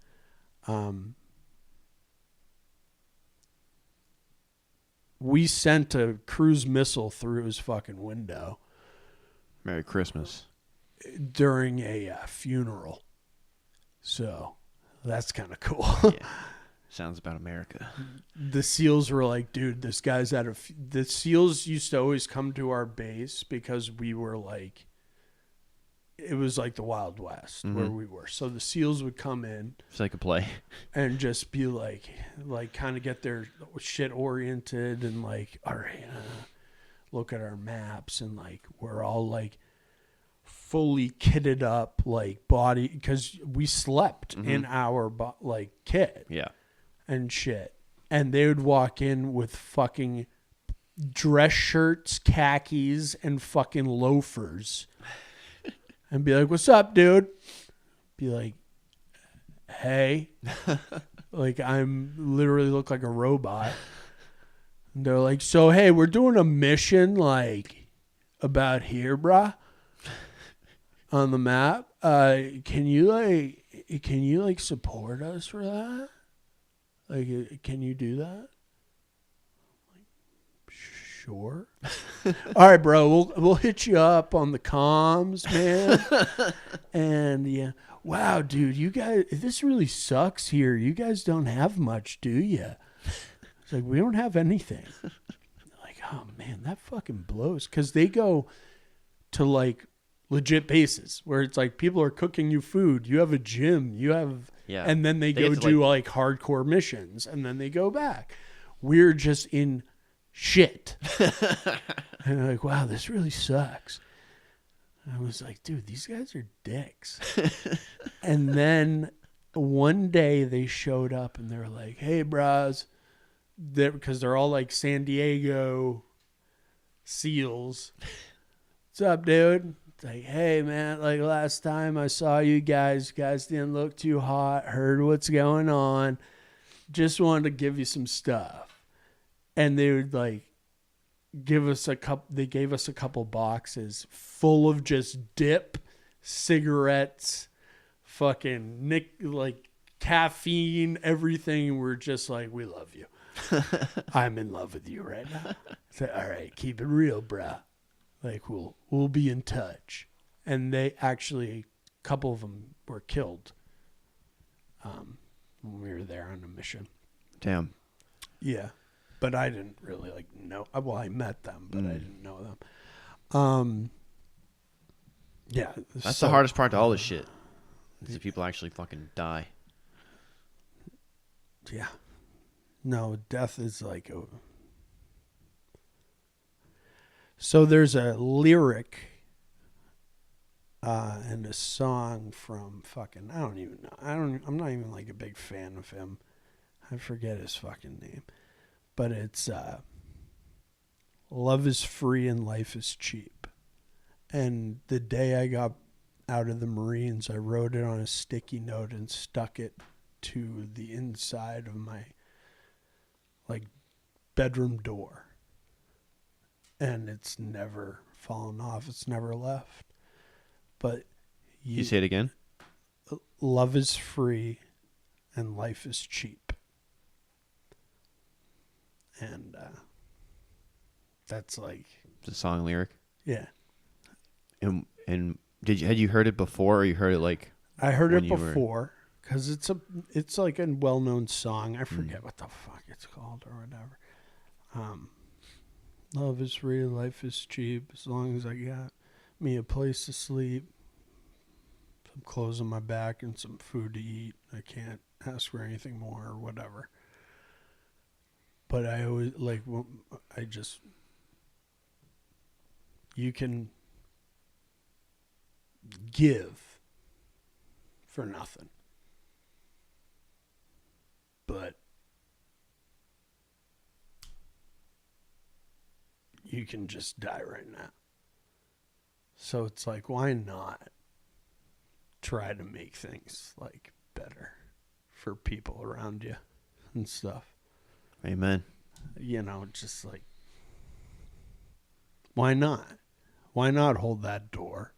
We sent a cruise missile through his fucking window. Merry Christmas. During a funeral. So that's kind of cool. Yeah. Sounds about America. The SEALs were like, dude, this guy's the SEALs used to always come to our base because we were like, it was like the Wild West where we were. So the SEALs would come in. It's like a play. And just be like kind of get their shit oriented and like, all right, look at our maps. And like, we're all like fully kitted up, like body, because we slept in our like kit. Yeah. And shit. And they would walk in with fucking dress shirts, khakis, and fucking loafers. And be like, what's up, dude? Be like, hey. Like, I'm literally look like a robot. And they're like, so, hey, we're doing a mission, like, about here, brah. On the map. Can you support us for that? Like, can you do that? Like, sure. All right, bro. We'll hit you up on the comms, man. And yeah, wow, dude, you guys, this really sucks here. You guys don't have much, do you? It's like, we don't have anything. Like, oh man, that fucking blows. Because they go to like legit bases where it's like people are cooking you food. You have a gym. You have. Yeah. And then they go do like hardcore missions and then they go back. We're just in shit. And they're like, wow, this really sucks. And I was like, dude, these guys are dicks. And then one day they showed up and they were like, hey, bros. Because they're all like San Diego SEALs. What's up, dude? It's like, hey, man, like last time I saw you guys didn't look too hot, heard what's going on, just wanted to give you some stuff. And they would like give us they gave us a couple boxes full of just dip, cigarettes, fucking like caffeine, everything. We're just like, we love you. I'm in love with you right now. So, all right, keep it real, bruh. Like, we'll be in touch. And they actually, a couple of them were killed when we were there on a mission. Damn. Yeah. But I didn't really, like, know. Well, I met them, but I didn't know them. Yeah. That's the hardest part to all this shit. Is if people actually fucking die. Yeah. No, death is like a... So there's a lyric and a song from fucking, I don't even know. I'm not even like a big fan of him. I forget his fucking name. But it's love is free and life is cheap. And the day I got out of the Marines, I wrote it on a sticky note and stuck it to the inside of my like bedroom door. And it's never fallen off. It's never left. But you say it again? Love is free and life is cheap. And that's like... It's a song lyric? Yeah. And Had you heard it before, or you heard it like? I heard when it you were- before because it's like a well-known song. I forget what the fuck it's called or whatever. Love is free, life is cheap. As long as I got me a place to sleep, some clothes on my back, and some food to eat, I can't ask for anything more or whatever. But I always you can give for nothing. But you can just die right now. So it's like, why not try to make things like better for people around you and stuff? Amen. You know, just like, why not? Why not hold that door?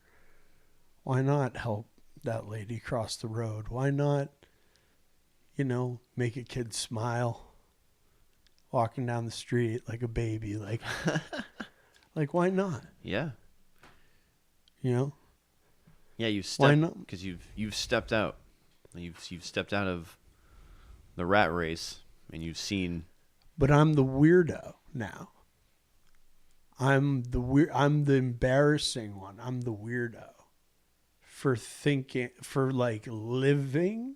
Why not help that lady cross the road? Why not, you know, make a kid smile walking down the street like a baby? Like, like why not? Yeah. You know? Yeah, Why not? Because you've stepped out. You've stepped out of the rat race, and you've seen. But I'm the weirdo now. I'm the embarrassing one. I'm the weirdo for thinking, for like living.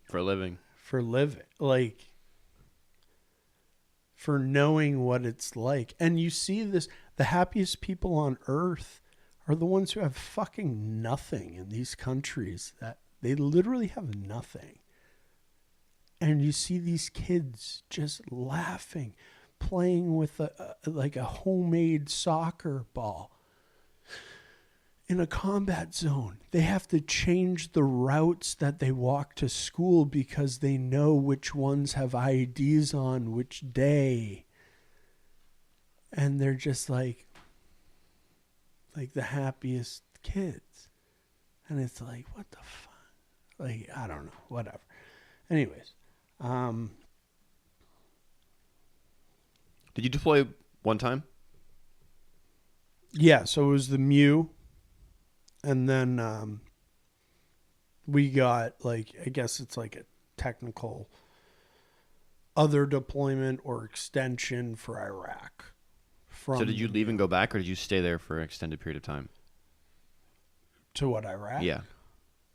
For a living. For living. Like, for knowing what it's like. And you see this, the happiest people on earth are the ones who have fucking nothing in these countries, that they literally have nothing. And you see these kids just laughing, playing with a homemade soccer ball in a combat zone. They have to change the routes that they walk to school because they know which ones have IEDs on which day. And they're just like the happiest kids. And it's like, what the fuck? Like, I don't know, whatever. Anyways, Did you deploy one time? yeah, so it was the Mew. And then we got, like, I guess it's like a technical other deployment or extension for Iraq. So did you leave and go back, or did you stay there for an extended period of time? To what, Iraq? Yeah.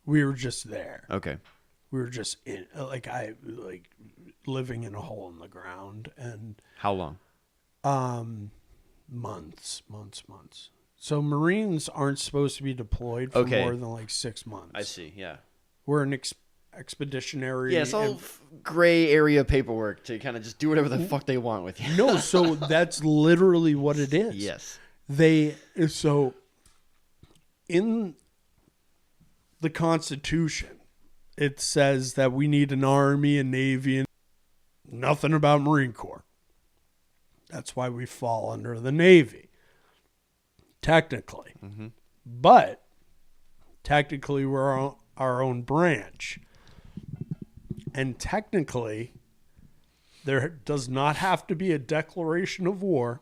We were just there. Okay. We were just in, living in a hole in the ground. And How long? months. So Marines aren't supposed to be deployed for more than like 6 months. I see, yeah. We're an expeditionary. Yeah, it's all gray area paperwork to kind of just do whatever the fuck they want with you. No, so that's literally what it is. Yes. So in the Constitution, it says that we need an Army, a Navy, and nothing about Marine Corps. That's why we fall under the Navy, technically. Mm-hmm. But technically, we're our own branch. And technically, there does not have to be a declaration of war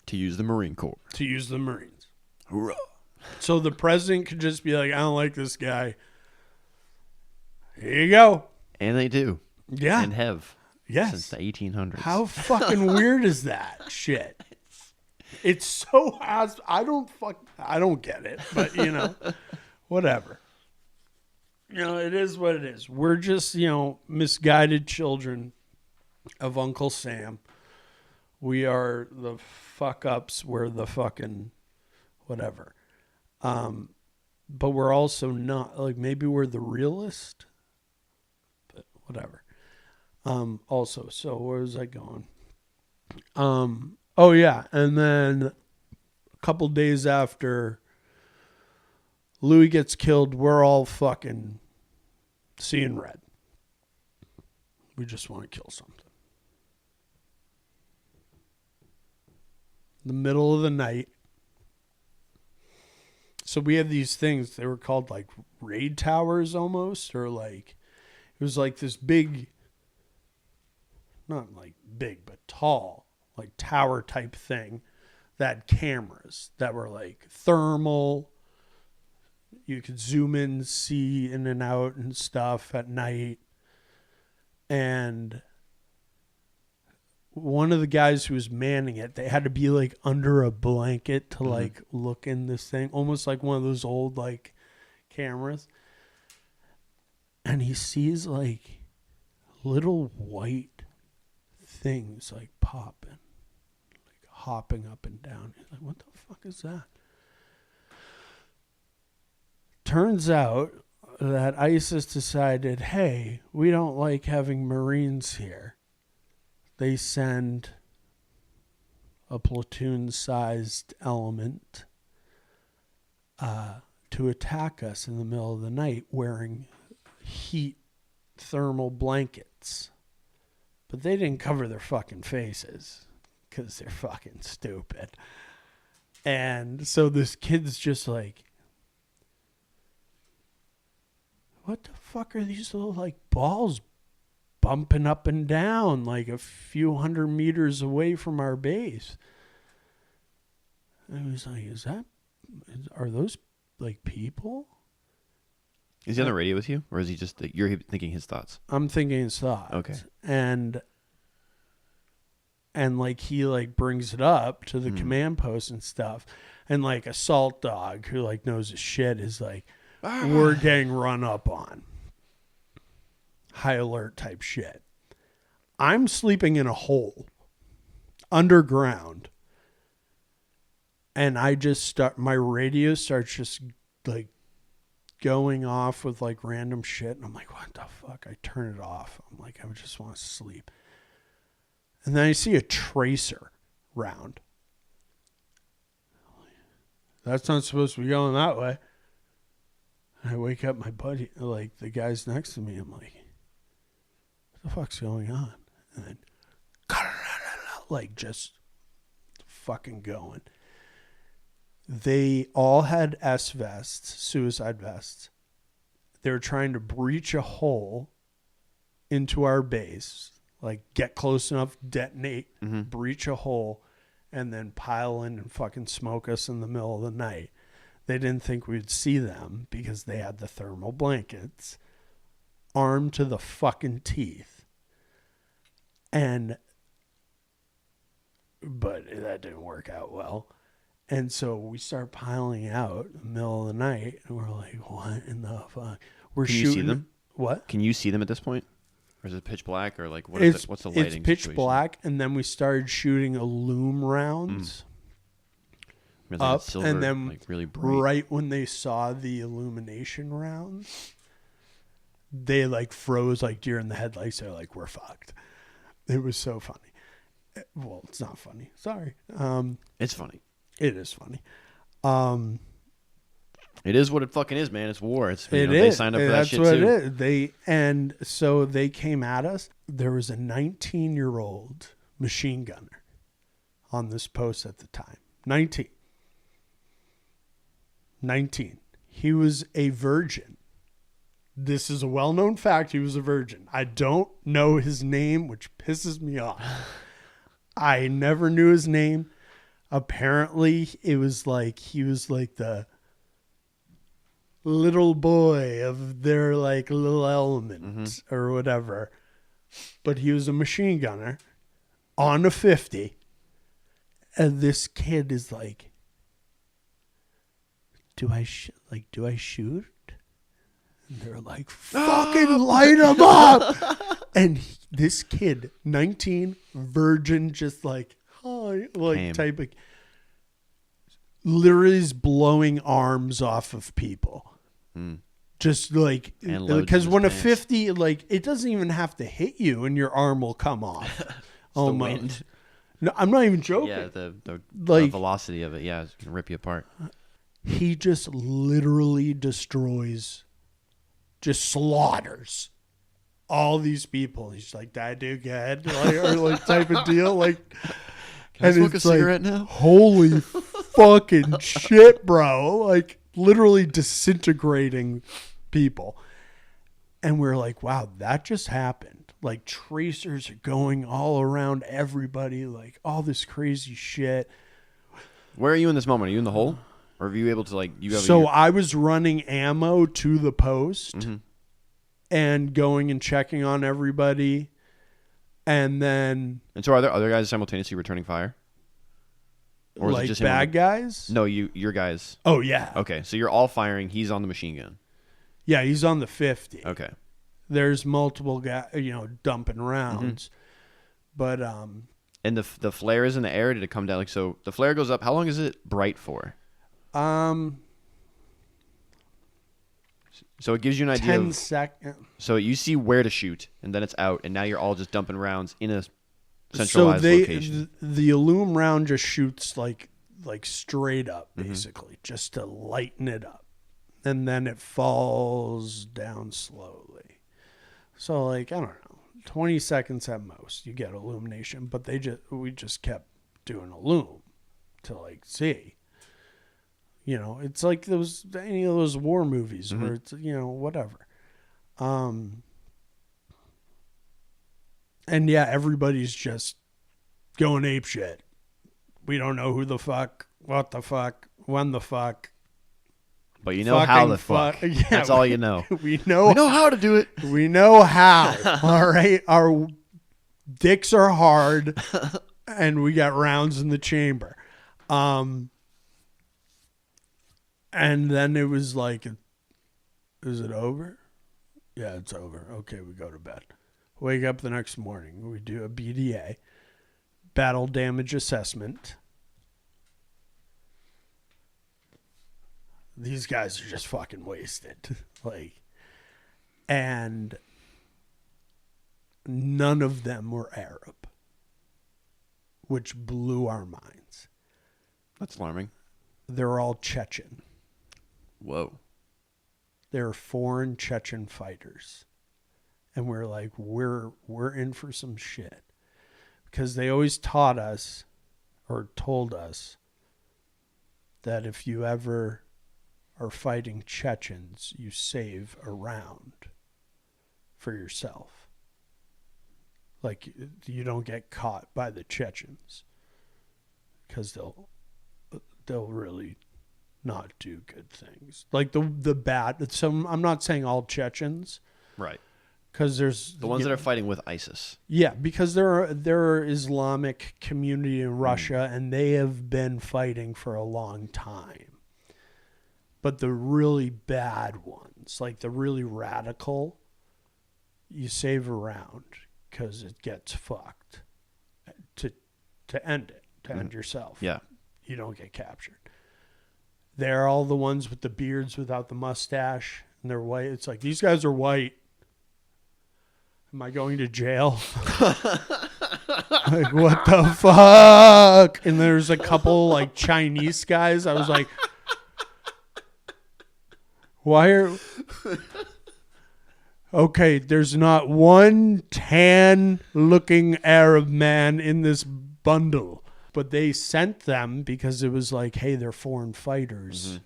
To use the Marine Corps. to use the Marines. Hoorah. So the president could just be like, I don't like this guy. Here you go. And they do. Yeah. And have. Yes. Since the 1800s. How fucking weird is that shit? It's so I don't get it, but you know, whatever. You know, it is what it is. We're just, you know, misguided children of Uncle Sam. We are the fuck ups. We're the fucking whatever. But we're also not, like, maybe we're the realist, but whatever. Also, so where was I going? Oh yeah. And then a couple days after Louis gets killed, we're all fucking seeing red. We just want to kill something. The middle of the night. So we had these things, they were called like raid towers almost, or like, it was like this big, not like big, but tall, like tower type thing that had cameras that were like thermal, You could zoom in, see in and out and stuff at night. And one of the guys who was manning it, they had to be like under a blanket to like look in this thing, almost like one of those old like cameras. And he sees like little white things like popping, like hopping up and down. He's like, what the fuck is that? Turns out that ISIS decided, hey, we don't like having Marines here. They send a platoon-sized element to attack us in the middle of the night wearing heat thermal blankets. But they didn't cover their fucking faces because they're fucking stupid. And so this kid's just like, what the fuck are these little like balls bumping up and down like a few hundred meters away from our base? And I was like, are those like people? Is he on the radio with you, or is he just you're thinking his thoughts? I'm thinking his thoughts. Okay. And like he like brings it up to the command post and stuff, and like Assault Dog, who like knows his shit, is like, we're getting run up on. High alert type shit. I'm sleeping in a hole underground, and I just my radio starts just like going off with like random shit, and I'm like, what the fuck? I turn it off. I'm like, I just want to sleep. And then I see a tracer round. That's not supposed to be going that way. And I wake up my buddy, like the guys next to me. I'm like, what the fuck's going on? And then, like, just fucking going. They all had S-vests, suicide vests. They were trying to breach a hole into our base, like get close enough, detonate, breach a hole, and then pile in and fucking smoke us in the middle of the night. They didn't think we'd see them because they had the thermal blankets, armed to the fucking teeth. But that didn't work out well. And so we start piling out in the middle of the night, and we're like, what in the fuck? We're Can shooting. you see them? What? Can you see them at this point? Or is it pitch black? Or like, what's the lighting It's pitch situation? black, and then we started shooting Illume rounds. Up, silver, and then like really bright. Right when they saw the illumination rounds, they like froze like deer in the headlights. They're like, we're fucked. It was so funny. Well, it's not funny. Sorry. It's funny. It is funny. It is what it fucking is, man. It's war. It's It They is. signed up for that That's shit what too. it is. So they came at us. There was a 19-year-old machine gunner on this post at the time. 19. He was a virgin. This is a well-known fact. He was a virgin. I don't know his name, which pisses me off. I never knew his name. Apparently, it was like he was like the little boy of their like little element or whatever. But he was a machine gunner on a 50. And this kid is like, do I shoot? And they're like, fucking light him up. And this kid, 19, virgin, just like, hi, like Damn. type of, literally is blowing arms off of people. Just like, because when a 50, like, it doesn't even have to hit you and your arm will come off. Almost. No, I'm not even joking. Yeah, the velocity of it, yeah, it's going to rip you apart. He just literally destroys, just slaughters all these people. He's like, "Did I do good?" Like, or like type of deal. Like, can I smoke a cigarette now? Holy fucking shit, bro! Like, literally disintegrating people. And we're like, "Wow, that just happened." Like, tracers are going all around everybody. Like, all this crazy shit. Where are you in this moment? Are you in the hole? Or are you able to, like, So I was running ammo to the post Mm-hmm. and going and checking on everybody. And then, And so are there other guys simultaneously returning fire? Or is like, it just him bad guys? No, your guys. Oh, yeah. Okay, so you're all firing. He's on the machine gun. Yeah, he's on the 50. Okay. There's multiple guys, dumping rounds. But, And the flare is in the air. Did it come down? Like, so the flare goes up. How long is it bright for? So it gives you an idea 10 of, seconds. so you see where to shoot, and then it's out, and now you're all just dumping rounds in a centralized location. The Illume round just shoots like straight up, basically, just to lighten it up. And then it falls down slowly. So, like, I don't know, 20 seconds at most, you get illumination. But we just kept doing Illume to, like, see. It's like any of those war movies where it's, whatever. And yeah, everybody's just going apeshit. We don't know who the fuck, what the fuck, when the fuck. But you know how the fuck. Yeah, That's all you know. We know how to do it. We know how. All right. Our dicks are hard and we got rounds in the chamber. And then it was like, is it over? Yeah, it's over. Okay, we go to bed. Wake up the next morning. We do a BDA, battle damage assessment. These guys are just fucking wasted. And none of them were Arab, which blew our minds. That's alarming. They're all Chechen. Whoa. They're foreign Chechen fighters. And we're like, we're in for some shit. Because they always taught us or told us that if you ever are fighting Chechens, you save a round for yourself. Like, you don't get caught by the Chechens. Because they'll really not do good things. Like the bad. So I'm not saying all Chechens, right? Because there's the ones that are fighting with ISIS. Yeah, because there are Islamic community in Russia, and they have been fighting for a long time. But the really bad ones, like the really radical, you save a round because it gets fucked to end it, to end yourself. Yeah, you don't get captured. They're all the ones with the beards without the mustache, and they're white. It's like, these guys are white. Am I going to jail? Like, what the fuck? And there's a couple, like, Chinese guys. I was like, why are... Okay, there's not one tan-looking Arab man in this bundle. But they sent them because it was like, hey, they're foreign fighters.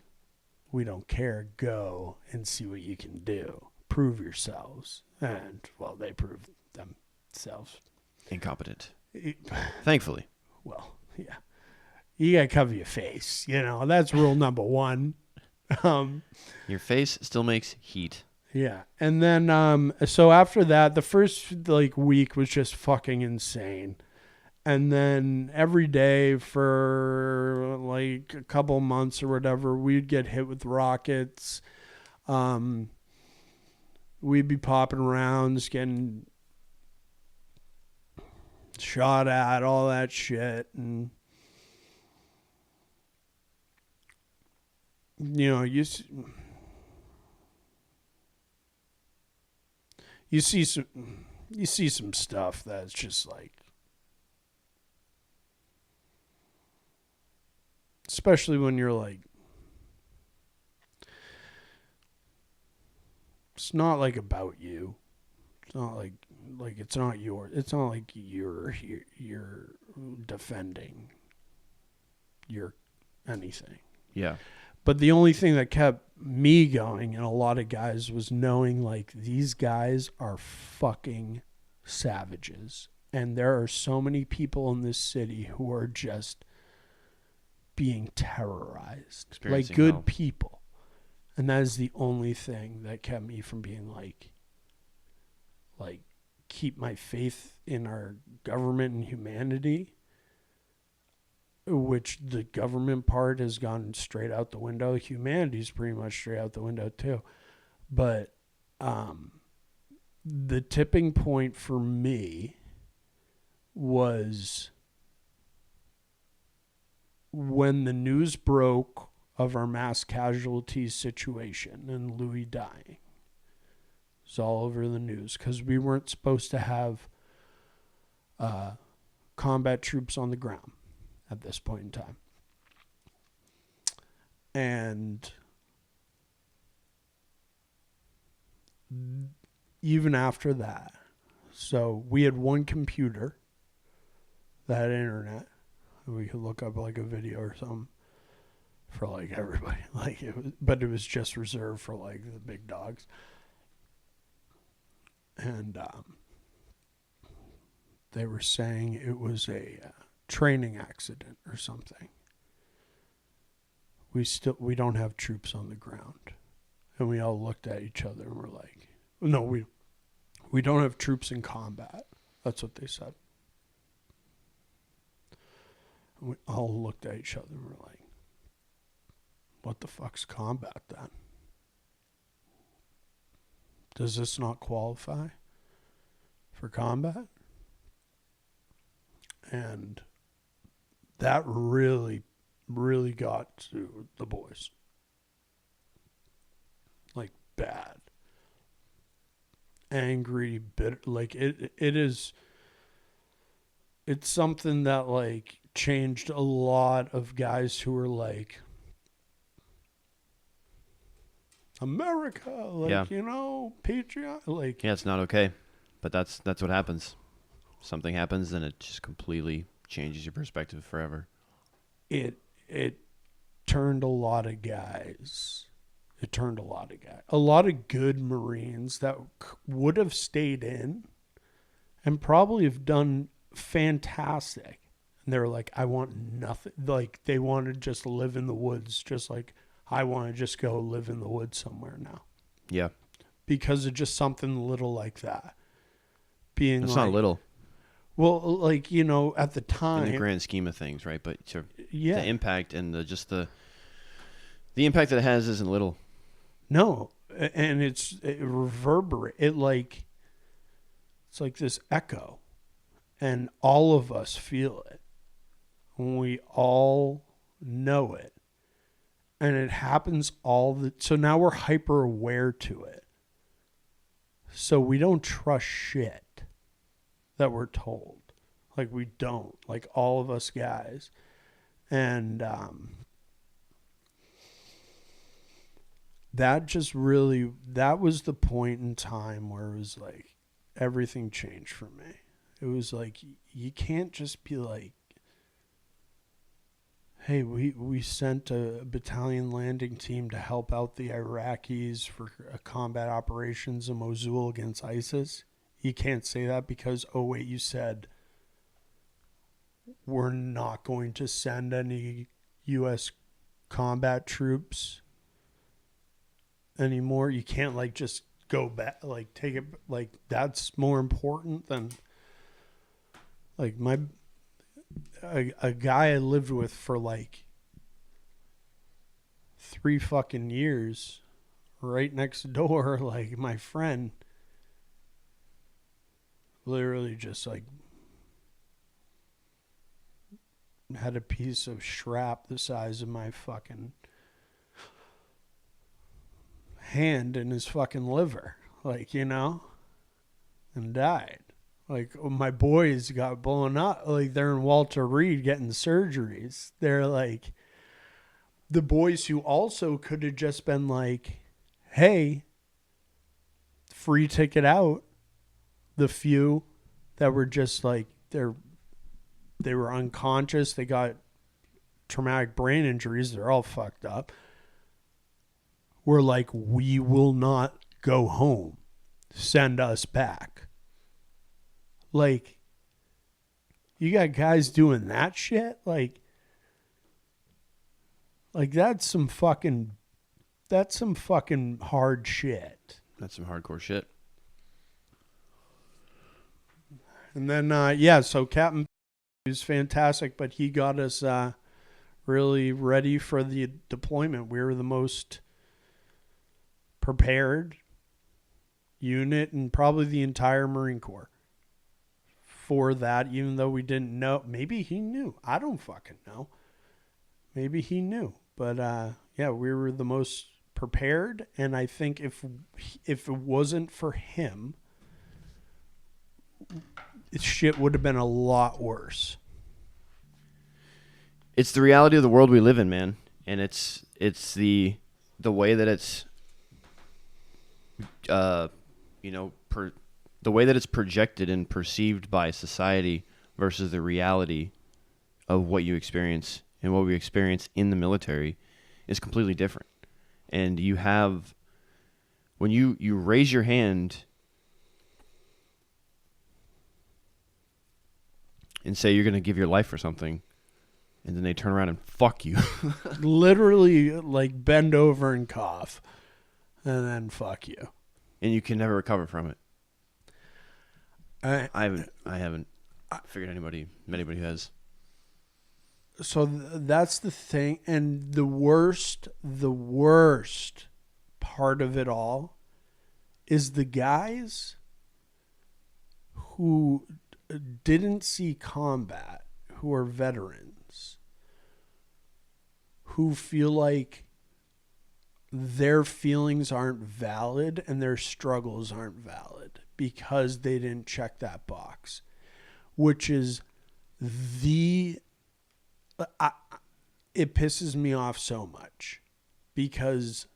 We don't care. Go and see what you can do. Prove yourselves. And, well, they proved themselves. Incompetent. Thankfully. Well, yeah. You got to cover your face. That's rule number one. Your face still makes heat. Yeah. And then, so after that, the first, week was just fucking insane. And then every day for a couple months or whatever, we'd get hit with rockets. We'd be popping rounds, getting shot at, all that shit. And, you see some stuff that's just like, especially when you're like, it's not like about you. It's not like it's not yours. It's not like you're defending your anything. Yeah. But the only thing that kept me going and a lot of guys was knowing like these guys are fucking savages. And there are so many people in this city who are just being terrorized, like Experiencing good hell. people. And that is the only thing that kept me from being like keep my faith in our government and humanity, which the government part has gone straight out the window. Humanity's pretty much straight out the window too. But the tipping point for me was when the news broke of our mass casualties situation and Louis dying. It's all over the news because we weren't supposed to have combat troops on the ground at this point in time. And even after that, so we had one computer that had internet. We could look up like a video or something for like everybody. Like it was, but it was just reserved for like the big dogs. And they were saying it was a training accident or something. We don't have troops on the ground. And we all looked at each other and were like, no, we don't have troops in combat. That's what they said. And we all looked at each other and were like, what the fuck's combat then? Does this not qualify for combat? And that really, really got to the boys. Like bad. Angry, bitter. Like it's something that like changed a lot of guys who were like, America, like, Yeah. you know, patriot, like. Yeah, it's not okay. But that's what happens. Something happens and it just completely changes your perspective forever. It turned a lot of guys. A lot of good Marines that would have stayed in and probably have done fantastic. And they were like, I want nothing. Like, they want to just live in the woods, just like I want to just go live in the woods somewhere now. Yeah. Because of just something little like that. Being It's like, not little. Well, like, you know, at the time. In the grand scheme of things, right? But yeah. The impact and the impact that it has isn't little. No. And it reverberates. It's like this echo. And all of us feel it. And we all know it. And it happens so now we're hyper aware to it. So we don't trust shit that we're told. Like we don't. Like all of us guys. And that was the point in time where it was like everything changed for me. It was like you can't just be like, hey, we sent a battalion landing team to help out the Iraqis for combat operations in Mosul against ISIS. You can't say that because, oh, wait, you said we're not going to send any U.S. combat troops anymore. You can't, like, just go back, like, take it, like, that's more important than, like, a guy I lived with for like 3 fucking years right next door, like my friend literally just like had a piece of shrap the size of my fucking hand in his fucking liver, like, you know, and died. Like, my boys got blown up. Like, they're in Walter Reed getting surgeries. They're like, the boys who also could have just been like, hey, free ticket out. The few that were just like, they were unconscious. They got traumatic brain injuries. They're all fucked up. We're like, we will not go home. Send us back. Like, you got guys doing that shit? Like, Like that's some fucking hard shit. That's some hardcore shit. And then so Captain was fantastic, but he got us really ready for the deployment. We were the most prepared unit and probably the entire Marine Corps for that, even though we didn't know. Maybe he knew. I don't fucking know. Maybe he knew. But we were the most prepared, and I think if it wasn't for him, shit would have been a lot worse. It's the reality of the world we live in, man, and it's the way that it's the way that it's projected and perceived by society versus the reality of what you experience and what we experience in the military is completely different. And you have, when you raise your hand and say you're going to give your life for something, and then they turn around and fuck you. Literally, like, bend over and cough, and then fuck you. And you can never recover from it. I haven't figured anybody who has. So that's the thing. And the worst part of it all is the guys who didn't see combat, who are veterans, who feel like their feelings aren't valid and their struggles aren't valid because they didn't check that box, which is it pisses me off so much, because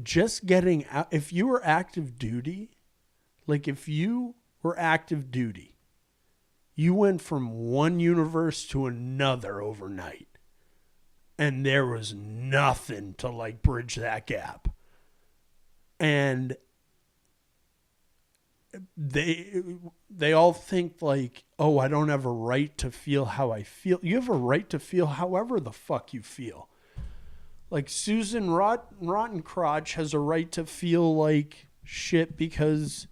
just getting out, if you were active duty, you went from one universe to another overnight, and there was nothing to like bridge that gap. And they all think like, oh, I don't have a right to feel how I feel. You have a right to feel however the fuck you feel. Like Susan Rottencrotch has a right to feel like shit because...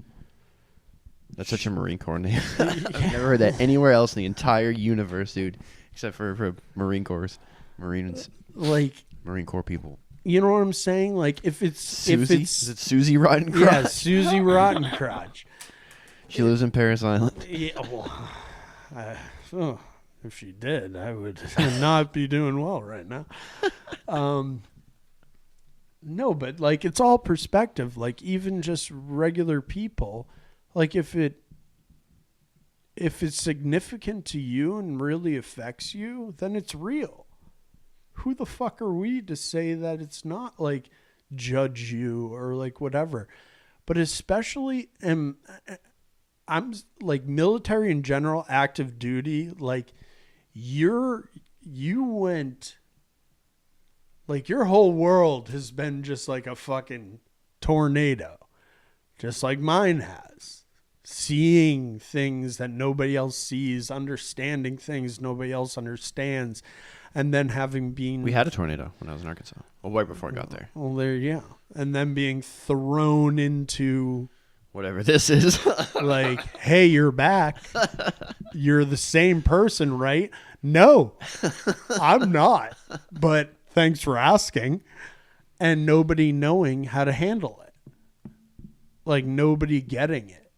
That's such a Marine Corps name. I've never heard that anywhere else in the entire universe, dude, except for Marine Corps. Marines. Like... Marine Corps people. You know what I'm saying? Like, if it's... Susie? Is it Susie Rottencrotch? Yeah, Susie Rottencrotch. She lives in Parris Island. Yeah, well, if she did, I would not be doing well right now. No, but like it's all perspective. Like even just regular people, like if it's significant to you and really affects you, then it's real. Who the fuck are we to say that it's not, like judge you or like whatever? But especially I'm like military in general, active duty, like you went, like your whole world has been just like a fucking tornado, just like mine has. Seeing things that nobody else sees, understanding things nobody else understands, and then having been... We had a tornado when I was in Arkansas. Well, right before I got there. Well, there, yeah. And then being thrown into... whatever this is. Like, hey, you're back. You're the same person, right? No, I'm not. But thanks for asking. And nobody knowing how to handle it. Like, nobody getting it.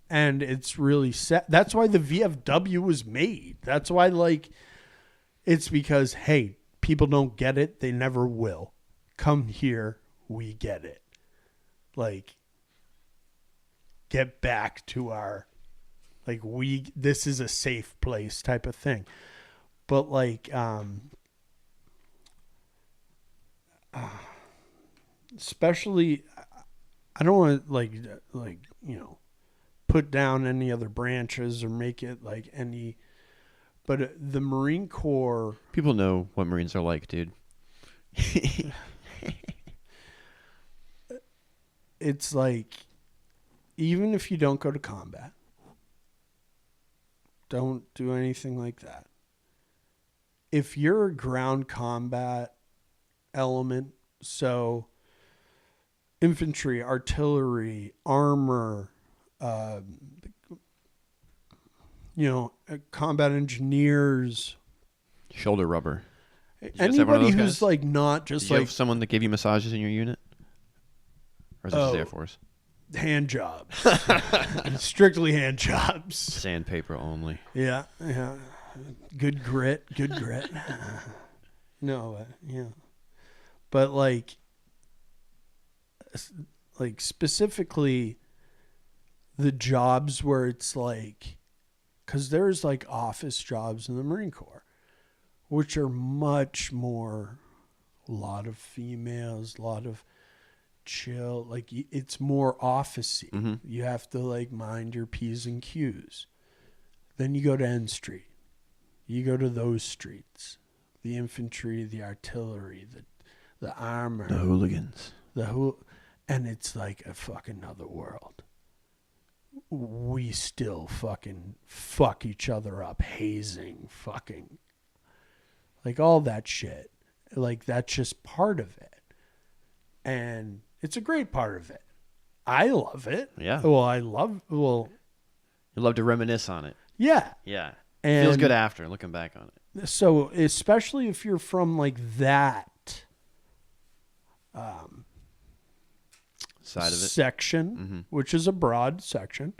And it's really sad. That's why the VFW was made. That's why, like, it's because, hey, people don't get it. They never will. Come here. We get it. Like... get back to our, like, this is a safe place type of thing. But like, especially, I don't want to like, you know, put down any other branches or make it like any, but the Marine Corps. People know what Marines are like, dude. It's like, even if you don't go to combat, don't do anything like that. if you're a ground combat element, so infantry, artillery, armor, combat engineers, Shoulder rubber. anybody who's like not just Did you like have someone that gave you massages in your unit, or is it just Air Force? Hand jobs, strictly hand jobs, Sandpaper only. Yeah. Good grit. No, yeah, but like specifically the jobs where it's like, because there's like office jobs in the Marine Corps, which are much more, a lot of females, a lot of chill, like it's more officey. Mm-hmm. You have to like mind your P's and Q's. Then you go to N Street. You go to those streets. The infantry, the artillery, the armor. The hooligans. And it's like a fucking other world. We still fucking fuck each other up, hazing, fucking. Like all that shit. Like that's just part of it. And it's a great part of it. I love it. Yeah. You love to reminisce on it. Yeah. Yeah. And feels good after looking back on it. So especially if you're from like that side of it section, which is a broad section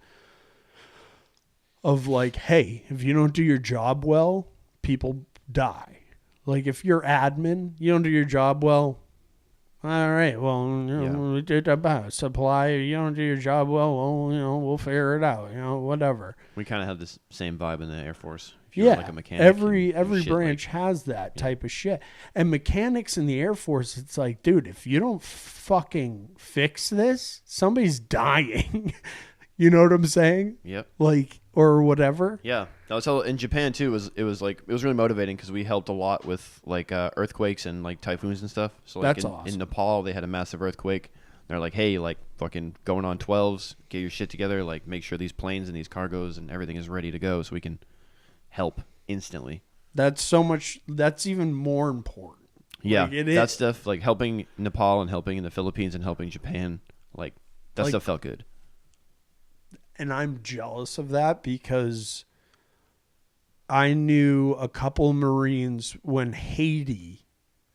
of like, hey, if you don't do your job well, people die. Like if you're admin, you don't do your job well. All right, well, we did about supply. You don't do your job well. Well, we'll figure it out. Whatever. We kind of have this same vibe in the Air Force. If you're like a mechanic, every branch has that type of shit. And mechanics in the Air Force, it's like, dude, if you don't fucking fix this, somebody's dying. You know what I'm saying? Yep. Like, or whatever. Yeah. That was how in Japan too. It was really motivating because we helped a lot with like earthquakes and like typhoons and stuff. So like That's awesome. In Nepal, they had a massive earthquake. They're like, hey, like fucking going on 12s, get your shit together, like make sure these planes and these cargoes and everything is ready to go so we can help instantly. That's even more important. Yeah. Like, that stuff, like helping Nepal and helping in the Philippines and helping Japan, like that stuff felt good. And I'm jealous of that because I knew a couple Marines when Haiti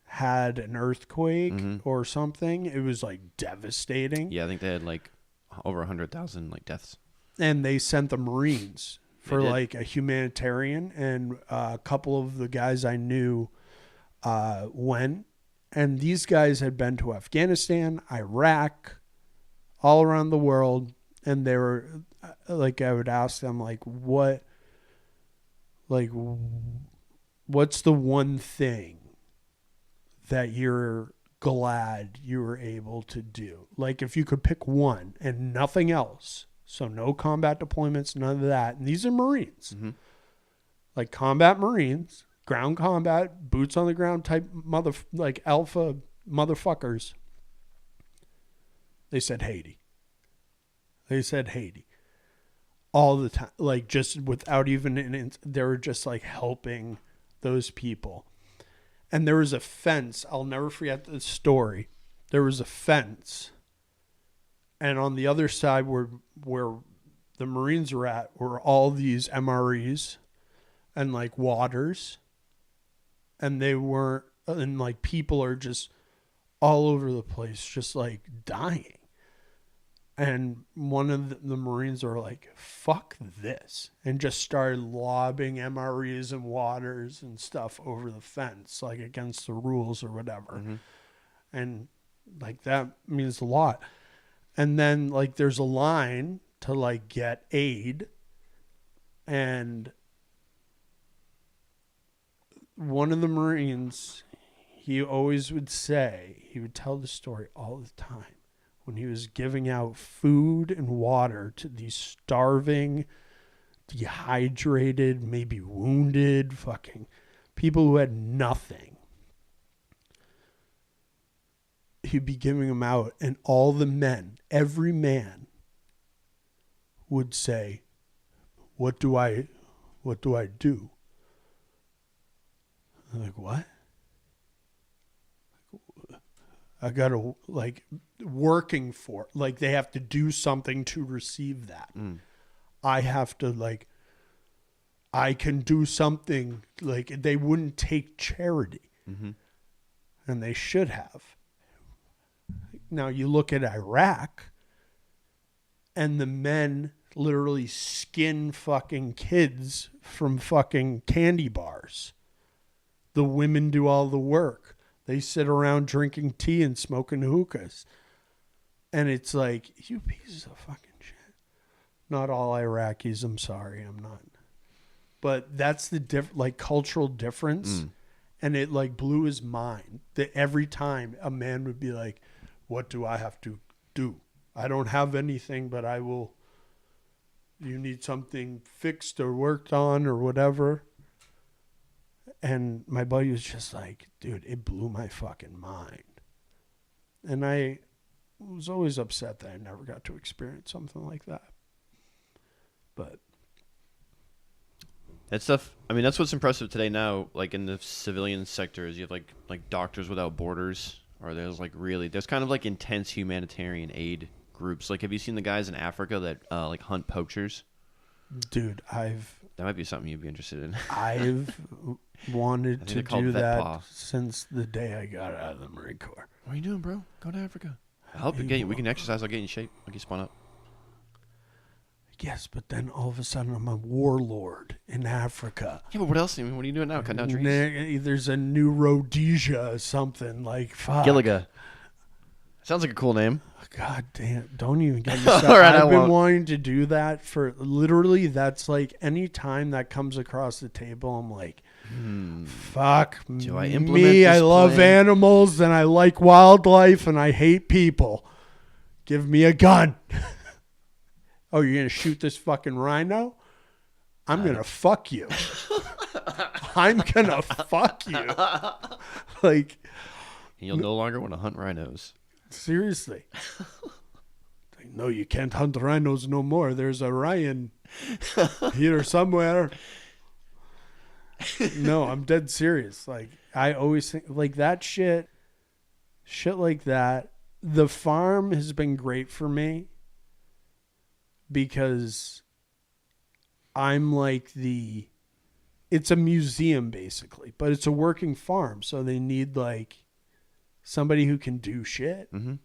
had an earthquake or something. It was like devastating. Yeah, I think they had like over 100,000 like deaths. And they sent the Marines for like a humanitarian, and a couple of the guys I knew went. And these guys had been to Afghanistan, Iraq, all around the world. And they were like, I would ask them like, what's the one thing that you're glad you were able to do? Like if you could pick one and nothing else. So no combat deployments, none of that. And these are Marines. Mm-hmm. Like combat Marines, ground combat, boots on the ground type like alpha motherfuckers. They said Haiti. All the time, like just without even, they were just like helping those people. And there was a fence. I'll never forget the story. There was a fence. And on the other side where the Marines were at were all these MREs and like waters. And they weren't, and like people are just all over the place, just like dying. And one of the Marines were like, fuck this. And just started lobbing MREs and waters and stuff over the fence, like against the rules or whatever. Mm-hmm. And like that means a lot. And then like there's a line to like get aid. And one of the Marines, he always would say, he would tell the story all the time. When he was giving out food and water to these starving, dehydrated, maybe wounded fucking people who had nothing. He'd be giving them out, and all the men, every man would say, what do I do? I'm like, what? I got to, like, working for it. Like, they have to do something to receive that. I have to, like, I can do something. Like, they wouldn't take charity. And they should have. Now, you look at Iraq, and the men literally skin fucking kids from fucking candy bars. The women do all the work. They sit around drinking tea and smoking hookahs. And it's like, you pieces of fucking shit. Not all Iraqis, I'm sorry, I'm not. But that's the cultural difference. And it like blew his mind that every time a man would be like, what do I have to do? I don't have anything, but I will. You need something fixed or worked on or whatever. And my buddy was just like, dude, it blew my fucking mind. And I was always upset that I never got to experience something like that. But that stuff, I mean, that's what's impressive today now, like in the civilian sectors, you have like Doctors Without Borders, or there's kind of like intense humanitarian aid groups. Like, have you seen the guys in Africa that like hunt poachers? Dude, that might be something you'd be interested in. I've wanted to do that since the day I got out of the Marine Corps. What are you doing, bro? Go to Africa. I'll help you get you. We can exercise. I'll get you in shape. I'll get you spun up. Yes, but then all of a sudden I'm a warlord in Africa. Yeah, but what else? I mean, what are you doing now? Cutting down trees? There's a new Rhodesia or something. Like, fuck. Gilligan. Sounds like a cool name. God damn. Don't even get me started. Right, I've been wanting to do that for literally, that's like any time that comes across the table, I'm like, fuck do I implement me. I love plan? Animals and I like wildlife and I hate people. Give me a gun. Oh, you're going to shoot this fucking rhino? I'm going to fuck you. I'm going to fuck you. Like, you'll no longer want to hunt rhinos. Seriously. Like, no, you can't hunt rhinos no more. There's a Ryan here somewhere. No, I'm dead serious. Like, I always think, like, that shit like that. The farm has been great for me because I'm like it's a museum basically, but it's a working farm. So they need like somebody who can do shit. And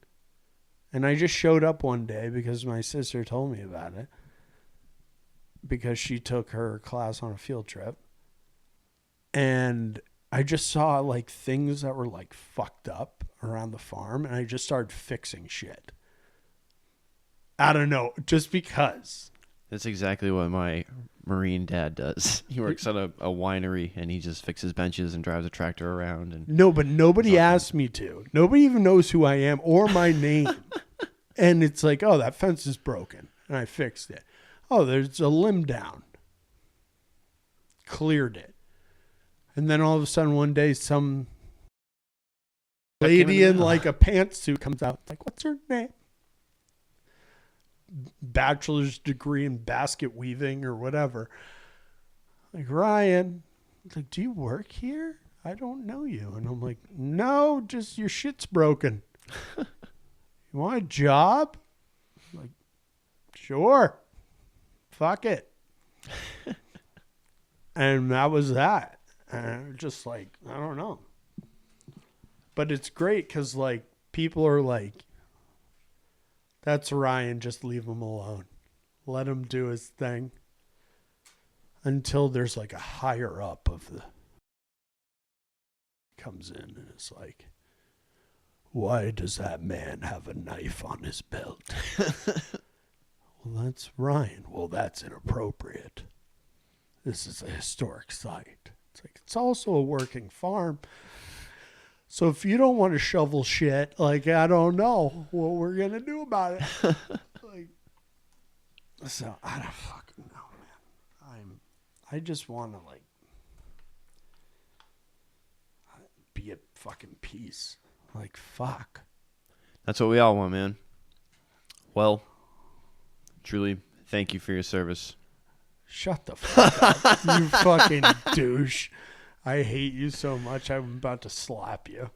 I just showed up one day because my sister told me about it because she took her class on a field trip. And I just saw like things that were like fucked up around the farm. And I just started fixing shit. I don't know, just because. That's exactly what my Marine dad does. He works at a winery and he just fixes benches and drives a tractor around. And no, but nobody asked me to. Nobody even knows who I am or my name. And it's like, oh, that fence is broken. And I fixed it. Oh, there's a limb down. Cleared it. And then all of a sudden one day some lady in like a pantsuit comes out. Like, what's her name? Bachelor's degree in basket weaving or whatever. Like, Ryan, like, do you work here? I don't know you. And I'm like, no, just your shit's broken. You want a job? I'm like, sure. Fuck it. And that was that. And just like, I don't know. But it's great because like people are like, that's Ryan, just leave him alone. Let him do his thing. Until there's like a higher up of the comes in and it's like, why does that man have a knife on his belt? Well, that's Ryan. Well, that's inappropriate. This is a historic site. It's like, it's also a working farm. So if you don't want to shovel shit, like, I don't know what we're going to do about it. Like, so I don't fucking know, man. I just want to like be at fucking peace. Like, fuck. That's what we all want, man. Well, truly, thank you for your service. Shut the fuck up, you fucking douche. I hate you so much. I'm about to slap you.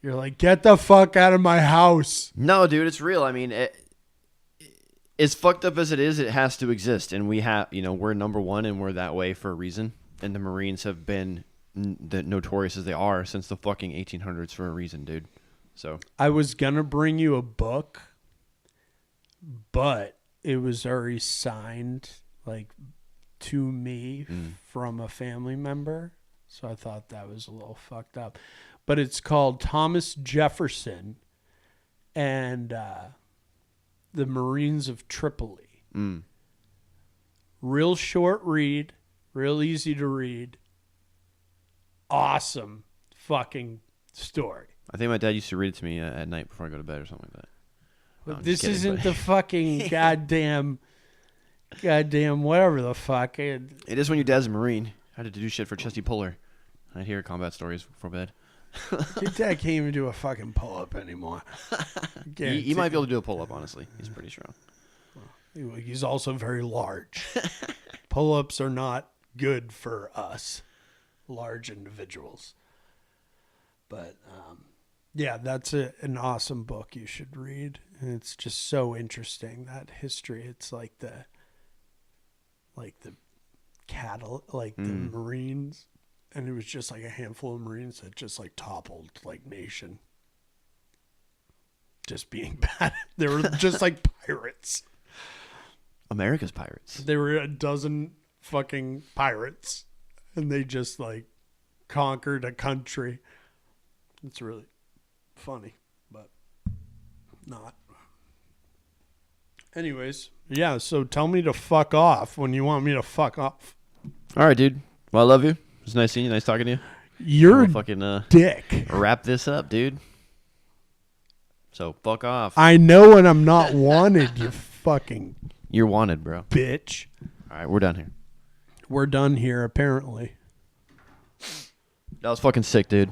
You're like, get the fuck out of my house. No, dude, it's real. I mean, as fucked up as it is, it has to exist. And we have, we're number one and we're that way for a reason. And the Marines have been notorious as they are since the fucking 1800s for a reason, dude. So I was going to bring you a book, but it was already signed, like, to me from a family member. So I thought that was a little fucked up. But it's called Thomas Jefferson and the Marines of Tripoli. Real short read, real easy to read. Awesome fucking story. I think my dad used to read it to me at night before I go to bed or something like that. No, this kidding, isn't the fucking goddamn whatever the fuck. It is when your dad's a Marine. I had to do shit for Chesty Puller. I hear combat stories before bed. Your dad can't even do a fucking pull-up anymore. He might be able to do a pull-up, honestly. He's pretty strong. He's also very large. Pull-ups are not good for us, large individuals. But, yeah, that's an awesome book you should read. And it's just so interesting, that history. It's like the cattle, like the Marines. And it was just like a handful of Marines that just like toppled like nation. Just being bad. They were just like pirates. America's pirates. They were a dozen fucking pirates. And they just like conquered a country. It's really funny, but not. Anyways, yeah, so tell me to fuck off when you want me to fuck off. All right, dude. Well, I love you. It was nice seeing you. Nice talking to you. You're fucking dick. Wrap this up, dude. So fuck off. I know when I'm not wanted, you fucking. You're wanted, bro. Bitch. All right, we're done here. We're done here, apparently. That was fucking sick, dude.